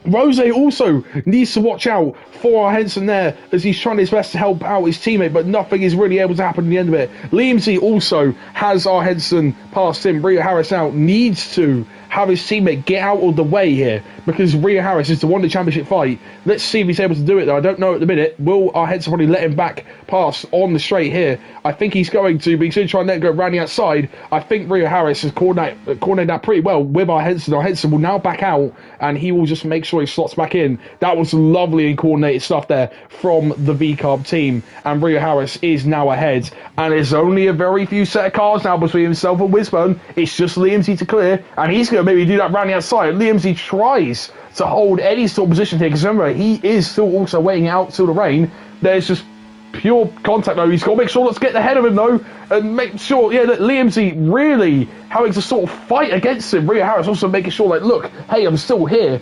Rose also needs to watch out for Henson there as he's trying his best to help out his teammate, but nothing is really able to happen in the end of it. Liamsey also has Henson past him. Rio Harris now needs to have his teammate get out of the way here because Rio Harris is to win the championship fight. Let's see if he's able to do it, though. I don't know at the minute. Will Henson probably let him back pass on the straight here? I think he's going to, but he's going to try and let go around the outside. I think Rio Harris has coordinated that pretty well with Henson. Henson will now back out, and he will just make sure he slots back in. That was lovely and coordinated stuff there from the V-Carb team, and Rio Harris is now ahead. And there's only a very few set of cars now between himself and Wisburn. It's just Liamsey to clear, and he's going to maybe do that round the outside. Liamsey tries to hold any sort of position here, because remember, he is still also waiting out till the rain. There's just pure contact, though. He's got to make sure let's get ahead of him, though, and make sure, yeah, that Liamsey really having to sort of fight against him. Rio Harris also making sure, like, look, hey, I'm still here.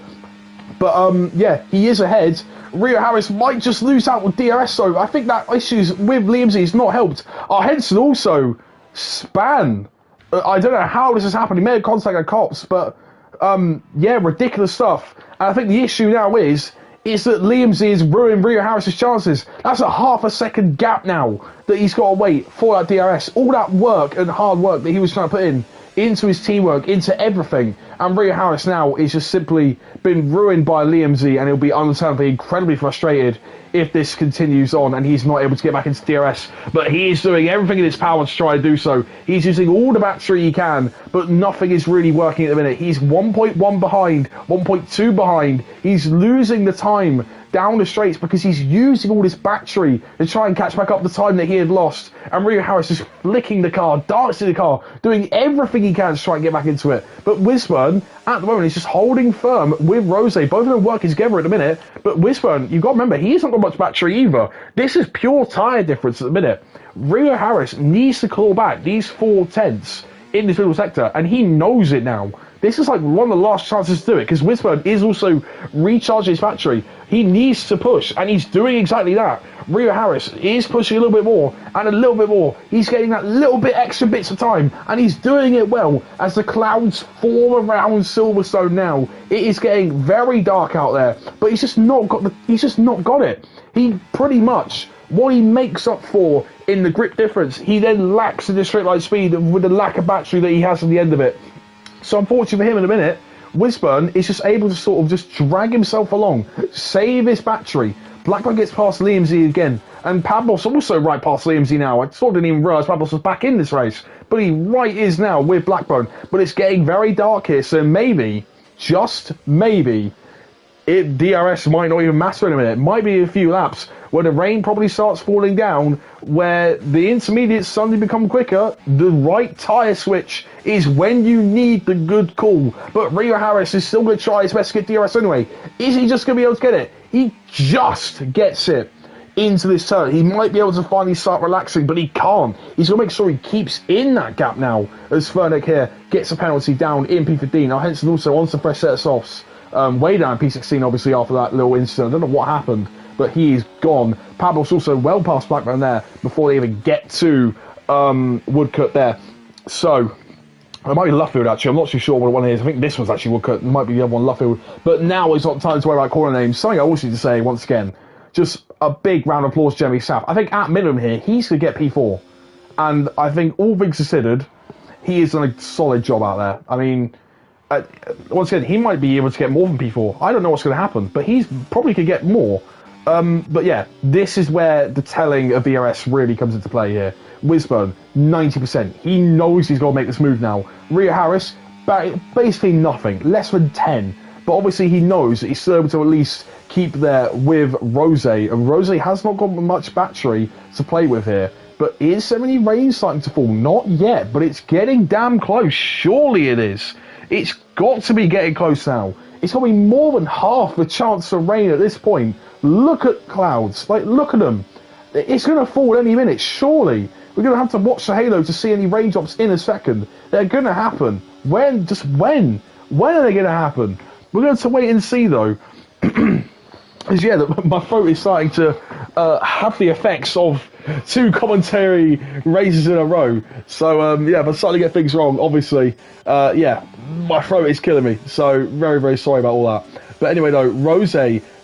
But, yeah, he is ahead. Rio Harris might just lose out with DRS, though. I think that issues with Liamsey is not helped. Henson also span. I don't know how this has happened. He made contact at cops, but, yeah, ridiculous stuff. And I think the issue now is that Liamsey is ruining Rio Harris's chances. That's a half a second gap now that he's got to wait for that DRS. All that work and hard work that he was trying to put into his teamwork, into everything. And Rio Harris now is just simply been ruined by Liamsey, and he'll be understandably incredibly frustrated if this continues on and he's not able to get back into DRS. But he is doing everything in his power to try to do so. He's using all the battery he can, but nothing is really working at the minute. He's 1.1 behind, 1.2 behind. He's losing the time down the straights because he's using all this battery to try and catch back up the time that he had lost. And Rio Harris is flicking the car, dancing the car, doing everything he can to try and get back into it. But Wisburn, at the moment, is just holding firm with Rose. Both of them working together at the minute. But Wisburn, you've got to remember, he hasn't got much battery either. This is pure tyre difference at the minute. Rio Harris needs to claw back these 4/10 in this little sector, and he knows it now. This is like one of the last chances to do it, because Wisburn is also recharging his battery. He needs to push, and he's doing exactly that. Rio Harris is pushing a little bit more, and a little bit more. He's getting that little bit extra bits of time, and he's doing it well as the clouds form around Silverstone now. It is getting very dark out there, but he's just not got it. He pretty much, what he makes up for in the grip difference, he then lacks in the straight line speed with the lack of battery that he has at the end of it. So unfortunately for him in a minute, Wisburn is just able to sort of just drag himself along, save his battery. Blackburn gets past Liamsey again, and Pablos also right past Liamsey now. I sort of didn't even realise Pablos was back in this race, but he right is now with Blackburn. But it's getting very dark here, so maybe, just maybe, DRS might not even matter in a minute. It might be a few laps where the rain probably starts falling down, where the intermediates suddenly become quicker. The right tyre switch is when you need the good call. But Rio Harris is still going to try his best to get DRS anyway. Is he just going to be able to get it? He just gets it into this turn. He might be able to finally start relaxing, but he can't. He's going to make sure he keeps in that gap now, as Fernick here gets a penalty down in P15. Now Henson also on some fresh set of softs. Way down P16, obviously, after that little incident. I don't know what happened, but he is gone. Pablo's also well past Blackburn there before they even get to Woodcut there. So, it might be Luffield, actually. I'm not too sure what one is. I think this one's actually Woodcut. It might be the other one, Luffield. But now it's not time to worry about corner names. Something I also need to say, once again, just a big round of applause to Jeremy South. I think, at minimum here, he's going to get P4. And I think, all things considered, he has done a solid job out there. I mean, once again, he might be able to get more than P4. I don't know what's going to happen, but he's probably could get more. But yeah, this is where the telling of VRS really comes into play here. Wisburn, 90%. He knows he's got to make this move now. Rio Harris, basically nothing. Less than 10. But obviously he knows that he's still able to at least keep there with Rose. And Rose has not got much battery to play with here. But is there any rain starting to fall? Not yet, but it's getting damn close. Surely it is. It's got to be getting close now. It's got to be more than half the chance of rain at this point. Look at clouds. Like, look at them. It's going to fall any minute, surely. We're going to have to watch the halo to see any raindrops in a second. They're going to happen. When? Just when? When are they going to happen? We're going to have to wait and see, though. Because, yeah, my throat is starting to have the effects of 2 commentary races in a row. So, yeah, if I start to get things wrong, obviously, yeah, my throat is killing me. So, very, very sorry about all that. But anyway, though, Rose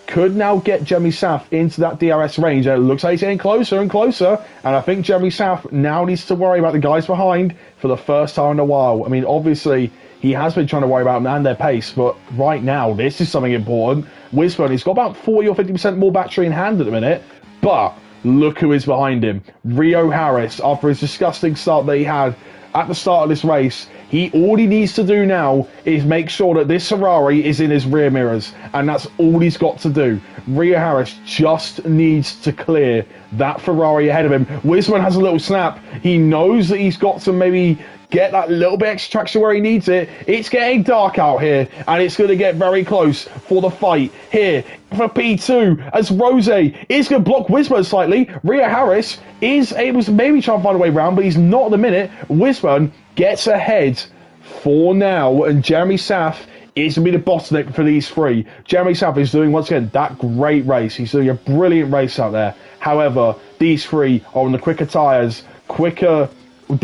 could now get Jeremy South into that DRS range. And it looks like he's getting closer and closer. And I think Jeremy South now needs to worry about the guys behind for the first time in a while. I mean, obviously, he has been trying to worry about them and their pace. But right now, this is something important. Wisburn, he's got about 40 or 50% more battery in hand at the minute. But look who is behind him. Rio Harris, after his disgusting start that he had at the start of this race, all he needs to do now is make sure that this Ferrari is in his rear mirrors, and that's all he's got to do. Rio Harris just needs to clear that Ferrari ahead of him. Wisman has a little snap. He knows that he's got to maybe get that little bit extra traction where he needs it. It's getting dark out here, and it's going to get very close for the fight here for P2 as Rose is going to block Wisburn slightly. Rio Harris is able to maybe try and find a way around, but he's not at the minute. Wisburn gets ahead for now, and Jeremy Saff is going to be the bottleneck for these three. Jeremy Saff is doing, once again, that great race. He's doing a brilliant race out there. However, these three are on the quicker tyres, quicker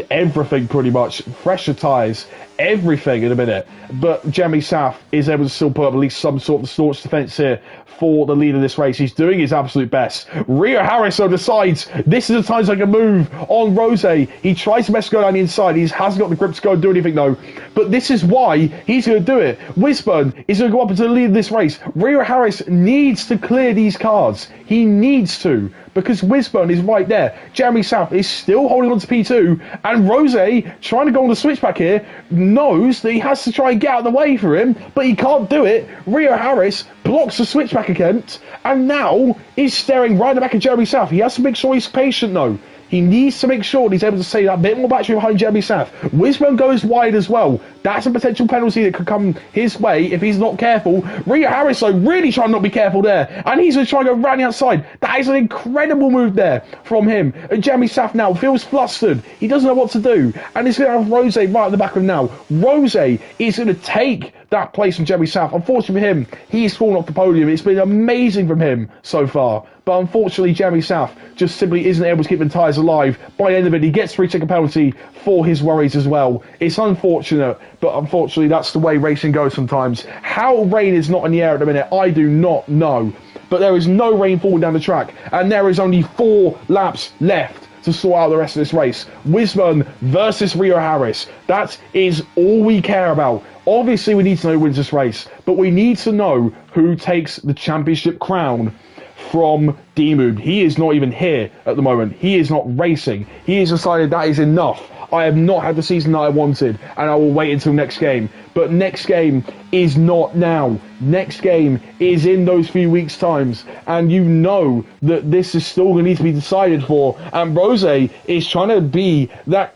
everything pretty much, fresher tyres, everything in a minute. But Jeremy Saff is able to still put up at least some sort of staunch defence here for the lead of this race. He's doing his absolute best. Rio Harris though decides this is the time to take a move on Rose. He tries to best go down the inside. He hasn't got the grip to go and do anything though. But this is why he's going to do it. Wisburn is going to go up into the lead of this race. Rio Harris needs to clear these cars. He needs to, because Wisburn is right there. Jeremy South is still holding on to P2, and Rose, trying to go on the switchback here, knows that he has to try and get out of the way for him, but he can't do it. Rio Harris blocks the switchback attempt, and now is staring right in the back of Jeremy South. He has to make sure he's patient though. He needs to make sure that he's able to save that bit more battery behind Jeremy Saff. Wisburn goes wide as well. That's a potential penalty that could come his way if he's not careful. Rio Harris, though, really trying not to be careful there. And he's going to try and go round the outside. That is an incredible move there from him. And Jeremy Saff now feels flustered. He doesn't know what to do. And he's going to have Rose right at the back of him now. Rose is going to take that place from Jeremy Saff. Unfortunately for him, he's fallen off the podium. It's been amazing from him so far. But unfortunately, Jeremy Saff just simply isn't able to keep the tyres alive. By the end of it, he gets free ticket penalty for his worries as well. It's unfortunate, but unfortunately, that's the way racing goes sometimes. How rain is not in the air at the minute, I do not know. But there is no rain falling down the track, and there is only 4 laps left to sort out the rest of this race. Wisburn versus Rio Harris. That is all we care about. Obviously, we need to know who wins this race, but we need to know who takes the championship crown from Dimu. He is not even here at the moment. He is not racing. He has decided that is enough. I have not had the season that I wanted, and I will wait until next game. But next game is not now. Next game is in those few weeks' times, and you know that this is still going to need to be decided for. And Rose is trying to be that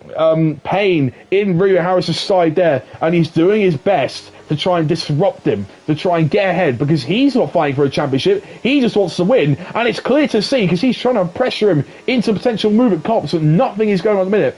pain in Rio Harris's side there, and he's doing his best to try and disrupt him, to try and get ahead, because he's not fighting for a championship. He just wants to win, and it's clear to see because he's trying to pressure him into potential move at cops, and nothing is going on at the minute.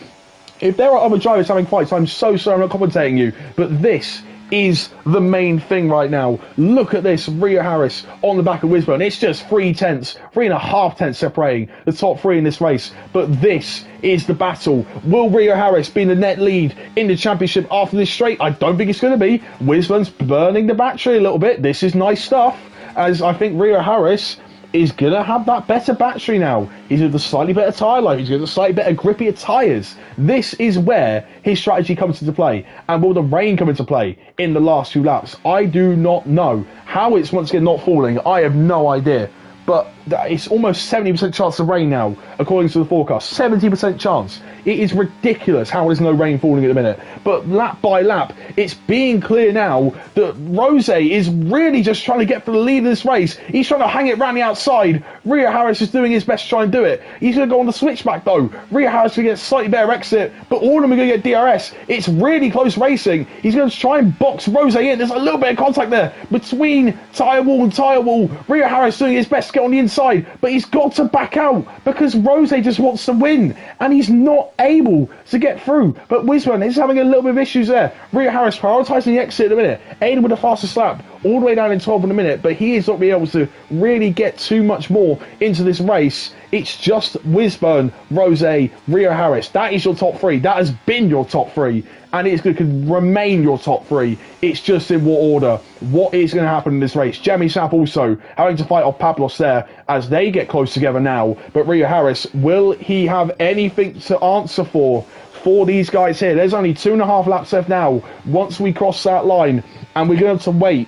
If there are other drivers having fights, I'm so sorry I'm not commentating you, but this is the main thing right now. Look at this, Rio Harris on the back of Wisburn. It's just 3.5 tenths separating the top three in this race. But this is the battle. Will Rio Harris be in the net lead in the championship after this straight? I don't think it's going to be. Wisburn's burning the battery a little bit. This is nice stuff, as I think Rio Harris is going to have that better battery now. He's with a slightly better tyre life. He's got a slightly better, grippier tyres. This is where his strategy comes into play. And will the rain come into play in the last few laps? I do not know. How it's once again not falling, I have no idea. But it's almost 70% chance of rain now, according to the forecast. 70% chance. It is ridiculous how there's no rain falling at the minute. But lap by lap, it's being clear now that Rose is really just trying to get for the lead of this race. He's trying to hang it round the outside. Rio Harris is doing his best to try and do it. He's going to go on the switchback though. Rio Harris going to get a slightly better exit, but all of them are going to get DRS. It's really close racing. He's going to try and box Rose in. There's a little bit of contact there between tyre wall and tyre wall. Rio Harris doing his best to get on the inside, but he's got to back out because Rose just wants to win, and he's not able to get through. But Wisburn is having a little bit of issues there. Rio Harris prioritising the exit at the minute. Aiden with the fastest lap, all the way down in 12 in a minute, but he is not being able to really get too much more into this race. It's just Wisburn, Rose, Rio Harris. That is your top three. That has been your top three, and it's going to remain your top three. It's just in what order. What is going to happen in this race? Jamie Sapp also having to fight off Pablos there as they get close together now. But Rio Harris, will he have anything to answer for these guys here? There's only 2.5 laps left now once we cross that line, and we're going to have to wait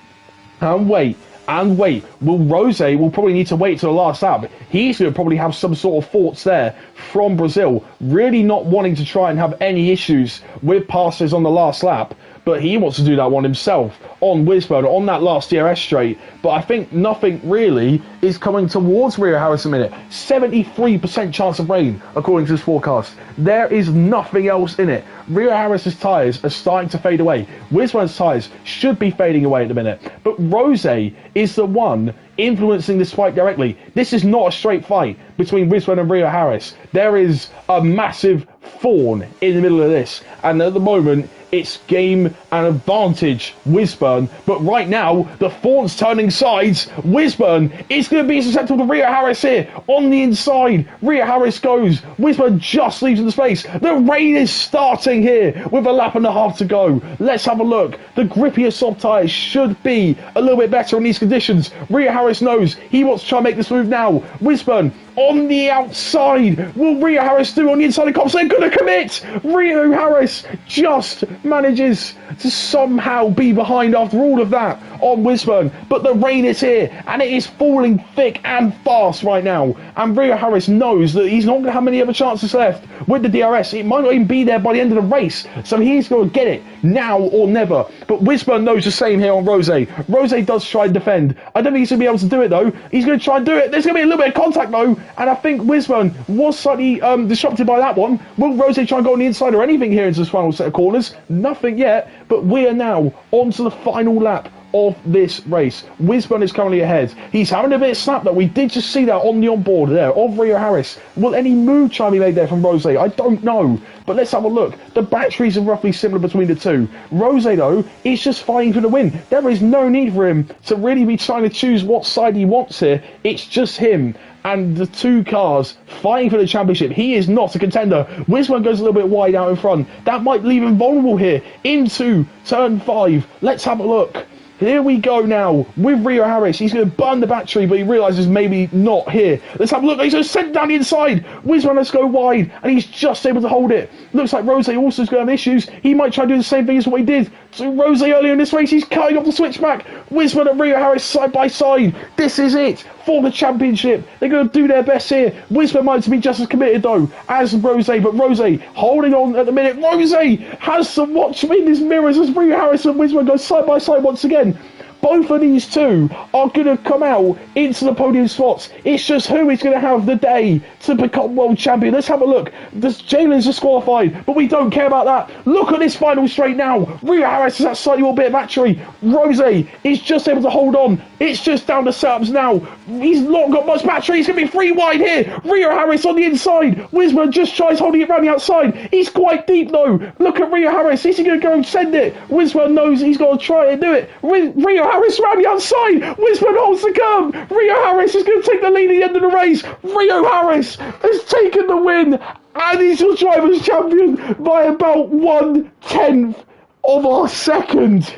and wait and wait. Rose will probably need to wait till the last lap. He's going to probably have some sort of thoughts there from Brazil, really not wanting to try and have any issues with passes on the last lap, but he wants to do that one himself on Wisburn, on that last DRS straight. But I think nothing really is coming towards Rio Harris a minute. 73% chance of rain, according to this forecast. There is nothing else in it. Rio Harris's tyres are starting to fade away. Wisburn's tyres should be fading away at the minute. But Rose is the one influencing this fight directly. This is not a straight fight between Wisburn and Rio Harris. There is a massive thorn in the middle of this, and at the moment it's game and advantage Wisburn, but right now the thorn's turning sides. Wisburn is going to be susceptible to Rio Harris here on the inside. Rio Harris goes, Wisburn just leaves in the space. The rain is starting here with a lap and a half to go. Let's have a look. The grippier soft tyres should be a little bit better in these conditions. Rio Harris knows he wants to try and make this move now. Wisburn on the outside. Will Rio Harris do on the inside of cops? They're going to commit. Rio Harris just manages to somehow be behind after all of that on Wisburn, but the rain is here and it is falling thick and fast right now, and Rio Harris knows that he's not going to have many other chances left with the DRS. It might not even be there by the end of the race, so he's going to get it now or never. But Wisburn knows the same here on Rose. Rose does try and defend. I don't think he's going to be able to do it though. He's going to try and do it. There's going to be a little bit of contact though, and I think Wisburn was slightly disrupted by that one. Will Rose try and go on the inside or anything here into this final set of corners? Nothing yet, but we are now on to the final lap of this race. Wisburn is currently ahead. He's having a bit of snap though. We did just see that on the onboard there of Rio Harris. Will any move try to be made there from Rose? I don't know, but let's have a look. The batteries are roughly similar between the two. Rose though is just fighting for the win. There is no need for him to really be trying to choose what side he wants here. It's just him and the two cars fighting for the championship. He is not a contender. Wisburn goes a little bit wide out in front. That might leave him vulnerable here into turn 5. Let's have a look. Here we go now with Rio Harris. He's going to burn the battery, but he realises maybe not here. Let's have a look. He's going to send it down the inside. Wisburn has to go wide, and he's just able to hold it. Looks like Rose also is going to have issues. He might try to do the same thing as what he did to Rose early in this race. He's cutting off the switchback. Wisman and Rio Harris side by side. This is it for the championship. They're going to do their best here. Wisman might be just as committed though as Rose, but Rose holding on at the minute. Rose has to watch in his mirrors as Rio Harris and Wisman go side by side once again. Both of these two are going to come out into the podium spots. It's just who is going to have the day to become world champion. Let's have a look. Jalen's disqualified, but we don't care about that. Look at this final straight now. Rio Harris has that slightly more bit of battery. Rose is just able to hold on. It's just down to setups now. He's not got much battery. He's going to be free wide here. Rio Harris on the inside. Wisman just tries holding it around the outside. He's quite deep though. Look at Rio Harris. Is he going to go and send it? Wisman knows he's got to try and do it. Rio Harris around the outside. Wisman holds the curve. Rio Harris is going to take the lead at the end of the race. Rio Harris has taken the win and he's your driver's champion by about 1/10 of a second.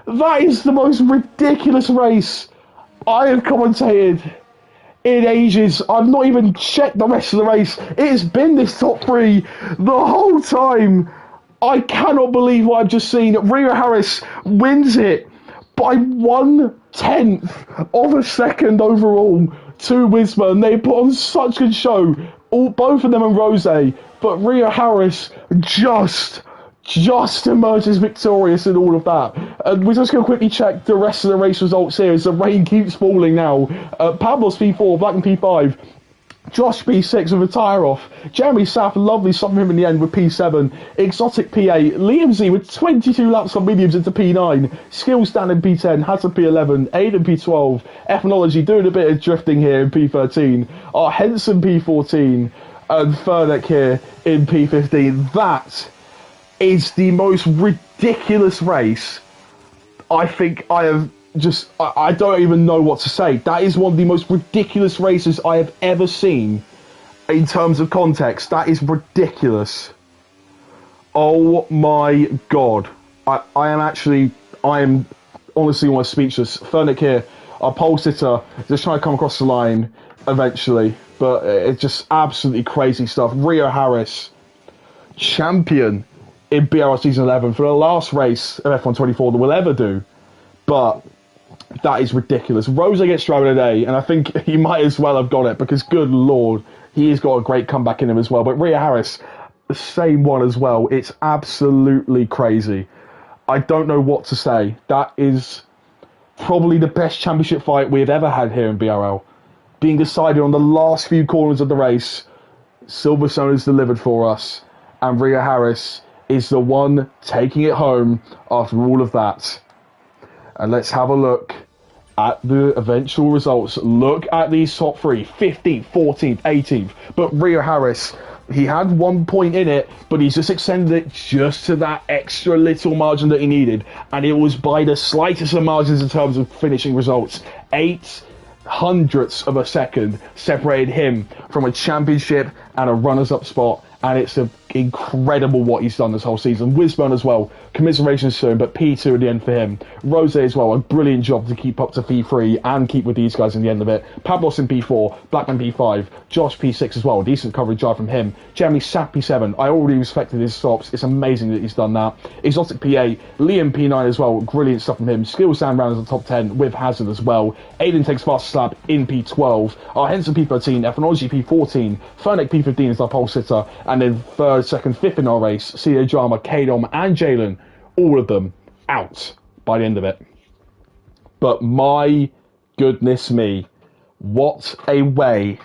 That is the most ridiculous race I have commentated in ages. I've not even checked the rest of the race. It has been this top three the whole time. I cannot believe what I've just seen. Rio Harris wins it by 1/10 of a second overall to Wisman. They put on such a good show, both of them and Rose, but Rio Harris just emerges victorious in all of that. We're just going to quickly check the rest of the race results here as the rain keeps falling now. Pablos P4, Blackman P5, Josh P6 with a tyre off. Jeremy Saff, lovely stopping him in the end with P7. Exotic P8. Liam Z with 22 laps on mediums into P9. Skills stand in P10. Hazard P11. Aiden P12. Ethnology doing a bit of drifting here in P13. Henson P14. And Furnick here in P15. That is the most ridiculous race I think I have I don't even know what to say. That is one of the most ridiculous races I have ever seen in terms of context. That is ridiculous. Oh my god. I am honestly almost speechless. Furnick here, our pole sitter, just trying to come across the line eventually. But it's just absolutely crazy stuff. Rio Harris, champion in BRL Season 11 for the last race of F1 24 that we'll ever do. But that is ridiculous. Rose gets driver today, and I think he might as well have got it because, good lord, he's got a great comeback in him as well. But Rio Harris, the same one as well. It's absolutely crazy. I don't know what to say. That is probably the best championship fight we've ever had here in BRL. Being decided on the last few corners of the race. Silverstone is delivered for us, and Rio Harris is the one taking it home after all of that. And let's have a look at the eventual results. Look at these top three, 15th, 14th, 18th. But Rio Harris, he had 1 point in it, but he's just extended it just to that extra little margin that he needed. And it was by the slightest of margins in terms of finishing results. 0.08 of a second separated him from a championship and a runners-up spot. And it's incredible what he's done this whole season. Wisman as well, commiserations soon, but P2 at the end for him. Rose as well, a brilliant job to keep up to P3 and keep with these guys in the end of it. Pablos in P4, Blackman P5, Josh P6 as well, decent coverage drive from him. Jeremy Sapp P7, I already respected his stops. It's amazing that he's done that. Exotic P8, Liam P9 as well, brilliant stuff from him. Skills sound round as the top 10 with Hazard as well. Aiden takes fast slap in P12. Henson P13, Ethnology P14, Furnick P15 is our pole sitter, and then third, second, fifth in our race, CA Drama, Kadom and Jalen, all of them out by the end of it. But my goodness me, what a way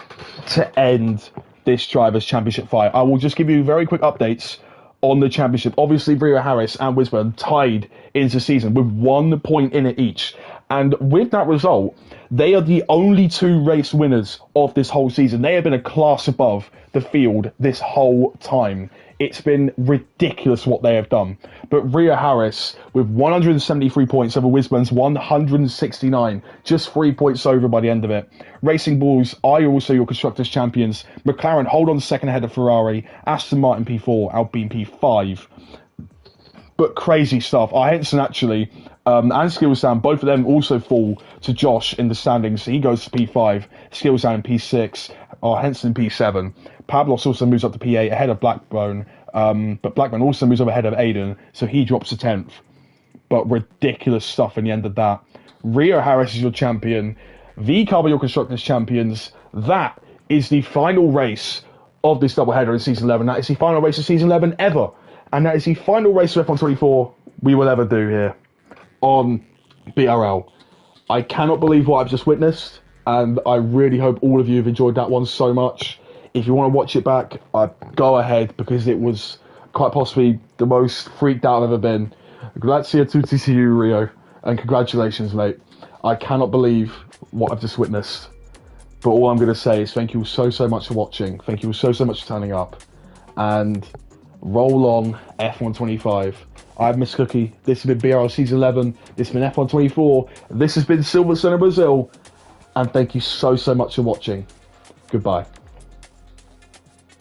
to end this Drivers' Championship fight. I will just give you very quick updates on the championship. Obviously, Rio Harris and Wisman tied into the season with 1 point in it each. And with that result, they are the only two race winners of this whole season. They have been a class above the field this whole time. It's been ridiculous what they have done. But Rio Harris with 173 points over Wisman's 169, just 3 points over by the end of it. Racing Bulls are also your Constructors champions. McLaren hold on second ahead of Ferrari. Aston Martin P4, Alpine P5. But crazy stuff. Henson actually and Skills Sound, both of them also fall to Josh in the standings. He goes to P5, Skills Sound P6, Henson P7. Pablos also moves up to P8 ahead of Blackbone, but Blackbone also moves up ahead of Aiden, so he drops to 10th. but ridiculous stuff in the end of that. Rio Harris is your champion. The Car Your Constructors champions. That is the final race of this doubleheader in Season 11. That is the final race of Season 11 ever. And that is the final race of F1 24 we will ever do here on BRL. I cannot believe what I've just witnessed, and I really hope all of you have enjoyed that one so much. If you want to watch it back, go ahead, because it was quite possibly the most freaked out I've ever been. Grazie a tutti to you, Rio, and congratulations, mate. I cannot believe what I've just witnessed. But all I'm going to say is thank you so much for watching. Thank you so much for turning up. And roll on F1 25. I've Miss Cookie. This has been BRL Season 11. This has been F1 24. This has been Silverstone in Brazil. And thank you so much for watching. Goodbye.